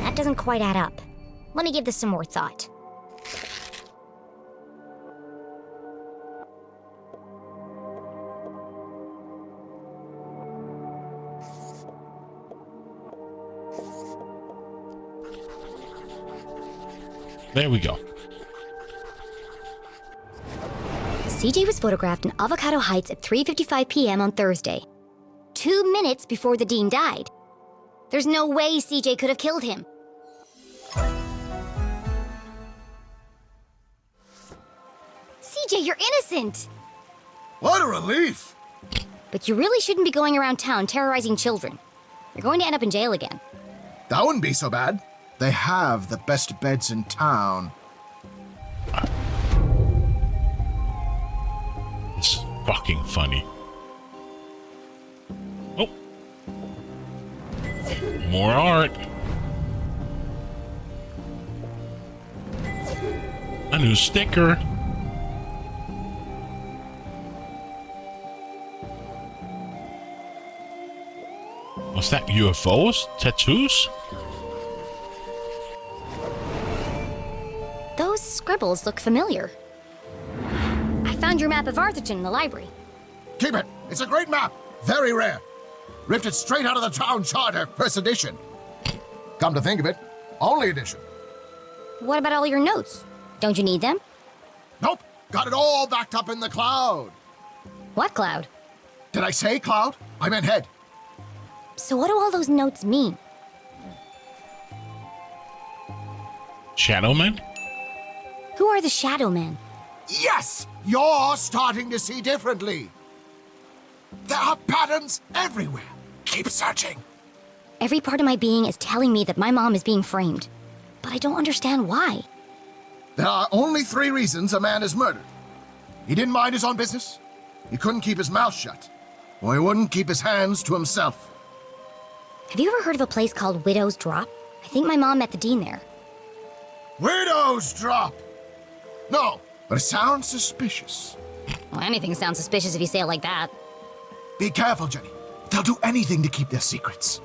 That doesn't quite add up. Let me give this some more thought. There we go. CJ was photographed in Avocado Heights at 3:55 p.m. on Thursday, 2 minutes before the dean died. There's no way CJ could have killed him. CJ, you're innocent! What a relief! But you really shouldn't be going around town terrorizing children. You're going to end up in jail again. That wouldn't be so bad. They have the best beds in town. It's fucking funny. Oh. More art. A new sticker. What's that? UFOs? Tattoos? Those scribbles look familiar. I found your map of Arthurton in the library. Keep it. It's a great map. Very rare. Ripped it straight out of the town charter, first edition. Come to think of it, only edition. What about all your notes? Don't you need them? Nope. Got it all backed up in the cloud. What cloud? Did I say cloud? I meant head. So what do all those notes mean? Shadow Men? Who are the Shadow Men? Yes! You're starting to see differently. There are patterns everywhere. Keep searching. Every part of my being is telling me that my mom is being framed. But I don't understand why. There are only 3 reasons a man is murdered. He didn't mind his own business. He couldn't keep his mouth shut. Or he wouldn't keep his hands to himself. Have you ever heard of a place called Widow's Drop? I think my mom met the dean there. Widow's Drop! No, but it sounds suspicious. Well, anything sounds suspicious if you say it like that. Be careful, Jenny. They'll do anything to keep their secrets.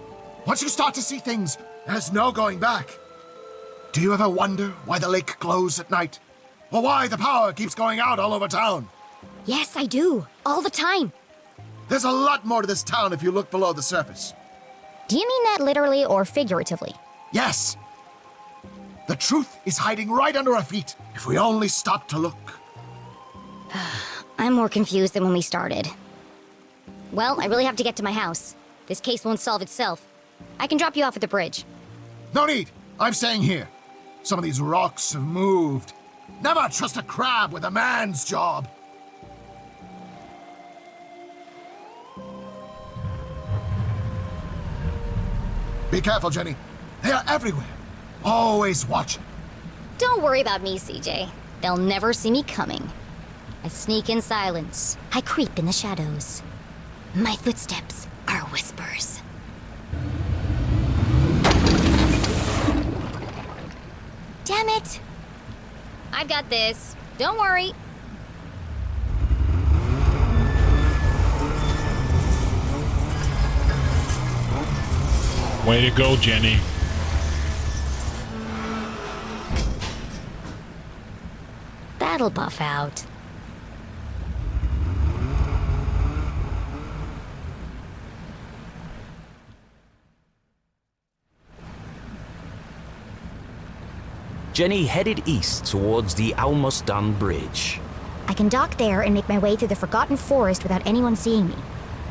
Once you start to see things, there's no going back. Do you ever wonder why the lake glows at night? Or why the power keeps going out all over town? Yes, I do. All the time. There's a lot more to this town if you look below the surface. Do you mean that literally or figuratively? Yes. The truth is hiding right under our feet if we only stop to look. I'm more confused than when we started. Well, I really have to get to my house. This case won't solve itself. I can drop you off at the bridge. No need. I'm staying here. Some of these rocks have moved. Never trust a crab with a man's job. Be careful, Jenny. They are everywhere. Always watching. Don't worry about me, CJ. They'll never see me coming. I sneak in silence. I creep in the shadows. My footsteps are whispers. Damn it! I've got this. Don't worry. Way to go, Jenny. That'll buff out. Jenny headed east towards the Almostan Bridge. I can dock there and make my way through the Forgotten Forest without anyone seeing me.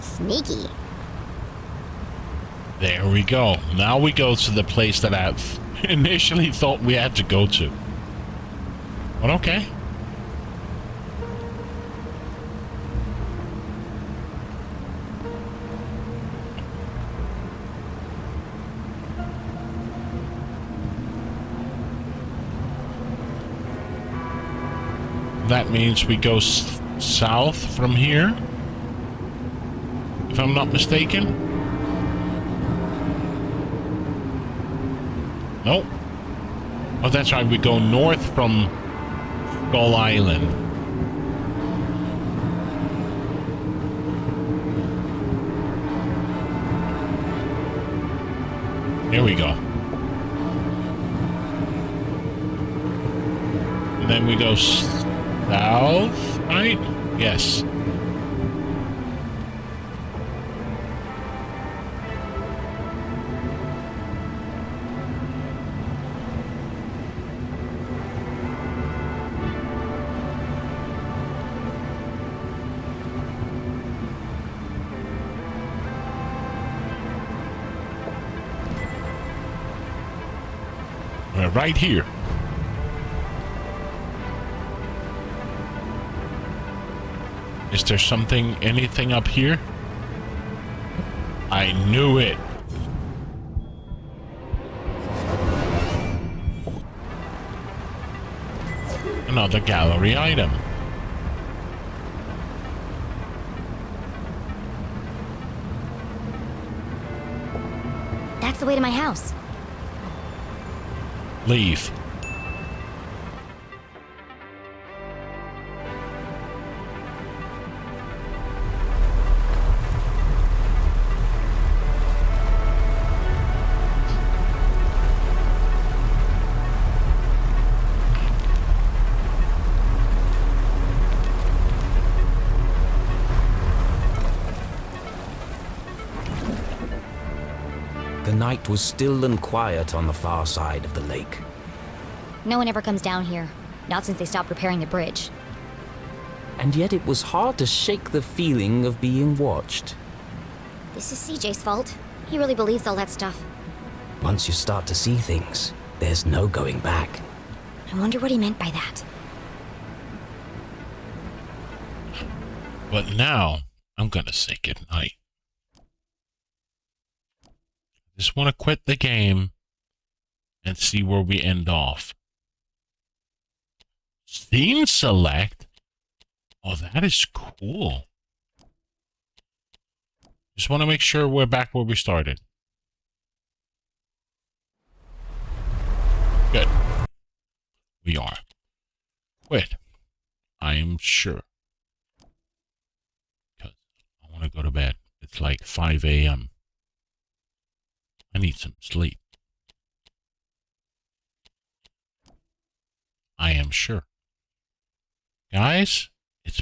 Sneaky. There we go. Now we go to the place that I initially thought we had to go to. But okay. That means we go south from here, if I'm not mistaken. Nope. Oh, that's right. We go north from Skull Island. Here we go. And then we go south, right? Yes. We're right here. Is there anything up here? I knew it. Another gallery item. That's the way to my house. Leave. The night was still and quiet on the far side of the lake. No one ever comes down here. Not since they stopped repairing the bridge. And yet it was hard to shake the feeling of being watched. This is CJ's fault. He really believes all that stuff. Once you start to see things, there's no going back. I wonder what he meant by that. But now, I'm gonna say goodnight. Just want to quit the game and see where we end off. Scene select? Oh, that is cool. Just want to make sure we're back where we started. Good. We are. Quit. I am sure. Because I want to go to bed. It's like 5 a.m. I need some sleep. I am sure. Guys, it's